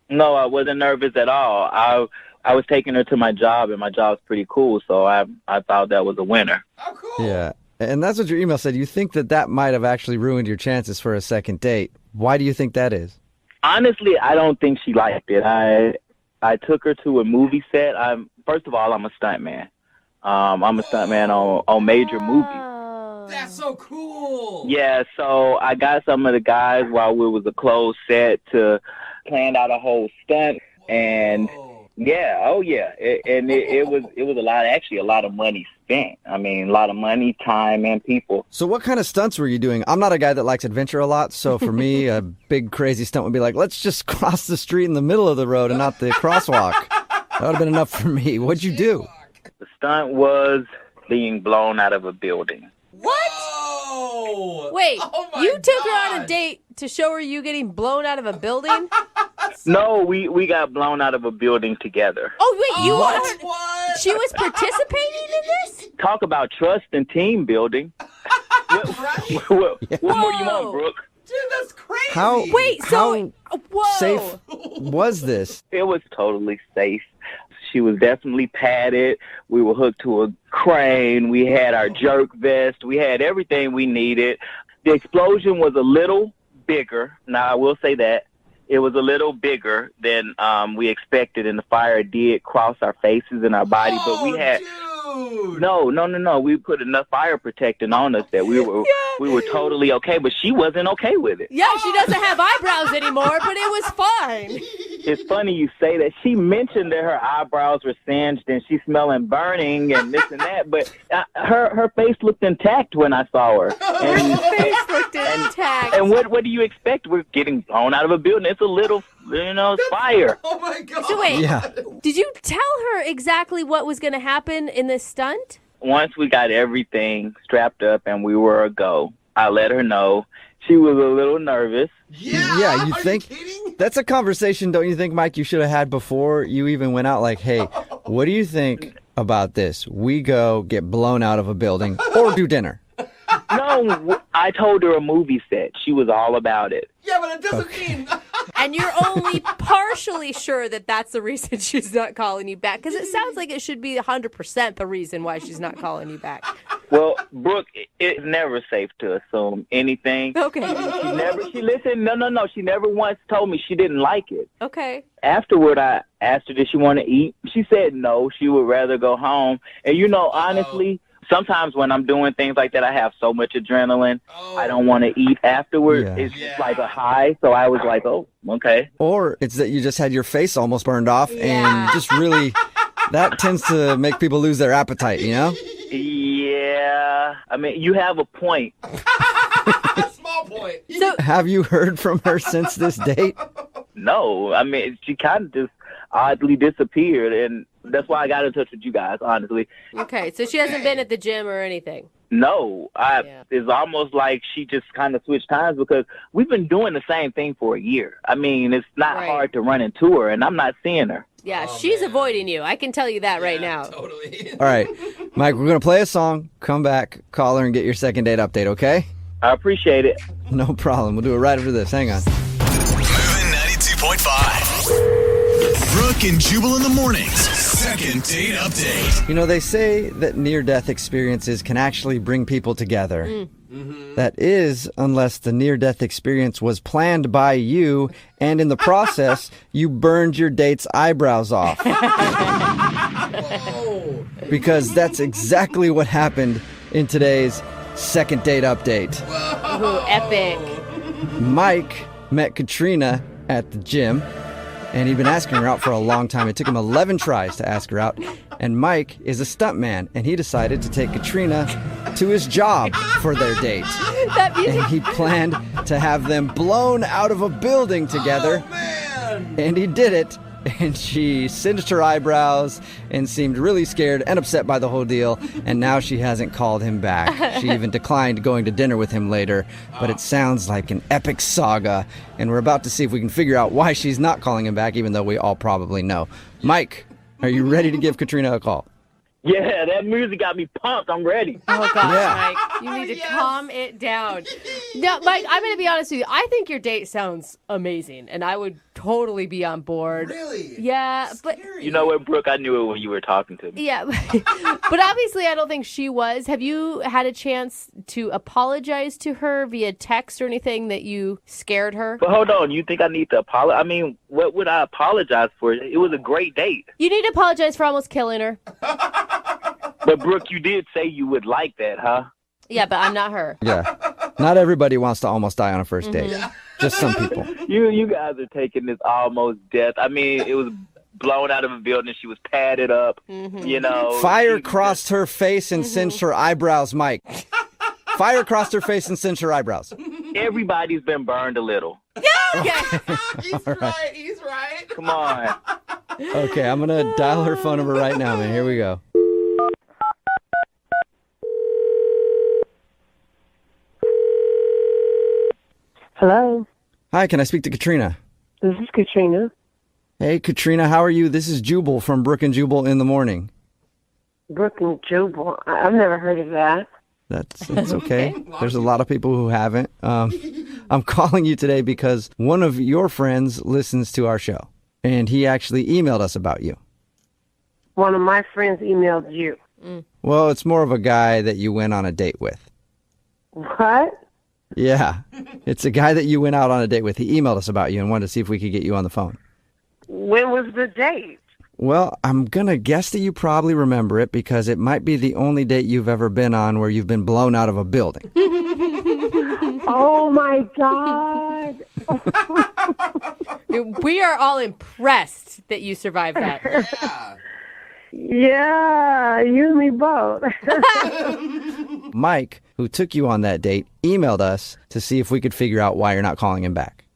No, I wasn't nervous at all. I was taking her to my job, and my job's pretty cool, so I thought that was a winner. Oh, cool. Yeah. And that's what your email said. You think that might have actually ruined your chances for a second date. Why do you think that is? Honestly, I don't think she liked it. I took her to a movie set. First of all, I'm a stuntman. I'm a stuntman on major movies. That's so cool. Yeah, so I got some of the guys while it was a closed set to plan out a whole stunt, and it was a lot of money spent. I mean, a lot of money, time, and people. So what kind of stunts were you doing? I'm not a guy that likes adventure a lot, so for me, a big crazy stunt would be like, let's just cross the street in the middle of the road and not the crosswalk. That would have been enough for me. What'd you do? The stunt was being blown out of a building. Whoa! Wait, Oh my you took her on God. a date to show her you getting blown out of a building? No, we got blown out of a building together. Oh, wait, you What? are... She was participating in this? Talk about trust and team building. What more do you want, Brooke? Dude, that's crazy. How Wait, so... Whoa. safe was this? It was totally safe. She was definitely padded. We were hooked to a crane. We had our jerk vest. We had everything we needed. The explosion was a little bigger. Now, I will say that. It was a little bigger than we expected, and the fire did cross our faces and our body. But No. We put enough fire protecting on us that we were totally okay, but she wasn't okay with it. Yeah, she doesn't have eyebrows anymore, but it was fine. It's funny you say that. She mentioned that her eyebrows were singed and she's smelling burning and this and that, but her face looked intact when I saw her. And, her face looked intact. And what do you expect? We're getting blown out of a building. It's a little, fire. Oh my God. So wait, did you tell her exactly what was going to happen in this stunt? Once we got everything strapped up and we were a go, I let her know. She was a little nervous. Yeah, you think that's a conversation, don't you think, Mike, you should have had before you even went out? Like, hey, what do you think about this? We go get blown out of a building or do dinner. No, I told her a movie set. She was all about it. Yeah, but it doesn't mean... And you're only partially sure that that's the reason she's not calling you back. Because it sounds like it should be 100% the reason why she's not calling you back. Well, Brooke, it's never safe to assume anything. Okay. She never once told me she didn't like it. Okay. Afterward, I asked her, did she want to eat? She said no, she would rather go home. And, honestly... Sometimes when I'm doing things like that, I have so much adrenaline, I don't want to eat afterwards. Yeah. It's just like a high, so I was like, oh, okay. Or it's that you just had your face almost burned off and just really, that tends to make people lose their appetite, Yeah. I mean, you have a point. Small point. So, have you heard from her since this date? No. I mean, she kind of just oddly disappeared, and that's why I got in touch with you guys, honestly. Okay, so she hasn't been at the gym or anything? No. It's almost like she just kind of switched times because we've been doing the same thing for a year. I mean, it's not hard to run into her, and I'm not seeing her. Yeah, she's avoiding you. I can tell you that right now. Totally. All right, Mike, we're going to play a song, come back, call her, and get your second date update, okay? I appreciate it. No problem. We'll do it right after this. Hang on. Moving 92.5. Brooke and Jubal in the mornings. Second date update. They say that near-death experiences can actually bring people together. Mm-hmm. That is, unless the near-death experience was planned by you, and in the process, you burned your date's eyebrows off. Whoa. Because that's exactly what happened in today's second date update. Ooh, epic. Mike met Katrina at the gym. And he'd been asking her out for a long time. It took him 11 tries to ask her out. And Mike is a stuntman, and he decided to take Katrina to his job for their date. And he planned to have them blown out of a building together. Oh, man. And he did it. And she singed her eyebrows and seemed really scared and upset by the whole deal. And now she hasn't called him back. She even declined going to dinner with him later. But it sounds like an epic saga. And we're about to see if we can figure out why she's not calling him back, even though we all probably know. Mike, are you ready to give Katrina a call? Yeah, that music got me pumped. I'm ready. Oh, gosh, Mike. You need to calm it down. Now, Mike, I'm going to be honest with you. I think your date sounds amazing, and I would totally be on board. Really? Yeah, but... You know what, Brooke? I knew it when you were talking to me. Yeah, but obviously I don't think she was. Have you had a chance to apologize to her via text or anything that you scared her? But hold on. You think I need to apologize? I mean, what would I apologize for? It was a great date. You need to apologize for almost killing her. But, Brooke, you did say you would like that, huh? Yeah, but I'm not her. Yeah. Not everybody wants to almost die on a first date. Mm-hmm. Just some people. You guys are taking this almost death. I mean, it was blown out of a building. She was padded up, Fire crossed her face and singed her eyebrows, Mike. Fire crossed her face and singed her eyebrows. Everybody's been burned a little. Yeah. He's right. Come on. Okay, I'm going to dial her phone number right now, man. Here we go. Hello. Hi, can I speak to Katrina? This is Katrina. Hey, Katrina, how are you? This is Jubal from Brooke and Jubal in the morning. Brooke and Jubal. I've never heard of that. That's okay. There's a lot of people who haven't. I'm calling you today because one of your friends listens to our show, and he actually emailed us about you. One of my friends emailed you. Well, it's more of a guy that you went on a date with. What? Yeah. It's a guy that you went out on a date with. He emailed us about you and wanted to see if we could get you on the phone. When was the date? Well, I'm going to guess that you probably remember it because it might be the only date you've ever been on where you've been blown out of a building. Oh, my God. We are all impressed that you survived that. Yeah, you and me both. Mike, who took you on that date, emailed us to see if we could figure out why you're not calling him back.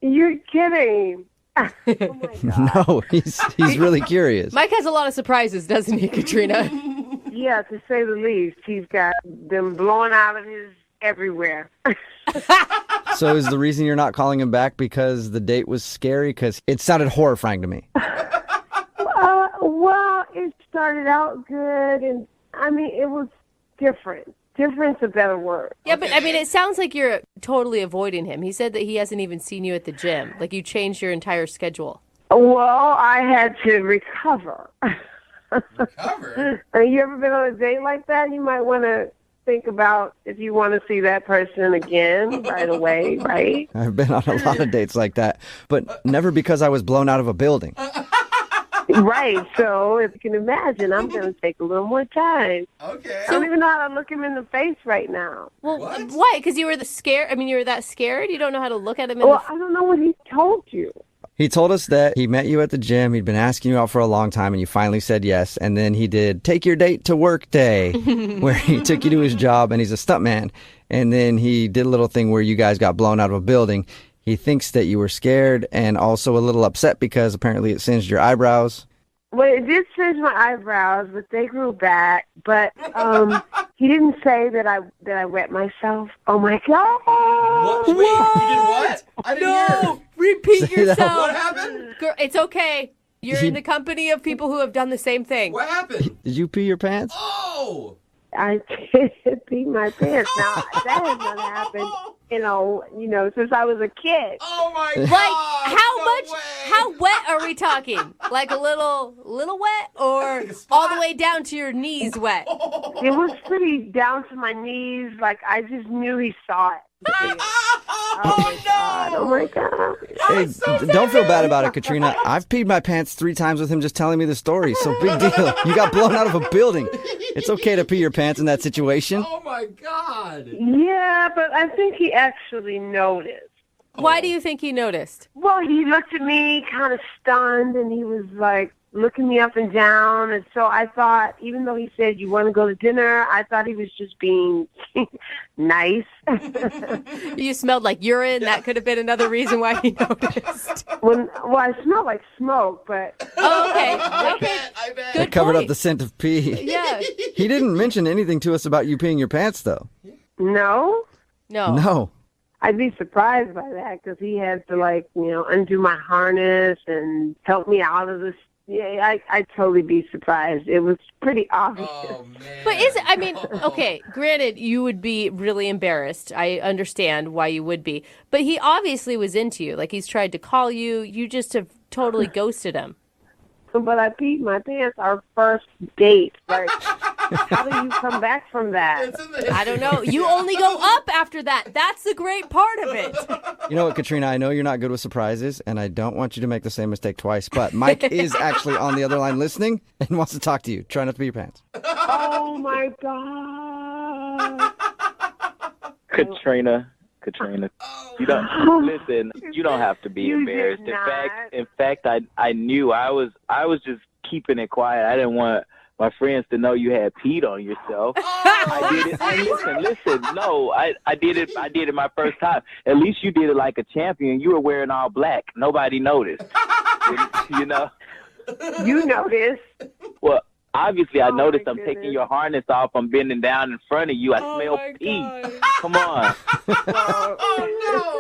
You're kidding. Oh my God. No, he's really curious. Mike has a lot of surprises, doesn't he, Katrina? Yeah, to say the least. He's got them blowing out of his everywhere. So is the reason you're not calling him back because the date was scary? Because it sounded horrifying to me. Well, it started out good, and I mean, it was different. Different's a better word. Yeah, but I mean, it sounds like you're totally avoiding him. He said that he hasn't even seen you at the gym. Like you changed your entire schedule. Well, I had to recover. Recover? You ever been on a date like that? You might want to think about if you want to see that person again right away, right? I've been on a lot of dates like that, but never because I was blown out of a building. Right, so if you can imagine, I'm going to take a little more time. Okay. I don't even know how to look him in the face right now. Well, why? Because you were scared? I mean, you were that scared? You don't know how to look at him in Well, I don't know what he told you. He told us that he met you at the gym. He'd been asking you out for a long time, and you finally said yes. And then he did take your date to work day, where he took you to his job, and he's a stuntman. And then he did a little thing where you guys got blown out of a building. He thinks that you were scared and also a little upset because apparently it singed your eyebrows. Well, it did singe my eyebrows, but they grew back. But he didn't say that I wet myself. Oh my God! What? Wait, you did what? I didn't hear. Repeat Say that. yourself. What happened? Girl, it's okay. You're in the company of people who have done the same thing. What happened? Did you pee your pants? Oh! I did pee my pants. Now that has not happened. You know, since I was a kid. Oh my God! Like how wet are we talking? Like a little wet, or all the way down to your knees wet? It was pretty down to my knees. Like I just knew he saw it. Oh my God! Hey, don't feel bad about it, Katrina. I've peed my pants 3 times with him just telling me the story. So big deal. You got blown out of a building. It's okay to pee your pants in that situation. Oh my God! Yeah, but I think he actually noticed. Why do you think he noticed? Well, he looked at me kind of stunned, and he was like looking me up and down. And so I thought, even though he said, "You want to go to dinner?" I thought he was just being nice. You smelled like urine. That could have been another reason why he noticed. Well, I smelled like smoke, but... Oh, okay. I bet. It covered up the scent of pee. Yeah. He didn't mention anything to us about you peeing your pants, though. No? No. I'd be surprised by that because he had to, undo my harness and help me out of this. Yeah, I'd totally be surprised. It was pretty obvious. Oh, man. But okay, granted, you would be really embarrassed. I understand why you would be. But he obviously was into you. Like, he's tried to call you. You just have totally ghosted him. But I peed my pants our first date. Like, how do you come back from that? I don't know. You only go up after that. That's the great part of it. You know what, Katrina? I know you're not good with surprises, and I don't want you to make the same mistake twice, but Mike is actually on the other line listening and wants to talk to you. Try not to pee your pants. Oh, my God. Katrina, you don't listen. You don't have to be You embarrassed. did not. In fact, I knew I was just keeping it quiet. I didn't want my friends to know you had peed on yourself. I did it. Hey, listen. No, I did it. I did it my first time. At least you did it like a champion. You were wearing all black. Nobody noticed. You know. You noticed. Well, obviously, I noticed. my I'm taking goodness. your harness off. I'm bending down in front of you. I smell pee. Come on.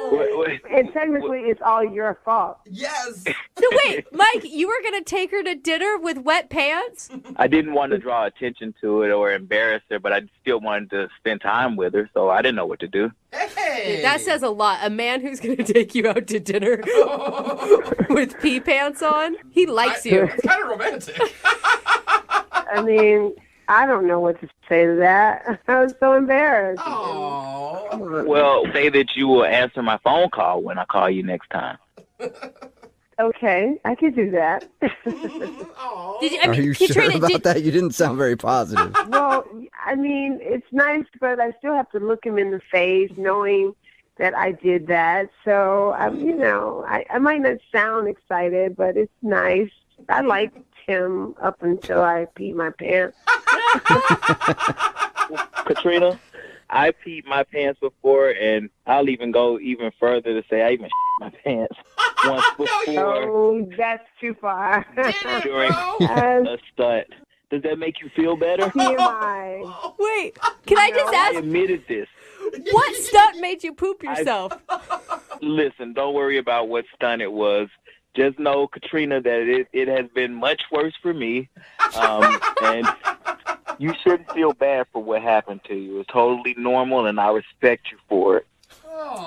Wait. And technically, it's all your fault. Yes. So wait, Mike, you were going to take her to dinner with wet pants? I didn't want to draw attention to it or embarrass her, but I still wanted to spend time with her, so I didn't know what to do. Hey. Dude, that says a lot. A man who's going to take you out to dinner with pee pants on, he likes you. It's kind of romantic. I mean, I don't know what to say to that. I was so embarrassed. Oh. Well, say that you will answer my phone call when I call you next time. Okay, I could do that. Did you, I Are mean, you sure Katrina, about that? You didn't sound very positive. Well, I mean, it's nice, but I still have to look him in the face, knowing that I did that. So, I might not sound excited, but it's nice. I liked him up until I peed my pants. Katrina, I peed my pants before, and I'll even go even further to say I even shit my pants once before Oh, that's too far. during a stunt. Does that make you feel better? TMI. Wait, can I just I ask, admitted this. what stunt made you poop yourself? Listen, don't worry about what stunt it was. Just know, Katrina, that it has been much worse for me. And you shouldn't feel bad for what happened to you. It's totally normal, and I respect you for it.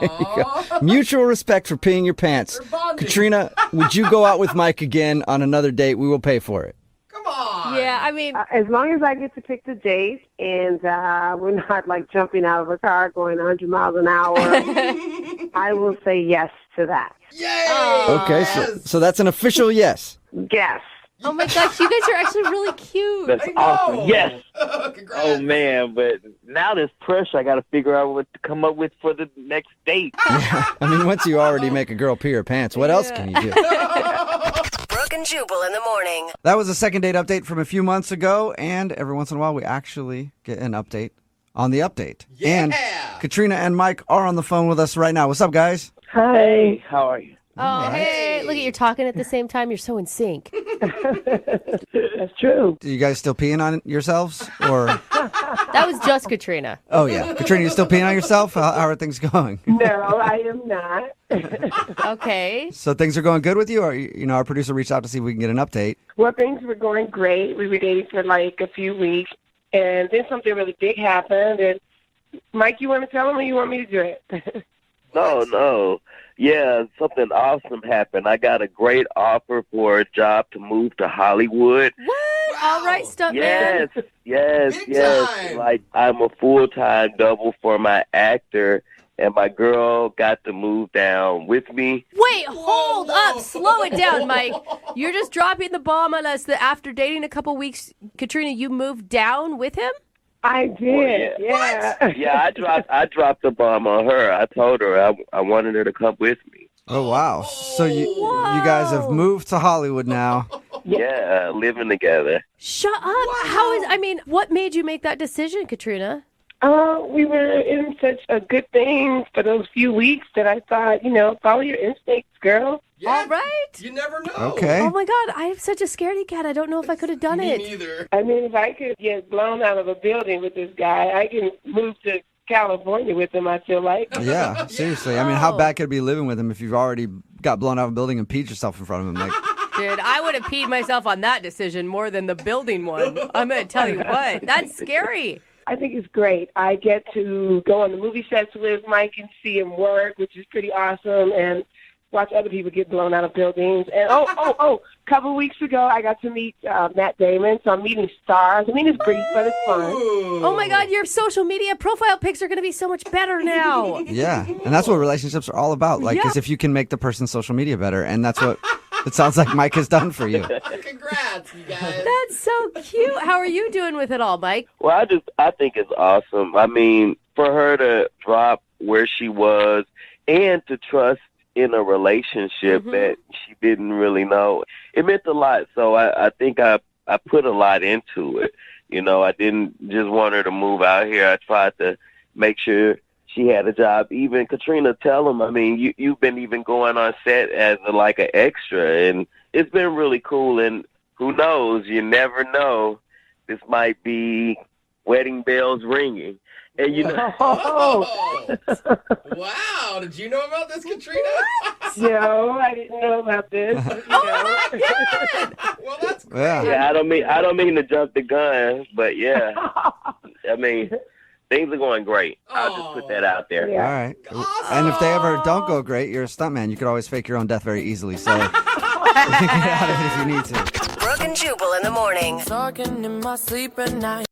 There you go. Mutual respect for peeing your pants. Katrina, would you go out with Mike again on another date? We will pay for it. Yeah, I mean, As long as I get to pick the date and we're not like jumping out of a car going 100 miles an hour, I will say yes to that. Okay, so that's an official yes. Yes. oh my gosh, you guys are actually really cute. That's awesome. Yes. Oh, man, but now there's pressure. I got to figure out what to come up with for the next date. I mean, once you already make a girl pee her pants, what else can you do? Brooke and Jubal in the morning. That was a second date update from a few months ago, and every once in a while we actually get an update on the update. Yeah! And Katrina and Mike are on the phone with us right now. What's up, guys? Hi. How are you? Oh, hey, look at you're talking at the same time. You're so in sync. That's true. Do you guys still peeing on yourselves? Or That was just Katrina. oh yeah, Katrina, you still peeing on yourself? How are things going? No, I am not. Okay. So things are going good with you, or our producer reached out to see if we can get an update. Well, things were going great. We were dating for like a few weeks, and then something really big happened. And Mike, you want to tell him, or you want me to do it? No. Yeah, something awesome happened. I got a great offer for a job to move to Hollywood. What? All right, stuntman. Yes. Like, I'm a full-time double for my actor, and my girl got to move down with me. Wait, hold up. Slow it down, Mike. You're just dropping the bomb on us that after dating a couple weeks, Katrina, you moved down with him? I did. Yeah. Yeah, I dropped the bomb on her. I told her I wanted her to come with me. Oh wow! So you guys have moved to Hollywood now. Yeah, living together. Shut up. What made you make that decision, Katrina? We were in such a good thing for those few weeks that I thought, follow your instincts, girl. Yeah, all right. You never know. Okay. Oh my God, I am such a scaredy cat. I don't know if I could have done it. Me neither. I mean, if I could get blown out of a building with this guy, I can move to California with him, I feel like. Yeah, seriously. I mean, how bad could it be living with him if you've already got blown out of a building and peed yourself in front of him? Like, dude, I would have peed myself on that decision more than the building one. I'm going to tell you what. That's scary. I think it's great. I get to go on the movie sets with Mike and see him work, which is pretty awesome, and watch other people get blown out of buildings. And a couple of weeks ago, I got to meet Matt Damon, so I'm meeting stars. I mean, it's brief, but it's fun. Oh my God, your social media profile pics are going to be so much better now. yeah, and that's what relationships are all about. Like, is if you can make the person's social media better, and that's what it sounds like Mike has done for you. Congrats, you guys. That's so cute. How are you doing with it all, Mike? Well, I think it's awesome. I mean, for her to drop where she was and to trust in a relationship that she didn't really know, it meant a lot. So I think I put a lot into it. I didn't just want her to move out here. I tried to make sure she had a job. Even Katrina, tell them, I mean, you've been even going on set as like an extra, and it's been really cool. And who knows? You never know. This might be wedding bells ringing. And Wow. Did you know about this, Katrina? No, I didn't know about this. Oh my God. Well, that's great. Yeah, I don't mean to jump the gun, but yeah. I mean, things are going great. I'll just put that out there. Yeah. All right. Awesome. And if they ever don't go great, you're a stuntman. You could always fake your own death very easily. So you can get out of it if you need to. Brooke and Jubal in the morning. Talking in my sleep at night.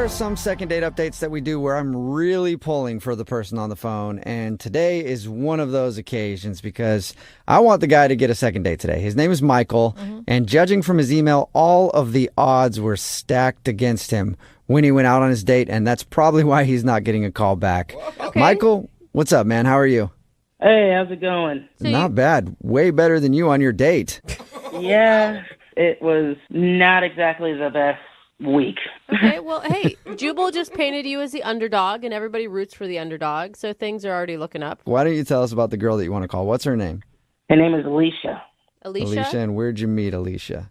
are some second date updates that we do where I'm really pulling for the person on the phone, and today is one of those occasions because I want the guy to get a second date today. His name is Michael, and judging from his email, all of the odds were stacked against him when he went out on his date, and that's probably why he's not getting a call back. Okay. Michael, what's up, man? How are you? Hey, how's it going? Not bad. Way better than you on your date. Yeah, it was not exactly the best week. Okay, well, hey, Jubal just painted you as the underdog, and everybody roots for the underdog, so things are already looking up. Why don't you tell us about the girl that you want to call? What's her name? Her name is Alicia. Alicia? And where'd you meet Alicia?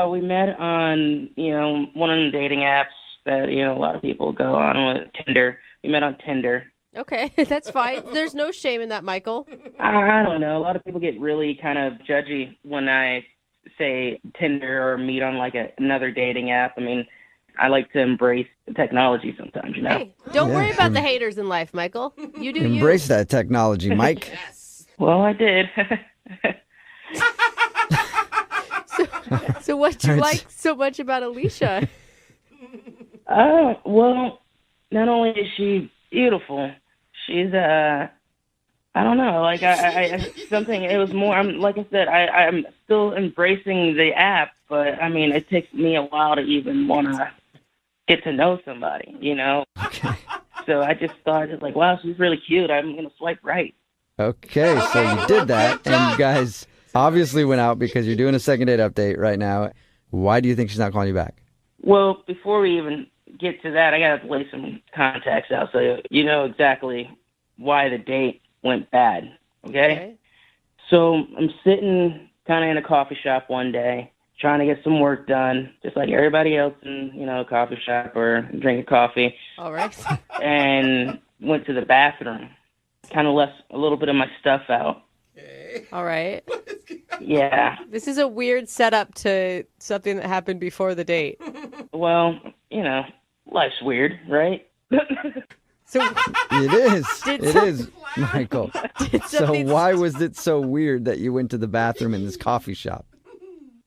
We met on, one of the dating apps that, a lot of people go on with, Tinder. We met on Tinder. Okay, that's fine. There's no shame in that, Michael. I don't know. A lot of people get really kind of judgy when I say Tinder or meet on like another dating app. I mean, I like to embrace technology sometimes, Hey, don't worry about the haters in life, Michael. You do Embrace that technology, Mike. Well, I did. So what you like so much about Alicia? Well, not only is she beautiful, she's I don't know, like I something. It was more. Like I said, I'm still embracing the app, but I mean, it takes me a while to even want to get to know somebody, Okay. So I just thought, like, wow, she's really cute. I'm gonna swipe right. Okay, so you did that, and you guys obviously went out because you're doing a second date update right now. Why do you think she's not calling you back? Well, before we even get to that, I gotta lay some context out so you know exactly why the date went bad. Okay? So I'm sitting kind of in a coffee shop one day, trying to get some work done, just like everybody else in, a coffee shop or drinking coffee. All right. And went to the bathroom, kind of left a little bit of my stuff out. All right. Yeah. This is a weird setup to something that happened before the date. Well, life's weird, right? So it is. It is, Michael. So why was it so weird that you went to the bathroom in this coffee shop?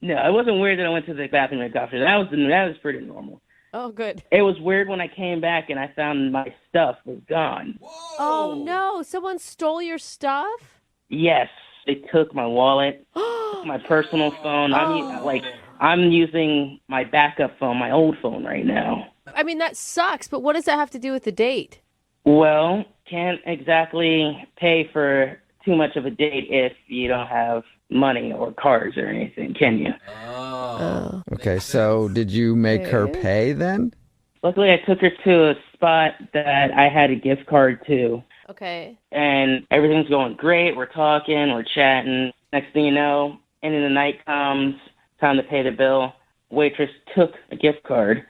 No, it wasn't weird that I went to the bathroom in a coffee shop. That was pretty normal. Oh, good. It was weird when I came back and I found my stuff was gone. Oh, no. Someone stole your stuff? Yes. They took my wallet, my personal phone. I'm using my backup phone, my old phone right now. I mean, that sucks, but what does that have to do with the date? Well, can't exactly pay for too much of a date if you don't have money or cards or anything, can you? Oh. Okay, so did you make her pay then? Luckily, I took her to a spot that I had a gift card to. Okay. And everything's going great. We're talking, we're chatting. Next thing you know, end of the night comes, time to pay the bill. Waitress took a gift card,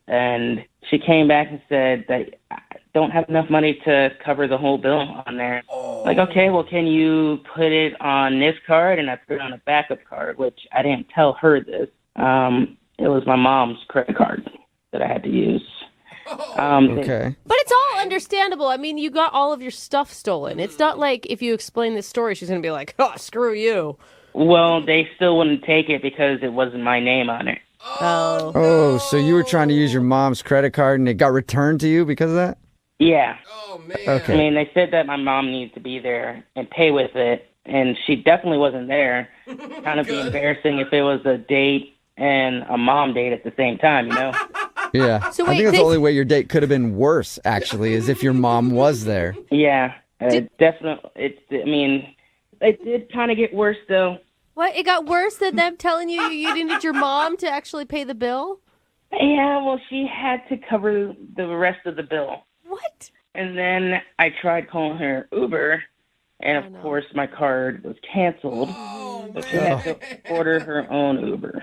and she came back and said that I don't have enough money to cover the whole bill on there. Like, okay, well, can you put it on this card? And I put it on a backup card, which I didn't tell her this. It was my mom's credit card that I had to use. Okay. But it's all understandable. I mean, you got all of your stuff stolen. It's not like if you explain this story, she's going to be like, oh, screw you. Well, they still wouldn't take it because it wasn't my name on it. Oh, so you were trying to use your mom's credit card and it got returned to you because of that? Yeah. Oh, man. Okay. I mean, they said that my mom needed to be there and pay with it, and she definitely wasn't there. Kind of be embarrassing if it was a date and a mom date at the same time, Yeah. So I wait, think that's they- the only way your date could have been worse, actually, is if your mom was there. Yeah, definitely. It did kind of get worse, though. What? It got worse than them telling you you needed your mom to actually pay the bill? Yeah, well, she had to cover the rest of the bill. What? And then I tried calling her Uber, and of course my card was canceled. So she had to order her own Uber.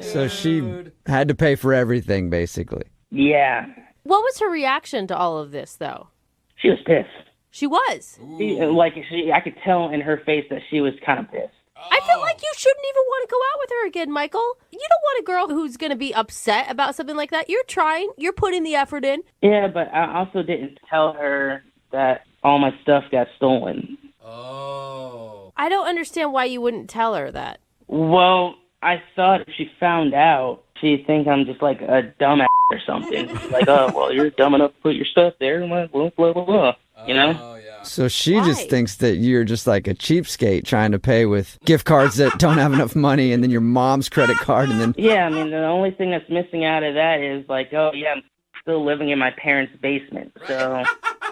So she had to pay for everything, basically. Yeah. What was her reaction to all of this, though? She was pissed. She was? I could tell in her face that she was kind of pissed. I feel like you shouldn't even want to go out with her again, Michael. You don't want a girl who's going to be upset about something like that. You're trying. You're putting the effort in. Yeah, but I also didn't tell her that all my stuff got stolen. I don't understand why you wouldn't tell her that. Well, I thought if she found out, she think I'm just like a dumbass or something. Like, oh, well, you're dumb enough to put your stuff there. Blah, blah, blah, blah. You know? So she just thinks that you're just like a cheapskate trying to pay with gift cards that don't have enough money and then your mom's credit card and then... Yeah, I mean, the only thing that's missing out of that is like, oh, yeah, I'm still living in my parents' basement. So...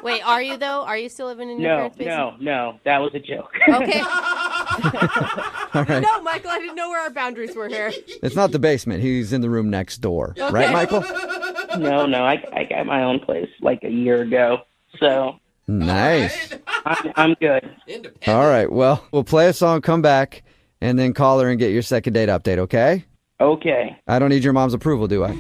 Wait, are you, though? Are you still living in your parents' basement? No. That was a joke. Okay. All right. No, Michael, I didn't know where our boundaries were here. It's not the basement. He's in the room next door. Okay. Right, Michael? No, I got my own place like a year ago. So... Nice. I'm good. All right. Well, we'll play a song, come back, and then call her and get your second date update, okay? Okay. I don't need your mom's approval, do I?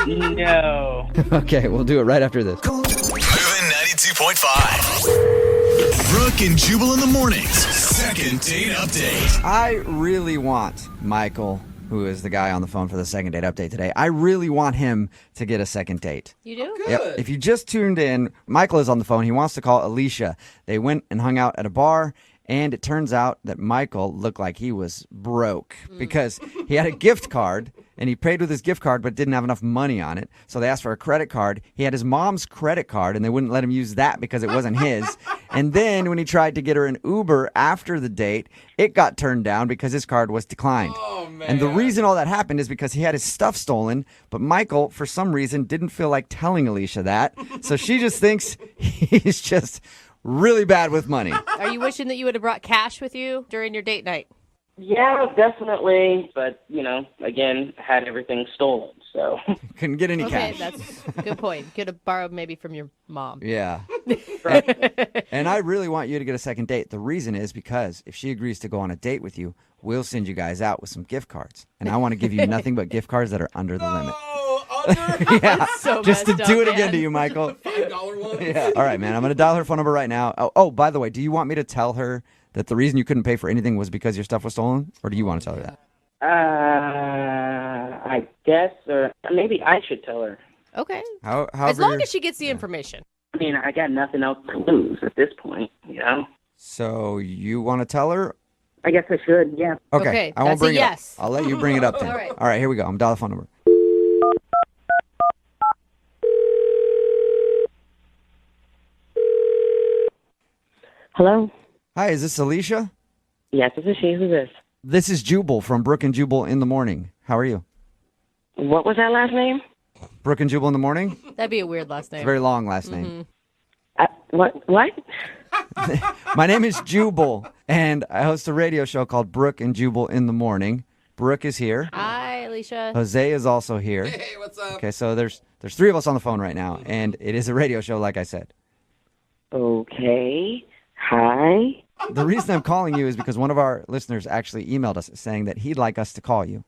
No. Okay, we'll do it right after this. Moving 92.5. Brooke and Jubal in the mornings. Second date update. I really want Michael, who is the guy on the phone for the second date update today, I really want him to get a second date. You do? Yep. If you just tuned in, Michael is on the phone. He wants to call Alicia. They went and hung out at a bar, and it turns out that Michael looked like he was broke because he had a gift card, and he paid with his gift card but didn't have enough money on it. So they asked for a credit card. He had his mom's credit card, and they wouldn't let him use that because it wasn't his. And then when he tried to get her an Uber after the date, it got turned down because his card was declined. And the reason all that happened is because he had his stuff stolen, but Michael, for some reason, didn't feel like telling Alicia that. So she just thinks he's just really bad with money. Are you wishing that you would have brought cash with you during your date night? Yeah, definitely. But, again, had everything stolen, so. Couldn't get any Okay, cash. that's a good point. Could have borrowed maybe from your mom. Yeah. And I really want you to get a second date. The reason is because if she agrees to go on a date with you, we'll send you guys out with some gift cards. And I want to give you nothing but gift cards that are under the limit. Yeah, so just to messed do up, it again man. to you, Michael. $5 ones. Yeah. All right, man. I'm going to dial her phone number right now. Oh, by the way, do you want me to tell her that the reason you couldn't pay for anything was because your stuff was stolen? Or do you want to tell her that? I guess, or maybe I should tell her. Okay. However As long you're- as she gets the information. I mean, I got nothing else to lose at this point, So you want to tell her? I guess I should, yeah. Okay. I won't that's a bring it yes. up. I'll let you bring it up then. All right. All right, here we go. I'm dialing the phone number. Hello? Hi, is this Alicia? Yes, this is she. Who's this? This is Jubal from Brooke and Jubal in the morning. How are you? What was that last name? Brooke and Jubal in the morning? That'd be a weird last It's a name. very long last name. What? My name is Jubal, and I host a radio show called Brooke and Jubal in the morning. Brooke is here. Hi, Alicia. Jose is also here. Hey, what's up? Okay, so there's three of us on the phone right now, and it is a radio show, like I said. Okay. Hi. The reason I'm calling you is because one of our listeners actually emailed us saying that he'd like us to call you.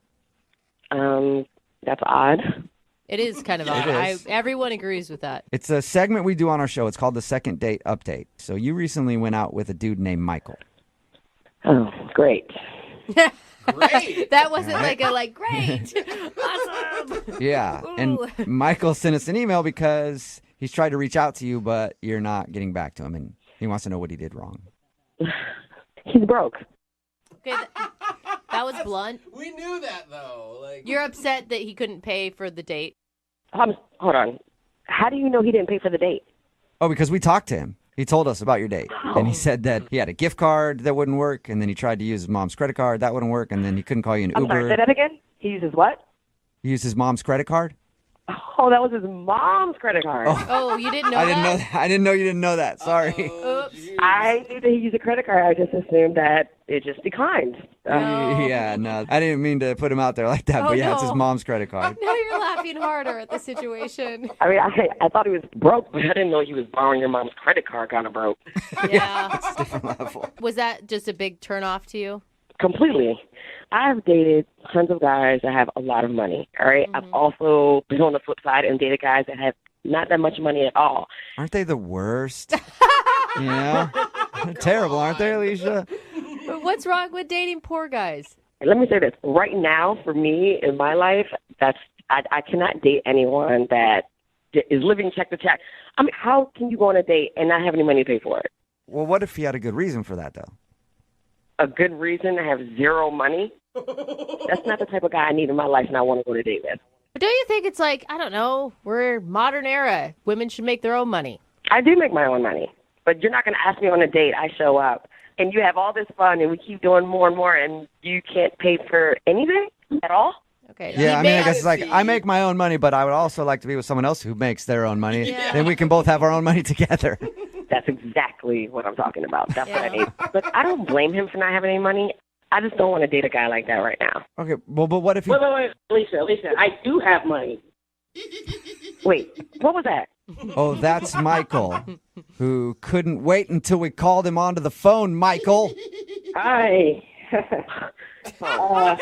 That's odd. It is kind of It odd. is. Everyone agrees with that. It's a segment we do on our show. It's called the Second Date Update. So you recently went out with a dude named Michael. Oh, great. Great. That wasn't great. Awesome. Yeah, and Ooh. Michael sent us an email because he's tried to reach out to you, but you're not getting back to him, and he wants to know what he did wrong. He's broke. Okay, that was blunt. We knew that, though. You're upset that he couldn't pay for the date. Hold on. How do you know he didn't pay for the date? Oh, because we talked to him. He told us about your date, and he said that he had a gift card that wouldn't work, and then he tried to use his mom's credit card. That wouldn't work, and then he couldn't call you an I'm Uber. sorry, say that again? He uses what? He used his mom's credit card? Oh, that was his mom's credit card. Oh, you didn't know I that? didn't know that. I didn't know you didn't know that. Sorry. Oops. I knew that he used a credit card. I just assumed that it just declined. Yeah, no. I didn't mean to put him out there like that, Oh, but yeah, it's no. his mom's credit card. Now you're laughing harder at the situation. I mean, I thought he was broke, but I didn't know he was borrowing your mom's credit card kind of broke. Yeah. It's a different level. Was that just a big turnoff to you? Completely. I've dated tons of guys that have a lot of money, all right? Mm-hmm. I've also been on the flip side and dated guys that have not that much money at all. Aren't they the worst? You know? They're terrible, aren't they, Alicia? But what's wrong with dating poor guys? Let me say this. Right now, for me, in my life, I cannot date anyone that is living check to check. I mean, how can you go on a date and not have any money to pay for it? Well, what if he had a good reason for that, though? A good reason to have zero money? That's not the type of guy I need in my life and I want to go on a date with. But don't you think it's like, I don't know, we're modern era. Women should make their own money. I do make my own money, but you're not going to ask me on a date. I show up, and you have all this fun, and we keep doing more and more, and you can't pay for anything at all? Okay. Yeah, I mean, I guess it's like, I make my own money, but I would also like to be with someone else who makes their own money. Yeah. Then we can both have our own money together. That's exactly what I'm talking about. That's what I need. But I don't blame him for not having any money. I just don't want to date a guy like that right now. Okay, well, but what if he... Wait, Alicia, I do have money. Wait, what was that? Oh, that's Michael, who couldn't wait until we called him onto the phone, Michael. Hi. Oh my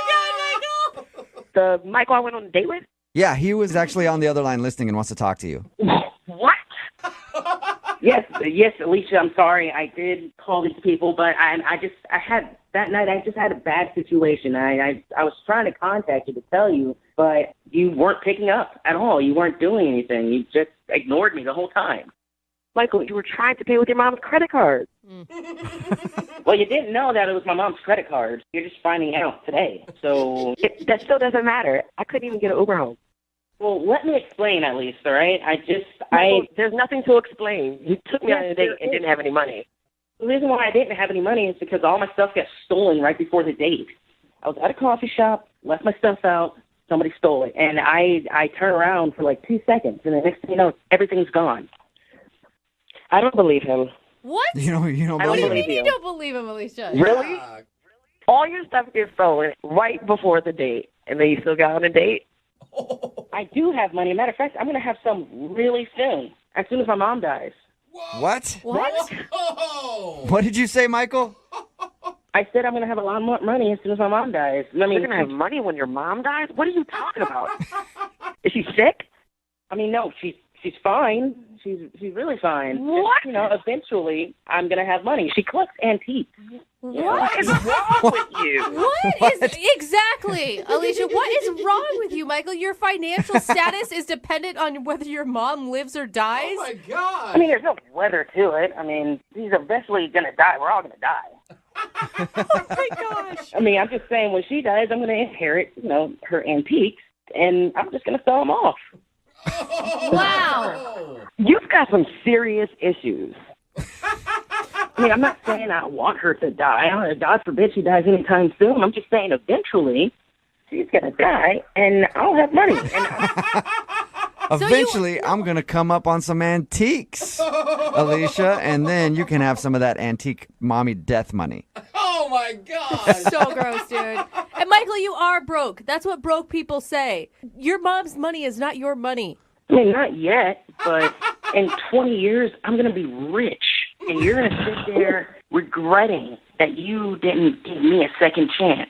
God, Michael! The Michael I went on a date with? Yeah, he was actually on the other line listening and wants to talk to you. What? Yes, Alicia, I'm sorry. I did call these people, but I had that night. I just had a bad situation. I was trying to contact you to tell you, but you weren't picking up at all. You weren't doing anything. You just ignored me the whole time. Michael, you were trying to pay with your mom's credit card. Well, you didn't know that it was my mom's credit card. You're just finding out today. So That still doesn't matter. I couldn't even get an Uber home. Well, let me explain at least, all right? There's nothing to explain. You took me on a date and didn't have any money. The reason why I didn't have any money is because all my stuff got stolen right before the date. I was at a coffee shop, left my stuff out, somebody stole it, and I turn around for like 2 seconds, and the next thing you know, everything's gone. I don't believe him. What? You don't I don't believe believe him? you. You don't believe him, Alicia. Really? All your stuff gets stolen right before the date, and then you still got on a date? I do have money. Matter of fact, I'm going to have some really soon as my mom dies. What? What? What did you say, Michael? I said I'm going to have a lot more money as soon as my mom dies. I mean, You're going to have money when your mom dies? What are you talking about? Is she sick? I mean, no, she's fine. She's really fine. What? Just, eventually I'm going to have money. She collects antiques. What is wrong with you? What is exactly, Alicia? What is wrong with you, Michael? Your financial status is dependent on whether your mom lives or dies. Oh my God! I mean, there's no weather to it. I mean, she's eventually going to die. We're all going to die. Oh my gosh! I mean, I'm just saying, when she dies, I'm going to inherit, her antiques, and I'm just going to sell them off. Wow! You've got some serious issues. I mean, I'm not saying I want her to die. God forbid she dies anytime soon. I'm just saying eventually she's going to die, and I'll have money. Eventually, I'm going to come up on some antiques, Alicia, and then you can have some of that antique mommy death money. Oh my God! So gross, dude. And Michael, you are broke. That's what broke people say. Your mom's money is not your money. I mean, not yet, but in 20 years, I'm going to be rich. And you're going to sit there regretting that you didn't give me a second chance.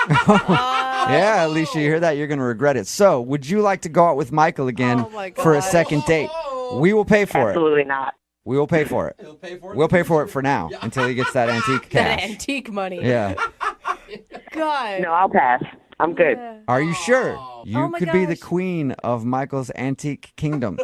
Yeah, Alicia, you hear that? You're going to regret it. So, would you like to go out with Michael again for a second date? We will pay for it. Absolutely not. We will pay for it. We'll pay for it for now until he gets that antique That cash. antique money. Yeah. God. No, I'll pass. I'm good. Are you sure? You Oh my could be the gosh. queen of Michael's antique kingdom.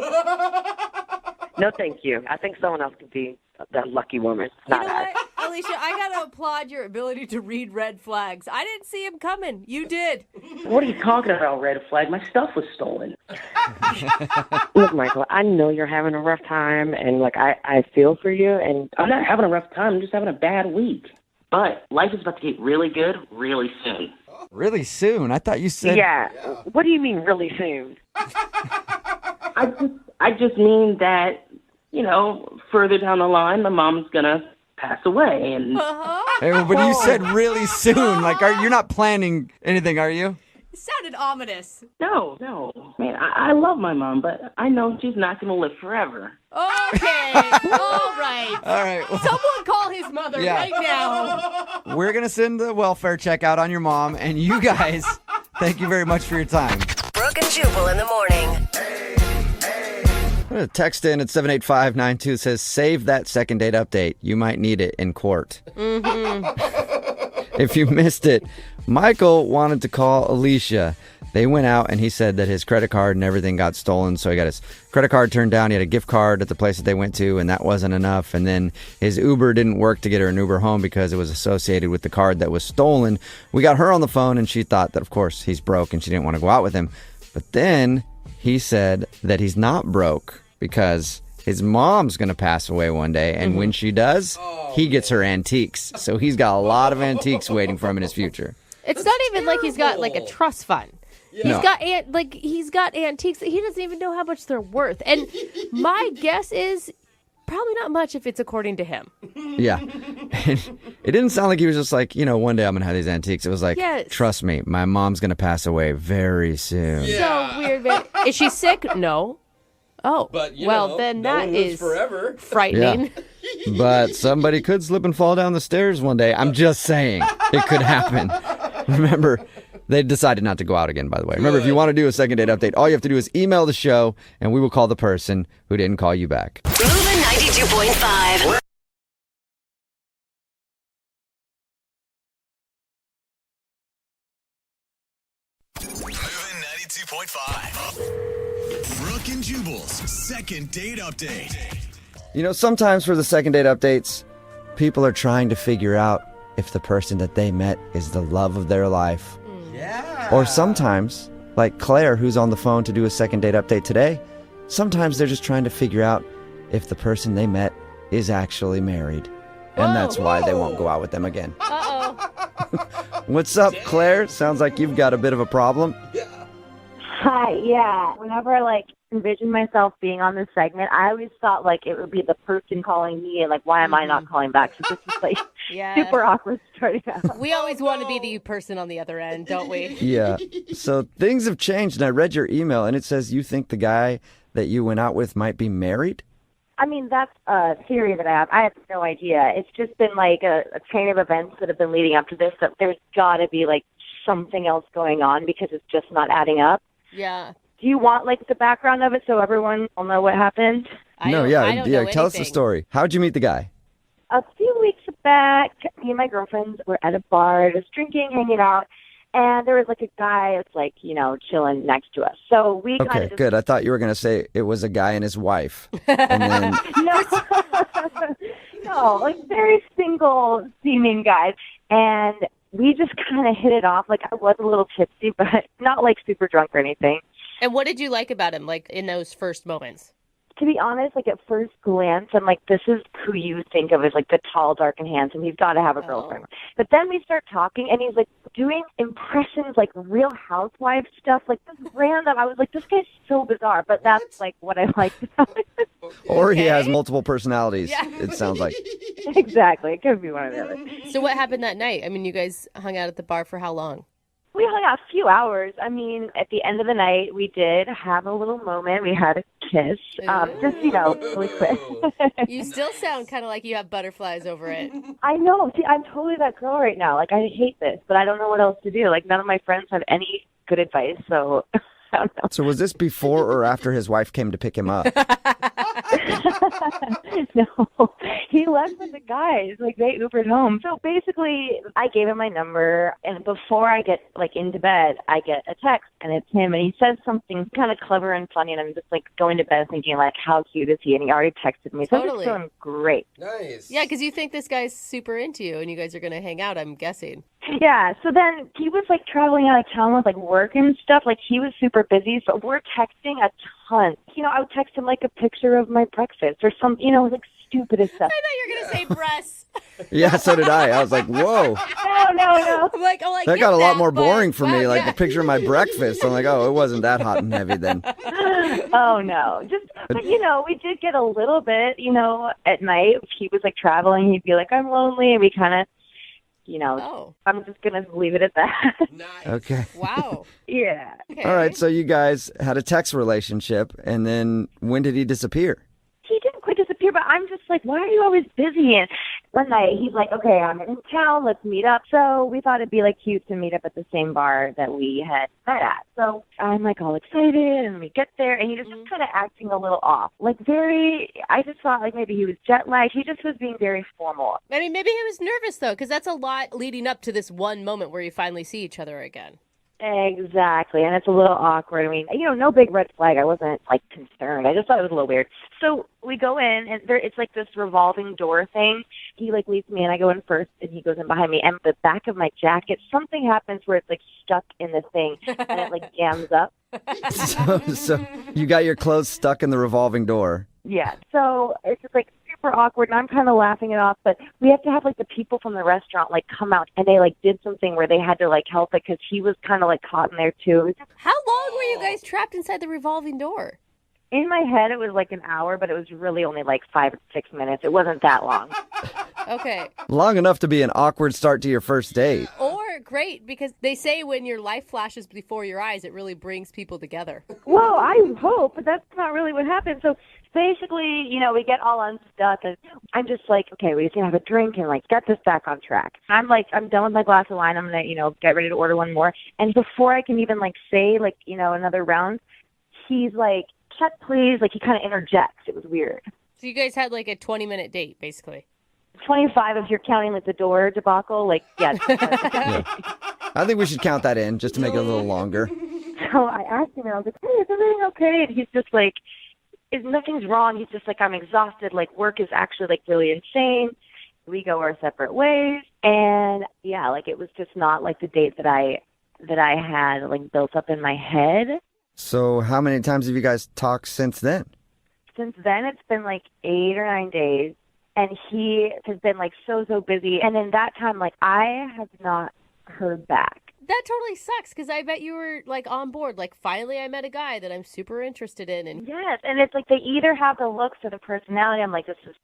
No, thank you. I think someone else could be that lucky woman. You Not know us. what, Alicia? I gotta applaud your ability to read red flags. I didn't see him coming. You did. What are you talking about, red flag? My stuff was stolen. Look, Michael, I know you're having a rough time, and I feel for you. And I'm not having a rough time. I'm just having a bad week. But life is about to get really good really soon. Really soon? I thought you said... yeah. What do you mean, really soon? I just mean that, further down the line, my mom's gonna pass away, and Hey, but you said really soon. Like, you're not planning anything, are you? It sounded ominous. no, man, I love my mom, but I know she's not gonna live forever. Okay. All right. All right. Someone call his mother Yeah. right now. We're going to send the welfare check out on your mom. And you guys, thank you very much for your time. Brooke and Jubal in the morning. I'm going to text in at 78592. It says, save that second date update. You might need it in court. Mm-hmm. If you missed it, Michael wanted to call Alicia. They went out, and he said that his credit card and everything got stolen, so he got his credit card turned down. He had a gift card at the place that they went to, and that wasn't enough. And then his Uber didn't work to get her an Uber home because it was associated with the card that was stolen. We got her on the phone, and she thought that, of course, he's broke, and she didn't want to go out with him. But then he said that he's not broke because his mom's going to pass away one day, and when she does, he gets her antiques. So he's got a lot of antiques waiting for him in his future. It's not even like he's got like a trust fund. No. He's got antiques that he doesn't even know how much they're worth. And my guess is probably not much if it's according to him. Yeah. It didn't sound like he was just like, one day I'm going to have these antiques. It was like, trust me, my mom's going to pass away very soon. So weird, man. Is she sick? No. Oh, but, then no that one lives is forever. frightening. Yeah. But somebody could slip and fall down the stairs one day. I'm just saying it could happen. Remember, they decided not to go out again, by the way. Remember, if you want to do a second date update, all you have to do is email the show, and we will call the person who didn't call you back. Moving 92.5. Moving 92.5. Brooke and Jubal's second date update. Sometimes for the second date updates, people are trying to figure out if the person that they met is the love of their life. Yeah. Or sometimes, like Claire, who's on the phone to do a second date update today, sometimes they're just trying to figure out if the person they met is actually married. And that's why they won't go out with them again. Uh-oh. What's up, Claire? Sounds like you've got a bit of a problem. Hi, yeah. Whenever I envision myself being on this segment, I always thought it would be the person calling me and why am I not calling back? So this is super awkward starting out. We always want to be the person on the other end, don't we? Yeah. So things have changed, and I read your email, and it says you think the guy that you went out with might be married? I mean, that's a theory that I have. I have no idea. It's just been a chain of events that have been leading up to this. That there's got to be something else going on because it's just not adding up. Yeah. Do you want the background of it so everyone will know what happened? I don't know Tell us the anything. story. How'd you meet the guy? A few weeks back, me and my girlfriends were at a bar, just drinking, hanging out, and there was a guy that's chilling next to us. So we kind Okay, of good. I thought you were going to say it was a guy and his wife. And then no, very single seeming guys, and we just kind of hit it off. I was a little tipsy, but not super drunk or anything. And what did you like about him, in those first moments? To be honest, at first glance, I'm this is who you think of as the tall, dark, and handsome. He's got to have a girlfriend. But then we start talking, and he's doing impressions, Real Housewives stuff, this random. I was this guy's so bizarre, but that's what I liked about it. Or he has multiple personalities, it sounds like. Exactly. It could be one or the other. So what happened that night? I mean, you guys hung out at the bar for how long? We hung out a few hours. I mean, at the end of the night, we did have a little moment. We had a kiss, just, really quick. You still sound kind of like you have butterflies over it. I know. See, I'm totally that girl right now. I hate this, but I don't know what else to do. None of my friends have any good advice, so I don't know. So was this before or after his wife came to pick him up? No, he left with the guys. They Ubered home. So basically, I gave him my number, and before I get into bed, I get a text, and it's him, and he says something kind of clever and funny, and I'm just going to bed thinking how cute is he? And he already texted me, so I'm just feeling great. Nice. Yeah, because you think this guy's super into you, and you guys are going to hang out, I'm guessing. Yeah, so then he was traveling out of town with work and stuff. He was super busy, but we're texting a ton. I would text him a picture of my breakfast or some, stupidest stuff. I thought you were going to say breasts. Yeah, so did I. I was like, whoa. No. I'm That got a lot more boring for me, the picture of my breakfast. I'm like, it wasn't that hot and heavy then. Oh, no. But we did get a little bit, at night. If he was traveling, he'd be I'm lonely, and we kind of, I'm just going to leave it at that. Nice. Okay. Wow. Yeah. Okay. All right, so you guys had a text relationship, and then when did he disappear? He didn't quite disappear, but I'm just why are you always busy? And one night he's like, okay, I'm in town, let's meet up. So we thought it'd be like cute to meet up at the same bar that we had met at. So I'm like all excited and we get there and he just was kind of acting a little off. Like I just thought like maybe he was jet lagged. He just was being very formal. I mean, maybe he was nervous though, because that's a lot leading up to this one moment where you finally see each other again. Exactly, and it's a little awkward. I mean, no big red flag. I wasn't, like, concerned. I just thought it was a little weird. So we go in, and it's like this revolving door thing. He, like, leads me, and I go in first, and he goes in behind me. And the back of my jacket, something happens where it's, like, stuck in the thing, and it, like, jams up. So you got your clothes stuck in the revolving door. Yeah, so it's just, like, super awkward, and I'm kind of laughing it off, but we have to have, like, the people from the restaurant, like, come out, and they, like, did something where they had to, like, help it, because he was kind of, like, caught in there, too. How long were you guys trapped inside the revolving door? In my head, it was, like, an hour, but it was really only, like, 5 or 6 minutes. It wasn't that long. Okay. Long enough to be an awkward start to your first date. Or great, because they say when your life flashes before your eyes, it really brings people together. Well, I hope, but that's not really what happened. So basically, we get all unstuck, and I'm just like, okay, we just gonna have a drink and, like, get this back on track. I'm done with my glass of wine. I'm gonna, get ready to order one more. And before I can even, like, say, like, another round, he's like, check, please. Like, he kind of interjects. It was weird. So you guys had, like, a 20-minute date, basically. 25 if you're counting, like, the door debacle. Like, yeah. I think we should count that in just to make it a little longer. So I asked him, and I was like, hey, is everything okay? And he's just like, nothing's wrong. He's just like, I'm exhausted. Like, work is actually, like, really insane. We go our separate ways. And, yeah, like, it was just not, like, the date that I had, like, built up in my head. So how many times have you guys talked since then? Since then, it's been, like, 8 or 9 days. And he has been, like, so busy. And in that time, like, I have not heard back. That totally sucks, because I bet you were, like, on board. Like, finally I met a guy that I'm super interested in. And yes, and it's like they either have the looks or the personality. I'm like, this is,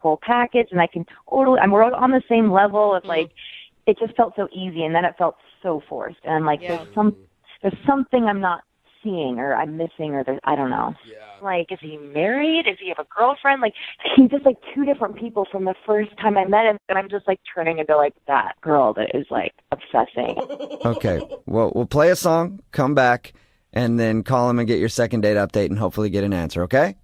full package, and I can totally, we're on the same level of, like, it just felt so easy, and then it felt so forced. And I'm like, there's something I'm not seeing, or I'm missing, or I don't know. Yeah. Like, is he married? Does he have a girlfriend? Like, he's just, like, two different people from the first time I met him, and I'm just, like, turning into, like, that girl that is, like, obsessing. Okay, well, we'll play a song, come back, and then call him and get your second date update and hopefully get an answer, okay?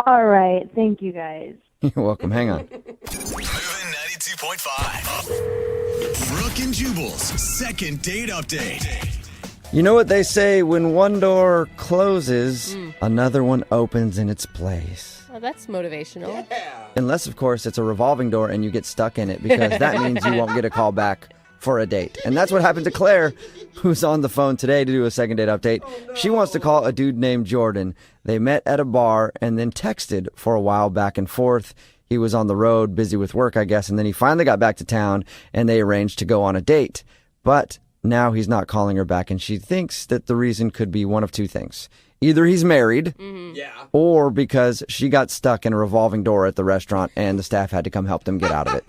All right, thank you, guys. You're welcome, hang on. Moving 92.5. Brooke and Jubal's second date update. You know what they say, when one door closes, another one opens in its place. Oh, that's motivational. Yeah. Unless, of course, it's a revolving door and you get stuck in it, because that means you won't get a call back for a date. And that's what happened to Claire, who's on the phone today to do a second date update. Oh, no. She wants to call a dude named Jordan. They met at a bar and then texted for a while back and forth. He was on the road, busy with work, I guess, and then he finally got back to town and they arranged to go on a date. But now he's not calling her back, and she thinks that the reason could be one of two things. Either he's married, or because she got stuck in a revolving door at the restaurant and the staff had to come help them get out of it.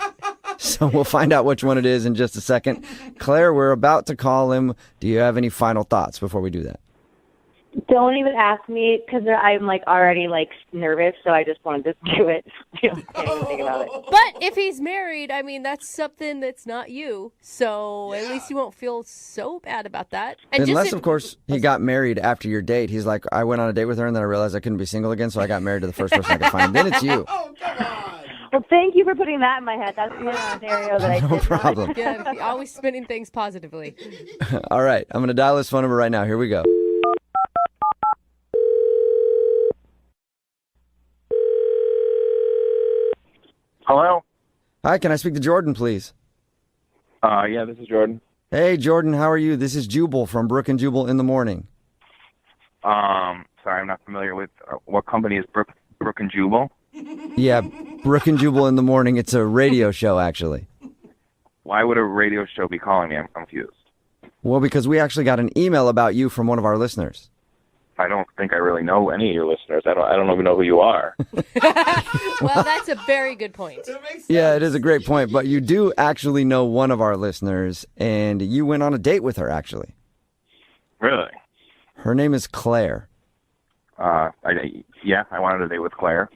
So we'll find out which one it is in just a second. Claire, we're about to call him. Do you have any final thoughts before we do that? Don't even ask me, because I'm, like, already, like, nervous, so I just wanted to do it. I can't even think about it. But if he's married, I mean, that's something that's not you. So at least you won't feel so bad about that. And unless, of course, he got married after your date. He's like, I went on a date with her, and then I realized I couldn't be single again, so I got married to the first person I could find. Then it's you. Oh, come on. Well, thank you for putting that in my head. That's the scenario that I did. No problem. Yeah, always spinning things positively. All right, I'm going to dial this phone number right now. Here we go. Hello? Hi, can I speak to Jordan, please? Yeah, this is Jordan. Hey, Jordan, how are you? This is Jubal from Brooke and Jubal in the Morning. Sorry, I'm not familiar with what company is Brooke and Jubal? Yeah, Brooke and Jubal in the Morning. It's a radio show, actually. Why would a radio show be calling me? I'm confused. Well, because we actually got an email about you from one of our listeners. I don't think I really know any of your listeners. I don't even know who you are. Well, that's a very good point. Yeah, it is a great point, but you do actually know one of our listeners, and you went on a date with her, actually. Really? Her name is Claire. I wanted a date with Claire.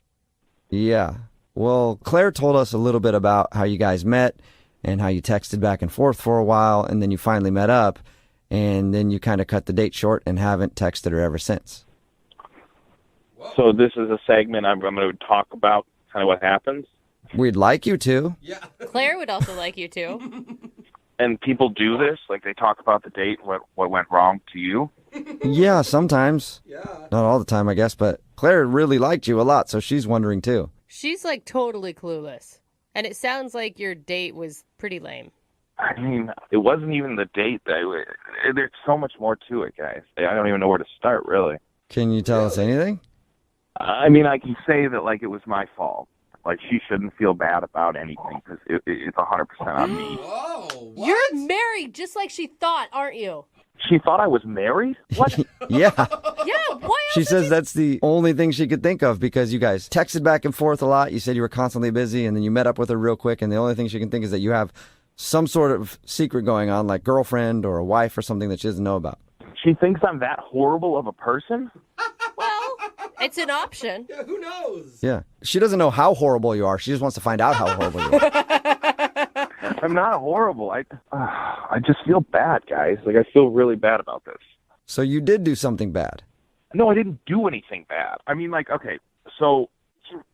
Yeah. Well, Claire told us a little bit about how you guys met and how you texted back and forth for a while, and then you finally met up, and then you kind of cut the date short and haven't texted her ever since. So this is a segment I'm going to talk about kind of what happens. We'd like you to. Yeah. Claire would also like you to. And people do this, like they talk about the date, what went wrong to you. Yeah, sometimes. Yeah. Not all the time, I guess, but Claire really liked you a lot, so she's wondering too. She's like totally clueless. And it sounds like your date was pretty lame. I mean, it wasn't even the date. There's so much more to it, guys. I don't even know where to start, really. Can you tell us anything? I mean, I can say that, like, it was my fault. Like, she shouldn't feel bad about anything because it's 100% on me. Whoa, what? You're married just like she thought, aren't you? She thought I was married? What? Yeah. Yeah, why She says that's the only thing she could think of because you guys texted back and forth a lot. You said you were constantly busy, and then you met up with her real quick, and the only thing she can think is that you have some sort of secret going on, like girlfriend or a wife or something that she doesn't know about. She thinks I'm that horrible of a person? Well, it's an option. Yeah, who knows? Yeah. She doesn't know how horrible you are. She just wants to find out how horrible you are. I'm not horrible. I just feel bad, guys. Like, I feel really bad about this. So you did do something bad. No, I didn't do anything bad. I mean, like, okay, so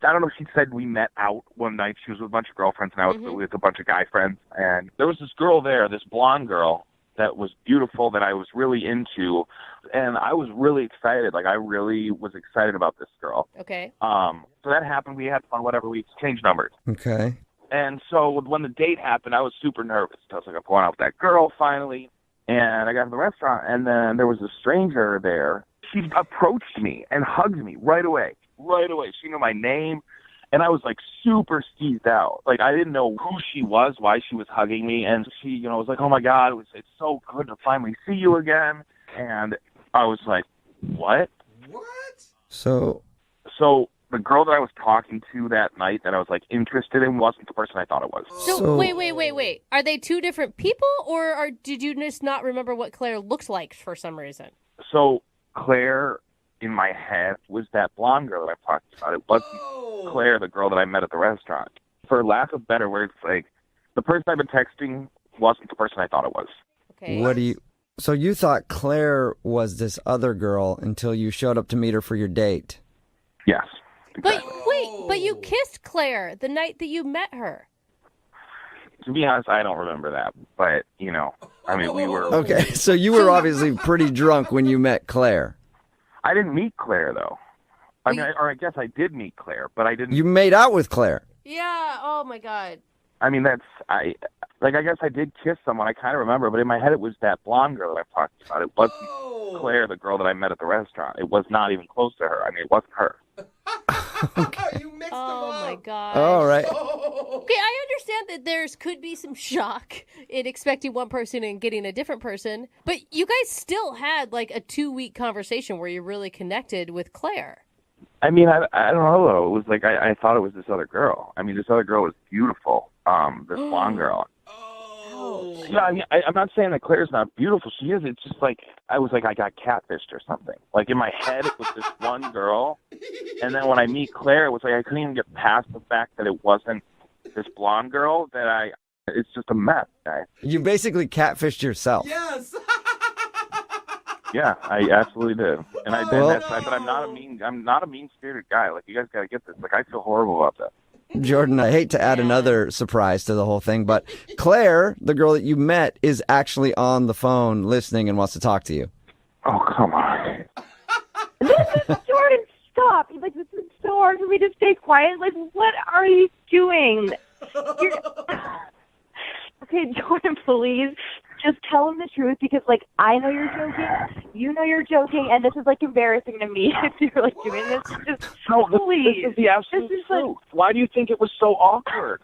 I don't know if she said we met out one night. She was with a bunch of girlfriends, and I was with a bunch of guy friends. And there was this girl there, this blonde girl, that was beautiful, that I was really into. And I was really excited. Like, I really was excited about this girl. Okay. So that happened. We had fun, whatever. We exchanged numbers. Okay. And so when the date happened, I was super nervous. I was like, I'm going out with that girl finally. And I got to the restaurant, and then there was a stranger there. She approached me and hugged me right away. Right away. She knew my name. And I was like super skeezed out. Like, I didn't know who she was, why she was hugging me. And she, was like, oh my God, it's so good to finally see you again. And I was like, what? So the girl that I was talking to that night that I was like interested in wasn't the person I thought it was. So wait. Are they two different people, or did you just not remember what Claire looked like for some reason? So Claire, in my head, was that blonde girl that I'm talking about. It wasn't Claire, the girl that I met at the restaurant. For lack of better words, like, the person I've been texting wasn't the person I thought it was. Okay. So you thought Claire was this other girl until you showed up to meet her for your date? Yes. But wait, but you kissed Claire the night that you met her. To be honest, I don't remember that. But, I mean, we were... Okay, so you were obviously pretty drunk when you met Claire. I didn't meet Claire, though. I guess I did meet Claire, but I didn't... You made out with Claire. Yeah, oh my God. I mean, I guess I did kiss someone. I kind of remember, but in my head it was that blonde girl that I'm talking about. It wasn't Claire, the girl that I met at the restaurant. It was not even close to her. I mean, it wasn't her. You mixed them Oh up. my God. All right. Okay, I understand that there's could be some shock in expecting one person and getting a different person, but you guys still had like a 2-week conversation where you really connected with Claire. I mean, I don't know, though. It was like I thought it was this other girl. I mean, this other girl was beautiful, this blonde girl. Yeah, I mean, I'm not saying that Claire's not beautiful. She is. It's just like, I was like, I got catfished or something. Like, in my head, it was this one girl. And then when I meet Claire, it was like I couldn't even get past the fact that it wasn't this blonde girl. It's just a mess, guys. You basically catfished yourself. Yes. Yeah, I absolutely did. And I did that side, but I'm not a mean-spirited guy. Like, you guys got to get this. Like, I feel horrible about that. Jordan, I hate to add another surprise to the whole thing, but Claire, the girl that you met, is actually on the phone listening and wants to talk to you. Oh, come on. Jordan, stop. Like, this is so hard for me to stay quiet. Like, what are you doing? Okay, Jordan, please. Just tell him the truth because, like, I know you're joking, you know you're joking, and this is, like, embarrassing to me if you're, like, doing this. Just, please. This is the absolute truth. Why do you think it was so awkward?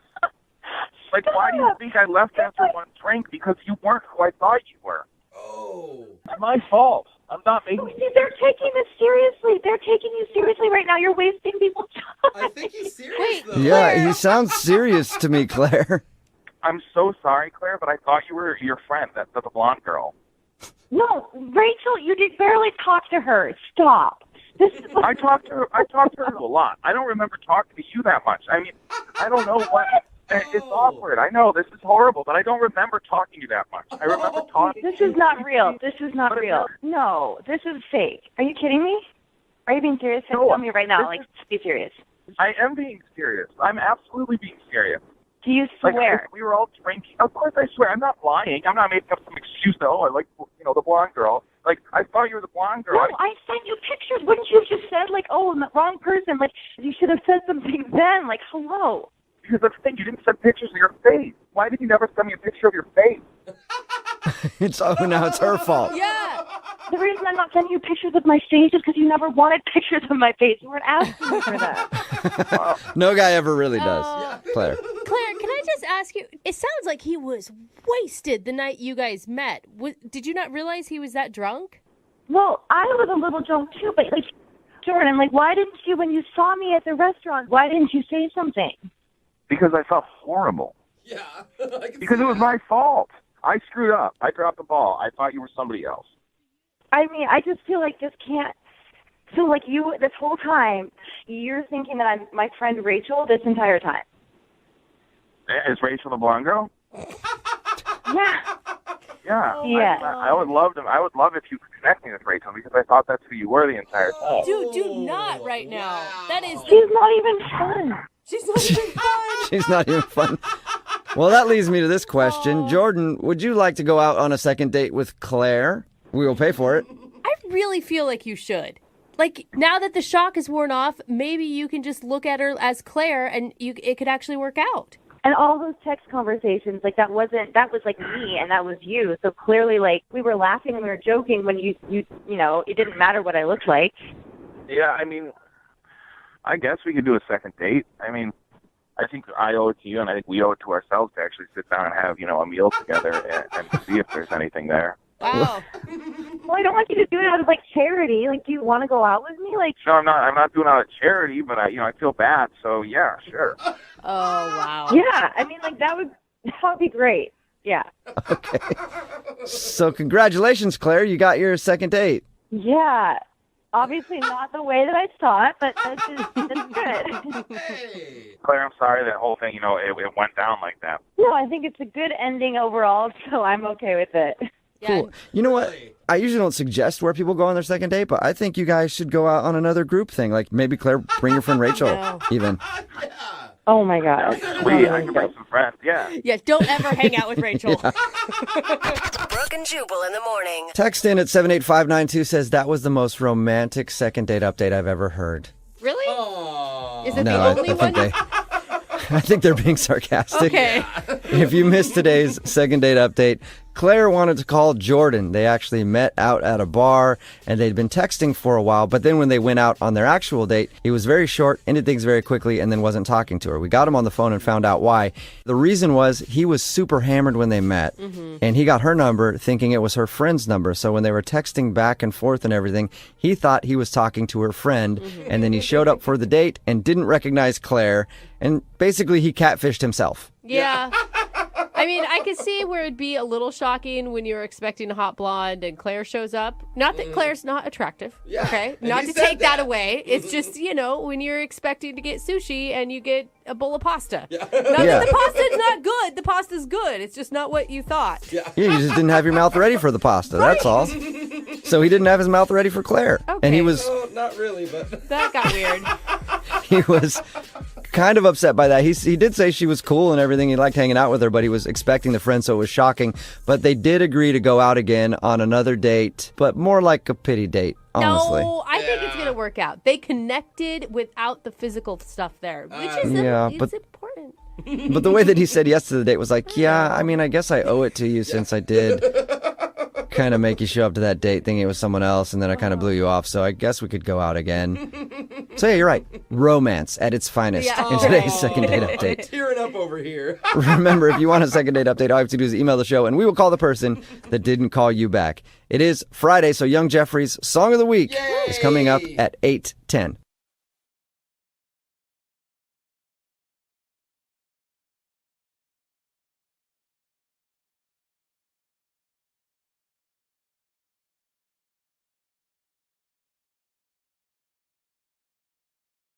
Like, why do you think I left after one drink? Because you weren't who I thought you were. Oh. It's my fault. I'm not making... See, they're taking this seriously. They're taking you seriously right now. You're wasting people's time. I think he's serious, though. Yeah, he sounds serious to me, Claire. I'm so sorry, Claire, but I thought you were your friend, the blonde girl. No, Rachel, you did barely talk to her. Stop. I talked to her a lot. I don't remember talking to you that much. I mean, I don't know what. It's awkward. I know this is horrible, but I don't remember talking to you that much. I remember talking. This is not real. This is not real. No, this is fake. Are you kidding me? Are you being serious? No, Tell me right now. Like, be serious. I am being serious. I'm absolutely being serious. Do you swear? We were all drinking. Of course I swear. I'm not lying. I'm not making up some excuse that, I like, the blonde girl. Like, I thought you were the blonde girl. No, I sent you pictures. Wouldn't you have just said, like, oh, I'm the wrong person? Like, you should have said something then. Like, hello. Because that's the thing. You didn't send pictures of your face. Why did you never send me a picture of your face? Now it's her fault. Yeah. The reason I'm not sending you pictures of my face is because you never wanted pictures of my face. You weren't asking me for that. No guy ever really does. Claire. Claire, can I just ask you, it sounds like he was wasted the night you guys met. Did you not realize he was that drunk? Well, I was a little drunk too, but like, Jordan, like, why didn't you, when you saw me at the restaurant, why didn't you say something? Because I felt horrible. Yeah. Because it was my fault. I screwed up. I dropped the ball. I thought you were somebody else. I mean, I just feel like this can't. So, like, you, this whole time, you're thinking that I'm my friend Rachel this entire time. Is Rachel the blonde girl? Yeah. Yeah. Yeah. I would love to. I would love if you could connect me with Rachel because I thought that's who you were the entire time. Dude, do not right now. That is. She's not even fun. She's not even fun. She's not even fun. Well, that leads me to this question. Jordan, would you like to go out on a second date with Claire? We will pay for it. I really feel like you should. Like, now that the shock is worn off, maybe you can just look at her as Claire and it could actually work out. And all those text conversations, like, that was like me and that was you. So clearly, like, we were laughing and we were joking when you know, it didn't matter what I looked like. Yeah, I mean, I guess we could do a second date. I mean, I think I owe it to you and I think we owe it to ourselves to actually sit down and have, a meal together and see if there's anything there. Wow. Well, I don't want you to do it out of, like, charity. Like, do you want to go out with me? Like, No, I'm not doing it out of charity, but I feel bad. So yeah, sure. Oh, wow. yeah, I mean, like, that would be great. Yeah. Okay. So congratulations, Claire. You got your second date. Yeah. Obviously not the way that I thought, but that's good. Claire, I'm sorry that whole thing, it went down like that. No, I think it's a good ending overall, so I'm okay with it. Cool. You know what? I usually don't suggest where people go on their second date, but I think you guys should go out on another group thing. Like maybe Claire, bring your friend Rachel, even. Oh my God. Sweet. I can bring some friends. Yeah. Yeah, don't ever hang out with Rachel. Brooke and Jubal in the morning. Text in at 78592 says that was the most romantic second date update I've ever heard. Really? Is it No, the only I one? think I think they're being sarcastic. Okay. If you missed today's second date update, Claire wanted to call Jordan. They actually met out at a bar and they'd been texting for a while, but then when they went out on their actual date, he was very short, ended things very quickly, and then wasn't talking to her. We got him on the phone and found out why. The reason was he was super hammered when they met, and he got her number thinking it was her friend's number. So when they were texting back and forth and everything, he thought he was talking to her friend, and then he showed up for the date and didn't recognize Claire, and basically he catfished himself. Yeah. I mean, I could see where it'd be a little shocking when you're expecting a hot blonde and Claire shows up. Not that Claire's not attractive, okay? Not to take that away. It's just, when you're expecting to get sushi and you get a bowl of pasta. Not that the pasta's not good. The pasta's good. It's just not what you thought. Yeah, you just didn't have your mouth ready for the pasta, that's all. So he didn't have his mouth ready for Claire. Okay. And he was... Oh, not really, but... That got weird. He was kind of upset by that. He did say she was cool and everything. He liked hanging out with her, but he was expecting the friend, so it was shocking. But they did agree to go out again on another date, but more like a pity date, honestly. No, I think it's going to work out. They connected without the physical stuff there, which is it's important. But the way that he said yes to the date was like, yeah, I mean, I guess I owe it to you since I did kind of make you show up to that date thinking it was someone else, and then I kind of blew you off, so I guess we could go out again. So yeah, you're right. Romance at its finest in today's second date update. Tearing up over here. Remember, if you want a second date update, all you have to do is email the show, and we will call the person that didn't call you back. It is Friday, so Young Jeffrey's Song of the Week is coming up at 8:10.